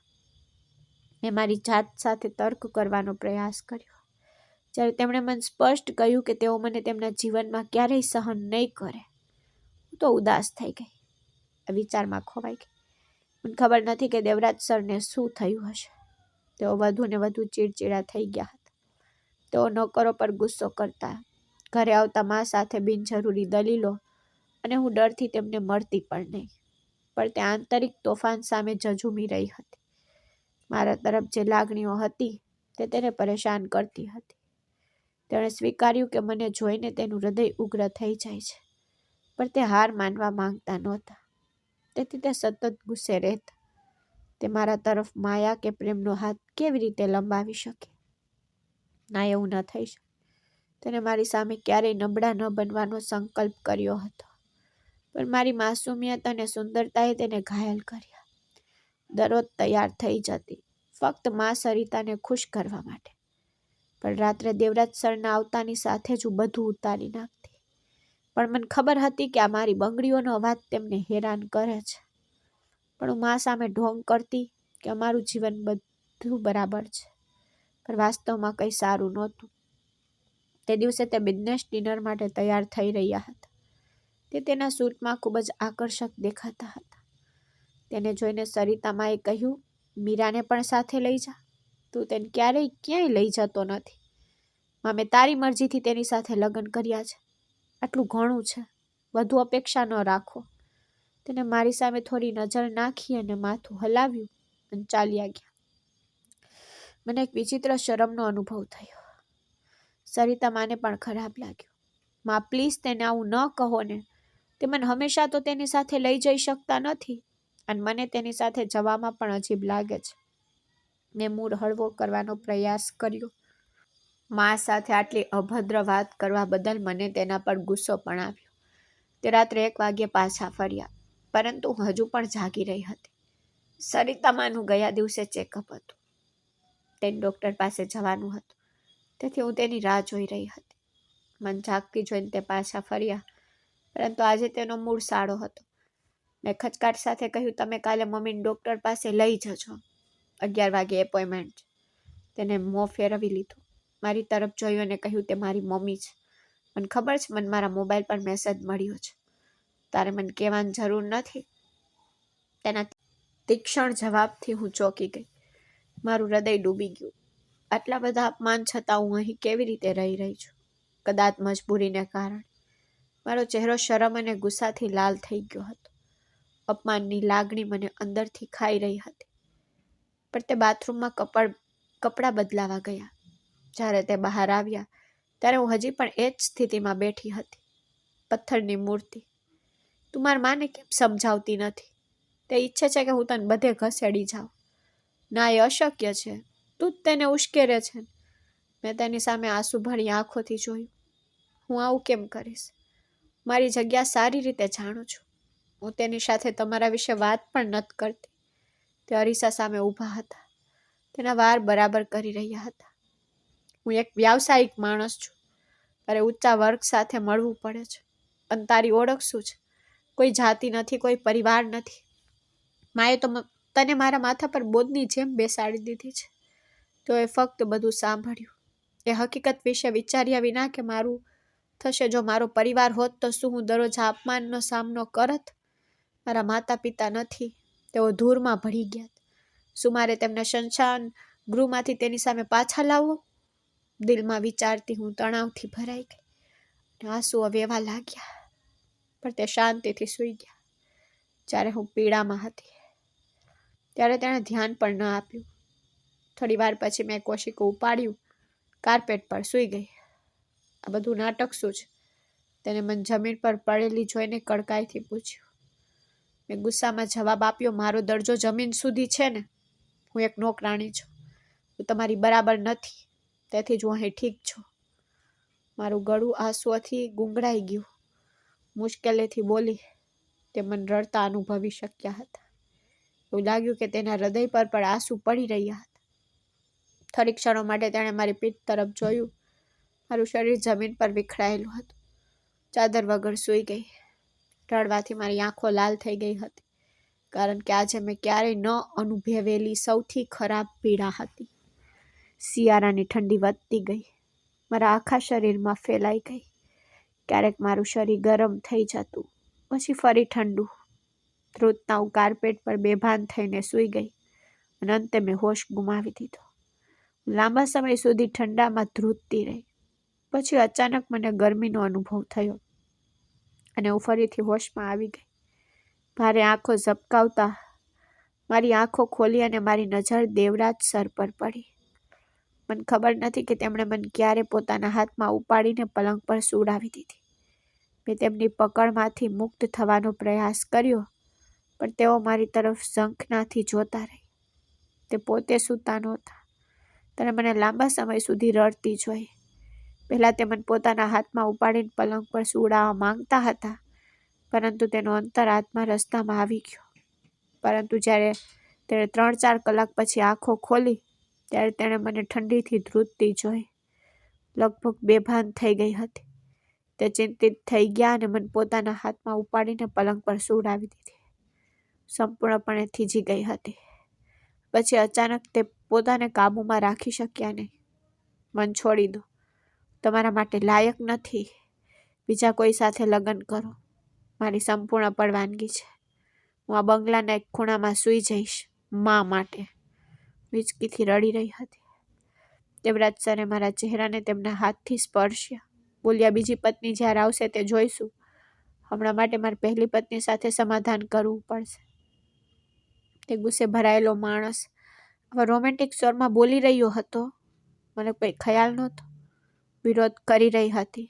મેં મારી જાત સાથે તર્ક કરવાનો પ્રયાસ કર્યો. જ્યારે તેમણે મને સ્પષ્ટ કહ્યું કે તેઓ મને તેમના જીવનમાં ક્યારેય સહન નહીં કરે, હું તો ઉદાસ થઈ ગઈ. આ વિચારમાં ખોવાઈ ગઈ. મને ખબર નથી કે દેવરાજ સરને શું થયું હશે. તેઓ વધુ ને વધુ ચીડચીડા થઈ ગયા હતા. તેઓ નોકરો પર ગુસ્સો કરતા, ઘરે આવતા મા સાથે બિનજરૂરી દલીલો, અને હું ડરથી તેમને મળતી પણ નહીં. પણ તે આંતરિક તોફાન સામે ઝઝૂમી રહી હતી. મારા તરફ જે લાગણીઓ હતી તે તેને પરેશાન કરતી હતી. તેણે સ્વીકાર્યું કે મને જોઈને તેનું હૃદય ઉગ્ર થઈ જાય છે, પણ તે હાર માનવા માંગતા નહોતા. તેથી તે સતત ગુસ્સે રહેતા. તે મારા તરફ માયા કે પ્રેમનો હાથ કેવી રીતે લંબાવી શકે? ના, એવું ન થઈ શકે. તેને મારી સામે ક્યારેય નબળા ન બનવાનો સંકલ્પ કર્યો હતો. પણ મારી માસુમિયત અને સુંદરતાએ તેને ઘાયલ કર્યા. દરરોજ તૈયાર થઈ જતી, ફક્ત મા સરિતાને ખુશ કરવા માટે. પણ રાત્રે દેવરાજ સરના આવતાની સાથે જ હું બધું ઉતારી નાખતી. પણ મને ખબર હતી કે આ મારી બંગડીઓનો અવાજ તેમને હેરાન કરે છે. પણ હું મા સામે ઢોંગ કરતી કે અમારું જીવન બધું બરાબર છે, પણ વાસ્તવમાં કંઈ સારું નહોતું. તે દિવસે તે બિઝનેસ ડિનર માટે તૈયાર થઈ રહ્યા હતા. તે તેના સૂટમાં ખૂબ જ આકર્ષક દેખાતા હતા. તેને જોઈને સરિતામાએ કહ્યું, મીરાને પણ સાથે લઈ જા, તું તેને ક્યારેય ક્યાંય લઈ જતો નથી. મેં તારી મરજીથી તેની સાથે લગ્ન કર્યા છે, આટલું ઘણું છે, વધુ અપેક્ષા ન રાખો. તેને મારી સામે થોડી નજર નાખી અને માથું હલાવ્યું અને ચાલ્યા ગયા. મને એક વિચિત્ર શરમનો અનુભવ થયો. સરિતા માને પણ ખરાબ લાગ્યું. માં પ્લીઝ તેને આવું ન કહો ને, તે મને હંમેશા તો તેની સાથે લઈ જઈ શકતા નથી અને મને તેની સાથે જવામાં પણ અજીબ લાગે છે. મેં મૂડ હળવો કરવાનો પ્રયાસ કર્યો. મા સાથે આટલી અભદ્ર વાત કરવા બદલ મને તેના પર ગુસ્સો પણ આવ્યો. તે રાત્રે 1 વાગ્યે પાછા ફર્યા, પરંતુ હું હજુ પણ જાગી રહી હતી. સરિતામાનું ગયા દિવસે ચેકઅપ હતું. તેને ડૉક્ટર પાસે જવાનું હતું, તેથી હું તેની રાહ જોઈ રહી હતી. મન જાગતી જોઈને તે પાછા ફર્યા, પરંતુ આજે તેનો મૂડ સારો હતો. મેં ખચકાટ સાથે કહ્યું, તમે કાલે મમ્મીને ડૉક્ટર પાસે લઈ જજો, 11 વાગ્યે એપોઇન્ટમેન્ટ છે. તેને મોં ફેરવી લીધું, મારી તરફ જોયું અને કહ્યું, તે મારી મમ્મી છે. મને ખબર છે, મને મારા મોબાઈલ પર મેસેજ મળ્યો છે, તારે મને કહેવાની જરૂર નથી. તેના તીક્ષ્ણ જવાબથી હું ચોંકી ગઈ. મારું હૃદય ડૂબી ગયું. આટલા બધા અપમાન છતાં હું અહીં કેવી રીતે રહી છું? કદાચ મજબૂરીને કારણે. મારો ચહેરો શરમ અને ગુસ્સાથી લાલ થઈ ગયો હતો. અપમાનની લાગણી મને અંદરથી ખાઈ રહી હતી. પણ તે બાથરૂમમાં કપડાં બદલાવા ગયા. જ્યારે તે બહાર આવ્યા ત્યારે હું હજી પણ એ જ સ્થિતિમાં બેઠી હતી, પથ્થરની મૂર્તિ. તું મારા માને કેમ સમજાવતી નથી? તે ઈચ્છે છે કે હું તને બધે ઘસેડી જાઉં. ના, એ અશક્ય છે. તું જ તેને ઉશ્કેરે છે. મેં તેની સામે આંસુભરી આંખોથી જોયું. હું આવું કેમ કરીશ? મારી જગ્યા સારી રીતે જાણું છું. હું તેની સાથે તમારા વિશે વાત પણ નથી કરતી. તે અરીસા સામે ઊભા હતા. તેના વાળ બરાબર કરી રહ્યા હતા. હું એક વ્યાવસાયિક માણસ છું. તારે ઊંચા વર્ગ સાથે મળવું પડે છે. અને તારી ઓળખ શું છે? કોઈ જાતિ નથી, કોઈ પરિવાર નથી. માએ તો તને મારા માથા પર બોધની જેમ બેસાડી દીધી છે. તોએ ફક્ત બધું સાંભળ્યું. એ હકીકત વિશે વિચાર્યા વિના કે મારું થશે. જો મારો પરિવાર હોત તો શું હું દરરોજ આ અપમાનનો સામનો કરત? મારા માતા પિતા નથી, તેઓ ધૂળમાં ભળી ગયા. શું મારે તેમને શમશાન ગૃહમાંથી તેની સામે પાછા લાવવો? દિલમાં વિચારતી હું તણાવથી ભરાઈ ગઈ. આંસુઓ વહેવા લાગ્યા, પણ તે શાંતિથી સૂઈ ગયા. જ્યારે હું પીડામાં હતી ત્યારે તેણે ધ્યાન પણ ન આપ્યું. થોડી વાર પછી મેં કોશિકો ઉપાડ્યું, કાર્પેટ પર સૂઈ ગઈ. આ બધું નાટક શું છે? તેને મને જમીન પર પડેલી જોઈને કડકાઈથી પૂછ્યું. મેં ગુસ્સામાં જવાબ આપ્યો, મારો દરજ્જો જમીન સુધી છે ને. હું એક નોકરાણી છું. હું તમારી બરાબર નથી, તેથી જ હું અહીં ઠીક છું. મારું ગળું આંસુઓથી ગુંગળાઈ ગયું. મુશ્કેલીથી બોલી. તે મને રડતા અનુભવી શક્યા હતા. એવું લાગ્યું કે તેના હૃદય પર પણ આંસુ પડી રહ્યા હતા. થોડી ક્ષણો માટે તેણે મારી પીઠ તરફ જોયું. મારું શરીર જમીન પર વિખરાયેલું હતું. ચાદર વગર સૂઈ ગઈ. રડવાથી મારી આંખો લાલ થઈ ગઈ હતી, કારણ કે આજે મેં ક્યારેય ન અનુભવેલી સૌથી ખરાબ પીડા હતી. શિયાળાની ઠંડી વધતી ગઈ. મારા આખા શરીરમાં ફેલાઈ ગઈ. ક્યારેક મારું શરીર ગરમ થઈ જતું, પછી ફરી ઠંડુ. ધ્રુતના હું કાર્પેટ પર બેભાન થઈને સૂઈ ગઈ અને અંતે મેં હોશ ગુમાવી દીધો. લાંબા સમય સુધી ઠંડામાં ધ્રુતતી રહી. પછી અચાનક મને ગરમીનો અનુભવ થયો અને હું ફરીથી હોશમાં આવી ગઈ. ભારે આંખો ઝબકાવતા મારી આંખો ખોલી અને મારી નજર દેવરાજ સર પર પડી. મને ખબર નથી કે તેમણે મને ક્યારે પોતાના હાથમાં ઉપાડીને પલંગ પર સુવડાવી દીધી. મેં તેમની પકડમાંથી મુક્ત થવાનો પ્રયાસ કર્યો, પણ તેઓ મારી તરફ ઝંખનાથી જોતા રહી. તે પોતે સૂતા નહોતા. તેને મને લાંબા સમય સુધી રડતી જોઈ. પહેલાં તે મને પોતાના હાથમાં ઉપાડીને પલંગ પર સુવડાવવા માંગતા હતા, પરંતુ તેનો અંતરાત્મા રસ્તામાં આવી ગયો. પરંતુ જ્યારે તેણે 3-4 કલાક પછી આંખો ખોલી ત્યારે તેણે મને ઠંડીથી ધ્રુજતી જોઈ. લગભગ બેભાન થઈ ગઈ હતી. તે ચિંતિત થઈ ગયા અને મને પોતાના હાથમાં ઉપાડીને પલંગ પર સુવડાવી દીધી. સંપૂર્ણપણે થીજી ગઈ હતી. પછી અચાનક તે પોતાને કાબૂમાં રાખી શક્યા નહીં. મન છોડી દો. તમારા માટે લાયક નથી. બીજા કોઈ સાથે લગ્ન કરો. મારી સંપૂર્ણ પરવાનગી છે. હું આ બંગલાના એક ખૂણામાં સૂઈ જઈશ. મા માટે. હિચકીથી રડી રહી હતી. દેવરાજ સરે મારા ચહેરાને તેમના હાથથી સ્પર્શ્યા. બોલ્યા, બીજી પત્ની જ્યારે આવશે તે જોઈશું. હમણાં માટે મારી પહેલી પત્ની સાથે સમાધાન કરવું પડશે. તે ગુસ્સે ભરાયેલો માણસ આવા રોમેન્ટિક સ્વરમાં બોલી રહ્યો હતો. મને કોઈ ખ્યાલ નહોતો. વિરોધ કરી રહી હતી,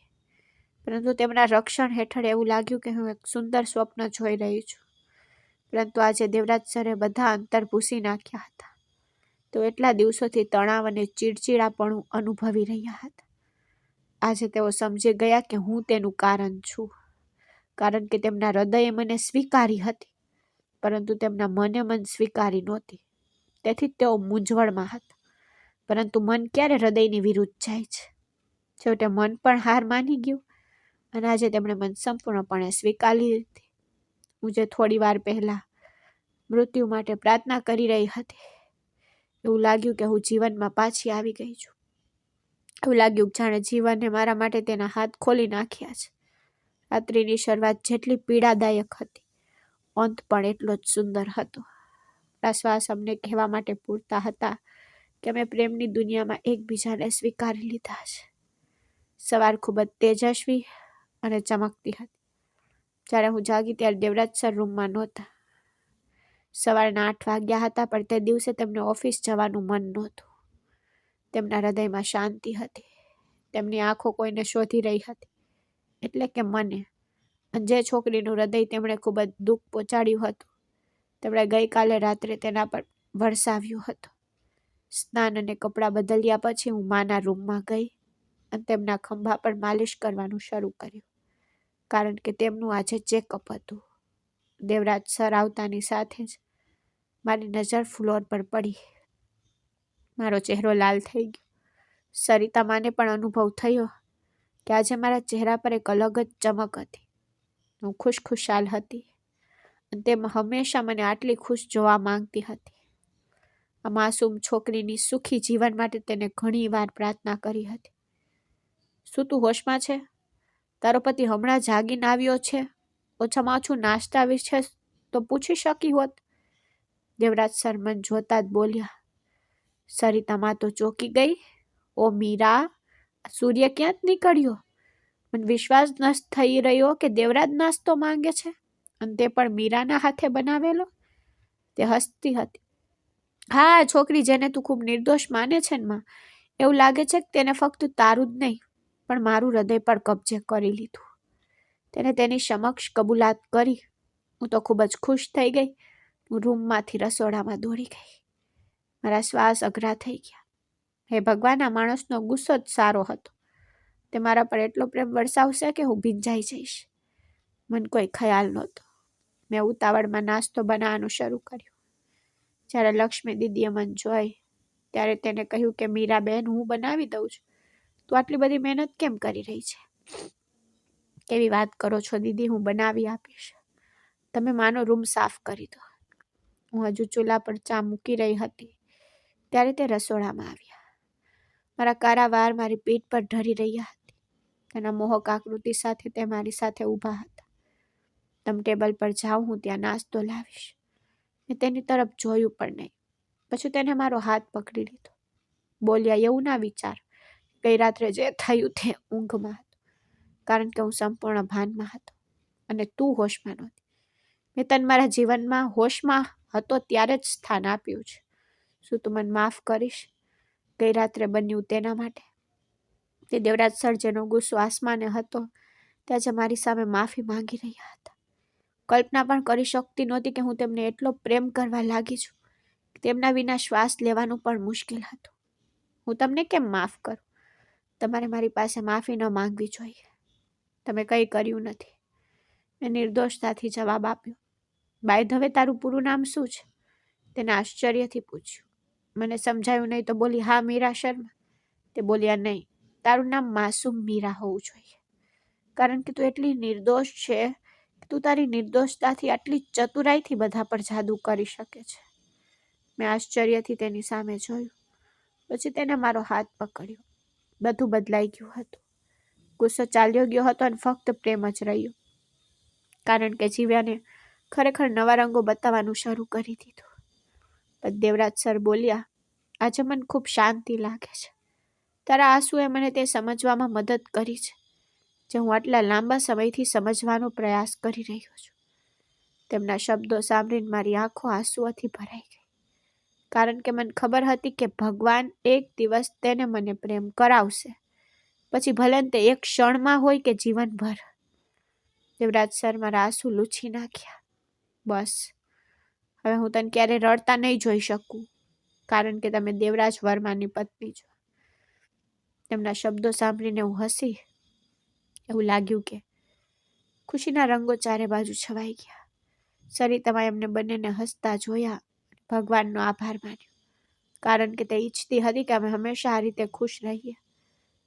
પરંતુ તેમના રક્ષણ હેઠળ એવું લાગ્યું કે હું એક સુંદર સ્વપ્ન જોઈ રહી છું. પરંતુ આજે દેવરાજ સરે બધા અંતર ભૂસી નાખ્યા હતા. તેઓ એટલા દિવસોથી તણાવ અને ચીડચીડાપણું અનુભવી રહ્યા હતા. આજે તેઓ સમજી ગયા કે હું તેનું કારણ છું. કારણ કે તેમના હૃદયે મને સ્વીકારી હતી, પરંતુ તેમના મન સ્વીકારી નહોતી. તેથી તેઓ મૂંઝવણમાં હતા. પરંતુ મન ક્યારે હૃદયની વિરુદ્ધ જાય છે? છેવટે મન પણ હાર માની ગયું અને આજે તેમણે મન સંપૂર્ણપણે સ્વીકારી લીધી. હું જે થોડી વાર પહેલા મૃત્યુ માટે પ્રાર્થના કરી રહી હતી, એવું લાગ્યું કે હું જીવનમાં પાછી આવી ગઈ છું. એવું લાગ્યું જાણે જીવને મારા માટે તેના હાથ ખોલી નાખ્યા છે. રાત્રિની શરૂઆત જેટલી પીડાદાયક હતી, અંત પણ એટલો જ સુંદર હતો. આ શ્વાસ અમને કહેવા માટે પૂરતા હતા કે અમે પ્રેમની દુનિયામાં એકબીજાને સ્વીકારી લીધા છે. સવાર ખૂબ જ તેજસ્વી અને ચમકતી હતી. જ્યારે હું જાગી ત્યારે દેવરાજ સર રૂમમાં નહોતા. સવારના 8 વાગ્યા હતા, પણ તે દિવસે તેમને ઓફિસ જવાનું મન નહોતું. તેમના હૃદયમાં શાંતિ હતી. તેમની આંખો કોઈને શોધી રહી હતી, એટલે કે મને. અને જે છોકરીનું હૃદય તેમણે ખૂબ જ દુઃખ પહોંચાડ્યું હતું, તેમણે ગઈકાલે રાત્રે તેના પર વરસાવ્યું હતું. સ્નાન અને કપડાં બદલ્યા પછી હું માના રૂમમાં ગઈ અને તેમના ખંભા પર માલિશ કરવાનું શરૂ કર્યું, કારણ કે તેમનું આજે ચેકઅપ હતું. દેવરાજ સર આવતાની સાથે જ મારી નજર ફ્લોર પર પડી. મારો ચહેરો લાલ થઈ ગયો. સરિતા માને પણ અનુભવ થયો કે આજે મારા ચહેરા પર એક અલગ જ ચમક હતી. હું ખુશખુશાલ હતી અને તે હંમેશા મને આટલી ખુશ જોવા માંગતી હતી. આ માસૂમ છોકરીની સુખી જીવન માટે તેને ઘણી વાર પ્રાર્થના કરી હતી. શું તું હોશમાં છે? તારો પતિ હમણાં જાગીને આવ્યો છે? ઓછામાં ઓછું નાસ્તા વિશે તો પૂછી શકી હોત. દેવરાજ સર મન જોતા જ બોલ્યા. સરિતામાં તો ચોંકી ગઈ. ઓ મીરા, સૂર્ય ક્યાં જ નીકળ્યો? મને વિશ્વાસ ન થઈ રહ્યો કે દેવરાજ નાસ્તો માંગે છે, અને તે પણ મીરાના હાથે બનાવેલો. તે હસતી હતી. હા, છોકરી જેને તું ખૂબ નિર્દોષ માને છે ને માં, એવું લાગે છે કે તેને ફક્ત તારું જ નહીં પણ મારું હૃદય પર કબજે કરી લીધું. તેને તેની સમક્ષ કબૂલાત કરી. હું તો ખૂબ જ ખુશ થઈ ગઈ. હું રૂમમાંથી રસોડામાં દોડી ગઈ. મારા શ્વાસ અઘરા થઈ ગયા. હે ભગવાન, આ માણસનો ગુસ્સો જ સારો હતો. તે મારા પર એટલો પ્રેમ વરસાવશે કે હું ભીંજાઈ જઈશ. મને કોઈ ખ્યાલ નહોતો. મેં ઉતાવળમાં નાસ્તો બનાવવાનું શરૂ કર્યું. જ્યારે લક્ષ્મી દીદીએ મને જોઈ ત્યારે તેને કહ્યું કે મીરાબેન, હું બનાવી દઉં છું. તું આટલી બધી મહેનત કેમ કરી રહી છે? કેવી વાત કરો છો દીદી, હું બનાવી આપીશ. તમે માનો રૂમ સાફ કરી દો. હું હજુ ચૂલા પર ચા મૂકી રહી હતી ત્યારે તે રસોડામાં આવ્યા. મારા કારા વાળ મારી પીઠ પર ઢળી રહ્યા હતા. તેના મોહક આકૃતિ સાથે તે મારી સાથે ઊભા હતા. તમે ટેબલ પર જાઓ, હું ત્યાં નાસ્તો લાવીશ. મેં તેની તરફ જોયું પણ નહીં. પછી તેને મારો હાથ પકડી લીધો. બોલ્યા, એવું ના વિચાર. ગઈ રાત્રે જે થયું તે ઊંઘમાં હતું, કારણ કે હું સંપૂર્ણ ભાનમાં હતો અને તું હોશમાં નહોતી. મેં તને મારા જીવનમાં હોશમાં હતો ત્યારે જ સ્થાન આપ્યું છે. શું તું મને માફ કરીશ? ગઈ રાત્રે બન્યું તેના માટે. તે દેવરાજ સર, જેનો ગુસ્સો આસમાને હતો, તે આજે મારી સામે માફી માંગી રહ્યા હતા. કલ્પના પણ કરી શકતી નહોતી કે હું તેમને એટલો પ્રેમ કરવા લાગી છું કે તેમના વિના શ્વાસ લેવાનું પણ મુશ્કેલ હતું. હું તમને કેમ માફ કરું? તમારે મારી પાસે માફી ન માંગવી જોઈએ. તમે કંઈ કર્યું નથી. મેં નિર્દોષતાથી જવાબ આપ્યો. બાય ધ વે, તારું પૂરું નામ શું છે? તેને આશ્ચર્યથી પૂછ્યું. મને સમજાયું નહીં તો બોલી, હા, મીરા શર્મા. તે બોલ્યા, નહીં, તારું નામ માસૂમ મીરા હોવું જોઈએ, કારણ કે તું એટલી નિર્દોષ છે કે તું તારી નિર્દોષતાથી આટલી ચતુરાઈથી બધા પર જાદુ કરી શકે છે. મેં આશ્ચર્યથી તેની સામે જોયું. પછી તેને મારો હાથ પકડ્યો. બધું બદલાઈ ગયું હતું. ગુસ્સો ચાલ્યો ગયો હતો અને ફક્ત પ્રેમ જ રહ્યો. કારણ કે જીવ્યાને ખરેખર નવા રંગો બતાવવાનું શરૂ કરી દીધું. પણ દેવરાજ સર બોલ્યા, આજે મને ખૂબ શાંતિ લાગે છે. તારા આંસુએ મને તે સમજવામાં મદદ કરી છે જે હું આટલા લાંબા સમયથી સમજવાનો પ્રયાસ કરી રહ્યો છું. તેમના શબ્દો સાંભળીને મારી આંખો આંસુઓથી ભરાઈ ગઈ. કારણ કે મને ખબર હતી કે ભગવાન એક દિવસ તેને મને પ્રેમ કરાવશે. પછી ભલે તે એક ક્ષણમાં હોય કે જીવનભર. દેવરાજ સર મારા આંસુ લૂછી નાખ્યા. બસ, હવે હું તને ક્યારે રડતા નહીં જોઈ શકું, કારણ કે તમે દેવરાજ વર્માની પત્ની છો. તેમના શબ્દો સાંભળીને હું હસી. એવું લાગ્યું કે ખુશીના રંગો ચારે બાજુ છવાઈ ગયા. સરિતામાં એમને બંનેને હસતા જોયા. ભગવાનનો આભાર માન્યો, કારણ કે તે ઈચ્છતી હતી કે અમે હંમેશા આ રીતે ખુશ રહીએ.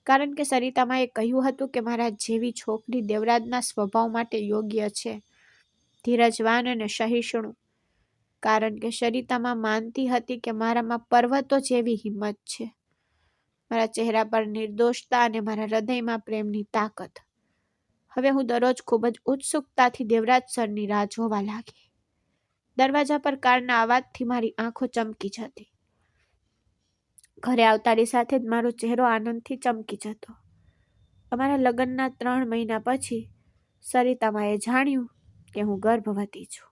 કારણ કે સરિતામાએ કહ્યું હતું કે મારા જેવી છોકરી દેવરાજના સ્વભાવ માટે યોગ્ય છે, ધીરજવાન અને સહિષ્ણુ. કારણ કે સરિતામાં માનતી હતી કે મારામાં પર્વતો જેવી હિંમત છે. મારા ચહેરા પર નિર્દોષતા અને મારા હૃદયમાં પ્રેમની તાકાત. હવે હું દરરોજ ખૂબ જ ઉત્સુકતાથી દેવરાજ સરની રાહ જોવા લાગી. દરવાજા પર કારના અવાજથી મારી આંખો ચમકી જતી. ઘરે આવતાની સાથે જ મારો ચહેરો આનંદથી ચમકી જતો. અમારા લગ્નના 3 મહિના પછી સરિતામાએ જાણ્યું કે હું ગર્ભવતી છું.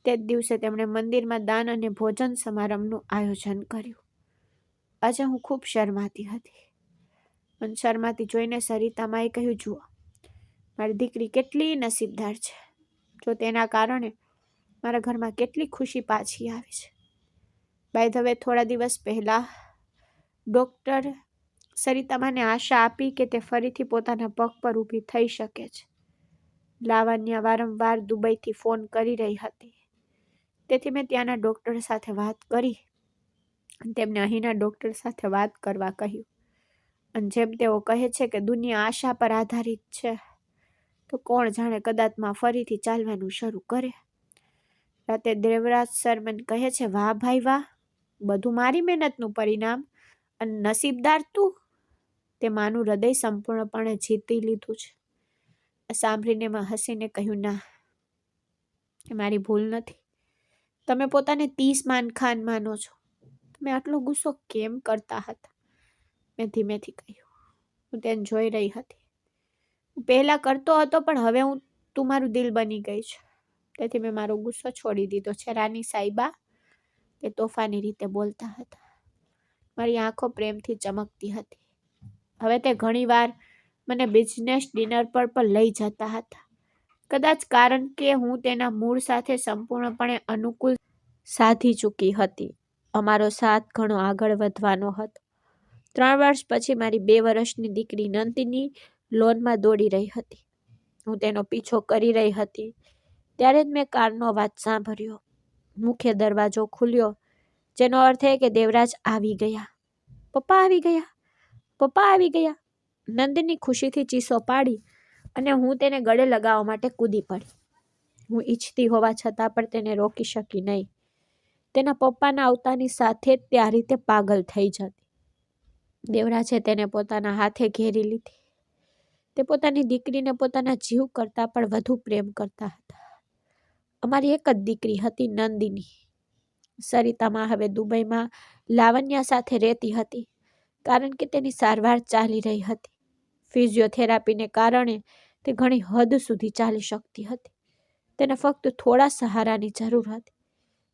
તે જ દિવસે તેમણે મંદિરમાં દાન અને ભોજન સમારંભનું આયોજન કર્યું. આજે હું ખૂબ શરમાતી હતી. મને શરમાતી જોઈને સરિતામાએ કહ્યું, જુઓ, મારી દીકરી કેટલી નસીબદાર છે. જો તેના કારણે મારા ઘરમાં કેટલી ખુશી પાછી આવી છે. બાય ધ વે, થોડા દિવસ પહેલા ડૉક્ટર સરિતામાને આશા આપી કે તે ફરીથી પોતાના પગ પર ઊભી થઈ શકે છે. લાવણ્ય વારંવાર દુબઈથી ફોન કરી રહી હતી. તેથી મેં ત્યાંના ડૉક્ટર સાથે વાત કરી અને તેમને અહીંના ડૉક્ટર સાથે વાત કરવા કહ્યું. અને જેમ તેઓ કહે છે કે દુનિયા આશા પર આધારિત છે, તો કોણ જાણે કદાચ માં ફરીથી ચાલવાનું શરૂ કરે. રાતે દેવરાજ સર મને કહે છે, વાહ ભાઈ વાહ, બધું મારી મહેનતનું પરિણામ, અને નસીબદાર તું. તે માનું હૃદય સંપૂર્ણપણે જીતી લીધું છે. સાંભળીને મેં હસીને કહ્યું, ના, એ મારી ભૂલ નથી. તમે પોતાને 30 માન ખાન માનો છો. તમે આટલો ગુસ્સો કેમ કરતા હતા? મેં ધીમેથી કહ્યું. હું તેને જોઈ રહી હતી. હું પહેલા કરતો હતો, પણ હવે તું મારું દિલ બની ગઈ છે. તેથી મેં મારો ગુસ્સો છોડી દીધો છે, રાની સાહિબા. તે તોફાની રીતે બોલતા હતા. મારી આંખો પ્રેમથી ચમકતી હતી. હવે તે ઘણીવાર મને બિઝનેસ ડિનર પર પણ લઈ જતા હતા. કદાચ કારણ કે હું તેના મૂળ સાથે સંપૂર્ણપણે અનુકૂળ સાધી ચૂકી હતી. અમારો સાથ ઘણો આગળ વધવાનો હતો. 3 વર્ષ પછી મારી 2 વર્ષની દીકરી નંદિની લોનમાં દોડી રહી હતી. હું તેનો પીછો કરી રહી હતી ત્યારે જ મેં કારનો અવાજ સાંભળ્યો. મુખ્ય દરવાજો ખુલ્યો, જેનો અર્થ એ કે દેવરાજ આવી ગયા. પપ્પા આવી ગયા, પપ્પા આવી ગયા. નંદિની ખુશીથી ચીસો પાડી અને હું તેને ગળે લગાવવા માટે કૂદી પડી. હું ઈચ્છતી હોવા છતાં પણ તેને રોકી શકી નહીં. તેના પપ્પાના આવતાની સાથે જ તે આ રીતે પાગલ થઈ જતી. દેવરાજે તેને પોતાના હાથે ઘેરી લીધી. તે પોતાની દીકરીને પોતાના જીવ કરતાં પણ વધુ પ્રેમ કરતા હતા. અમારી એક જ દીકરી હતી, નંદિની. સરિતામાં હવે દુબઈમાં લાવણ્યા સાથે રહેતી હતી, કારણ કે તેની સારવાર ચાલી રહી હતી. ફિઝિયોથેરાપીને કારણે તે ઘણી હદ સુધી ચાલી શકતી હતી. તેને ફક્ત થોડા સહારાની જરૂર હતી,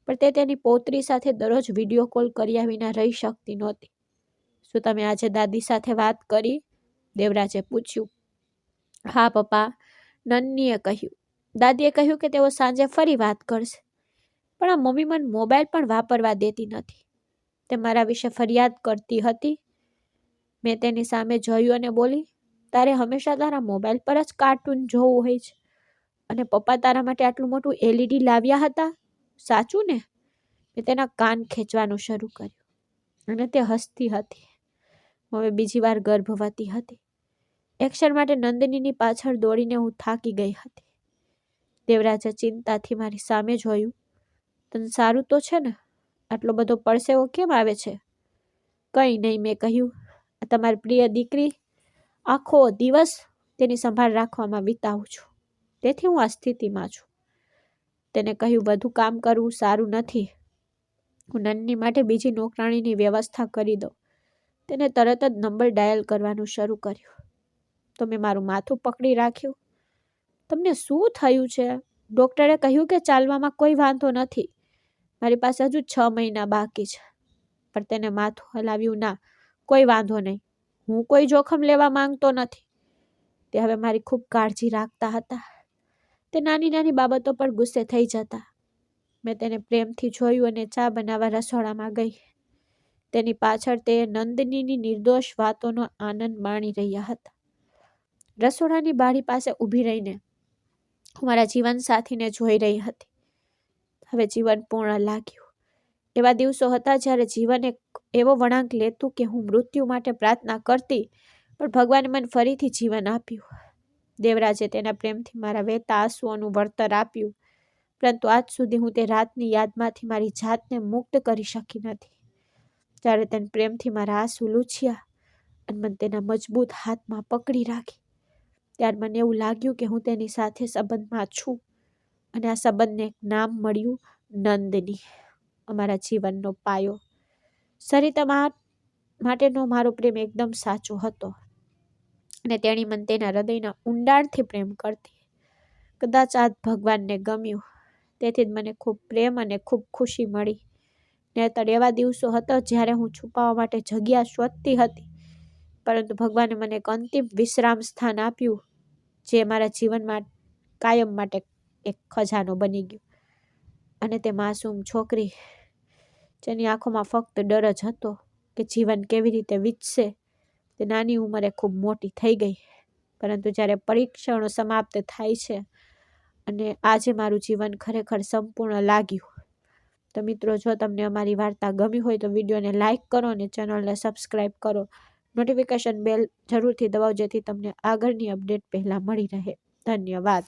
પણ તે તેની પૌત્રી સાથે દરરોજ વિડીયો કોલ કર્યા વિના રહી શકતી નહોતી. શું તમે આજે દાદી સાથે વાત કરી? દેવરાજે પૂછ્યું. હા પપ્પા, નન્નીએ કહ્યું. દાદીએ કહ્યું કે તેઓ સાંજે ફરી વાત કરશે. પણ આ મમ્મી મને મોબાઈલ પણ વાપરવા દેતી નથી. તે મારા વિશે ફરિયાદ કરતી હતી. મેં તેની સામે જોયું અને બોલી, તારે હંમેશા તારા મોબાઈલ પર જ કાર્ટૂન જોવું હોય છે, અને પપ્પા તારા માટે આટલું મોટું LED લાવ્યા હતા, સાચું ને? મેં તેના કાન ખેંચવાનું શરૂ કર્યું અને તે હસતી હતી. હવે બીજી વાર ગર્ભવતી હતી. એક્શન માટે નંદિનીની પાછળ દોડીને હું થાકી ગઈ હતી. દેવરાજે ચિંતાથી મારી સામે જોયું. તને સારું તો છે ને? આટલો બધો પરસેવો કેમ આવે છે? કંઈ નહીં, મેં કહ્યું. આ તમારી પ્રિય દીકરી આખો દિવસ તેની સંભાળ રાખવામાં વિતાવું છું, તેથી હું આ સ્થિતિમાં છું. તેને કહ્યું, વધુ કામ કરવું સારું નથી. હું નંદની માટે બીજી નોકરાણીની વ્યવસ્થા કરી દઉં. તેને તરત જ નંબર ડાયલ કરવાનું શરૂ કર્યું. તો મેં મારું માથું પકડી રાખ્યું. તમને શું થયું છે? ડૉક્ટરે કહ્યું કે ચાલવામાં કોઈ વાંધો નથી. મારી પાસે હજુ 6 મહિના બાકી છે. પણ તેને માથું હલાવ્યું. ના, કોઈ વાંધો નહીં. હું કોઈ જોખમ લેવા માંગતો નથી. તે હવે મારી ખૂબ કાળજી રાખતા હતા. તે નાની નાની બાબતો પર ગુસ્સે થઈ જતા. મેં તેને પ્રેમથી જોયું અને ચા બનાવવા રસોડામાં ગઈ. તેની પાછળ તે નંદનીની નિર્દોષ વાતોનો આનંદ માણી રહ્યા હતા. રસોડાની બારી પાસે ઊભી રહીને હું મારા જીવનસાથીને જોઈ રહી હતી. હવે જીવન પૂર્ણ લાગ્યું. એવા દિવસો હતા જ્યારે જીવન એક એવો વળાંક લેતું કે હું મૃત્યુ માટે પ્રાર્થના કરતી, પણ ભગવાને મને ફરીથી જીવન આપ્યું. દેવરાજે તેના પ્રેમથી મારા વહેતા આંસુઓનું વળતર આપ્યું, પરંતુ આજ સુધી હું તે રાતની યાદમાંથી મારી જાતને મુક્ત કરી શકી નથી. જ્યારે તેને પ્રેમથી મારા આંસુ લૂછ્યા અને મને તેના મજબૂત હાથમાં પકડી રાખી, ત્યારે મને એવું લાગ્યું કે હું તેની સાથે સંબંધમાં છું અને આ સંબંધને એક નામ મળ્યું, નંદની, અમારા જીવનનો પાયો. સરિતા માટેનો મારો પ્રેમ એકદમ સાચો હતો અને તેણી મને તેના હૃદયના ઊંડાણથી પ્રેમ કરતી. કદાચ આ ભગવાનને ગમ્યું, તેથી જ મને ખૂબ પ્રેમ અને ખૂબ ખુશી મળી. નહીંતર એવા દિવસો હતા જ્યારે હું છુપાવવા માટે જગ્યા શોધતી હતી, પરંતુ ભગવાને મને એક અંતિમ વિશ્રામ સ્થાન આપ્યું, જે મારા જીવનમાં કાયમ માટે એક ખજાનો બની ગયો. અને તે માસૂમ છોકરી જેની આંખોમાં ફક્ત ડર જ હતો કે જીવન કેવી રીતે વીતશે, તે નાની ઉંમરે ખૂબ મોટી થઈ ગઈ. પરંતુ જ્યારે પરીક્ષણો સમાપ્ત થાય છે અને આજે મારું જીવન ખરેખર સંપૂર્ણ લાગ્યું. તો મિત્રો, જો તમને અમારી વાર્તા ગમી હોય તો વિડીયોને લાઇક કરો અને ચેનલને સબસ્ક્રાઈબ કરો. નોટિફિકેશન બેલ જરૂરથી દબાવો જેથી તમને આગળની અપડેટ પહેલાં મળી રહે. ધન્યવાદ.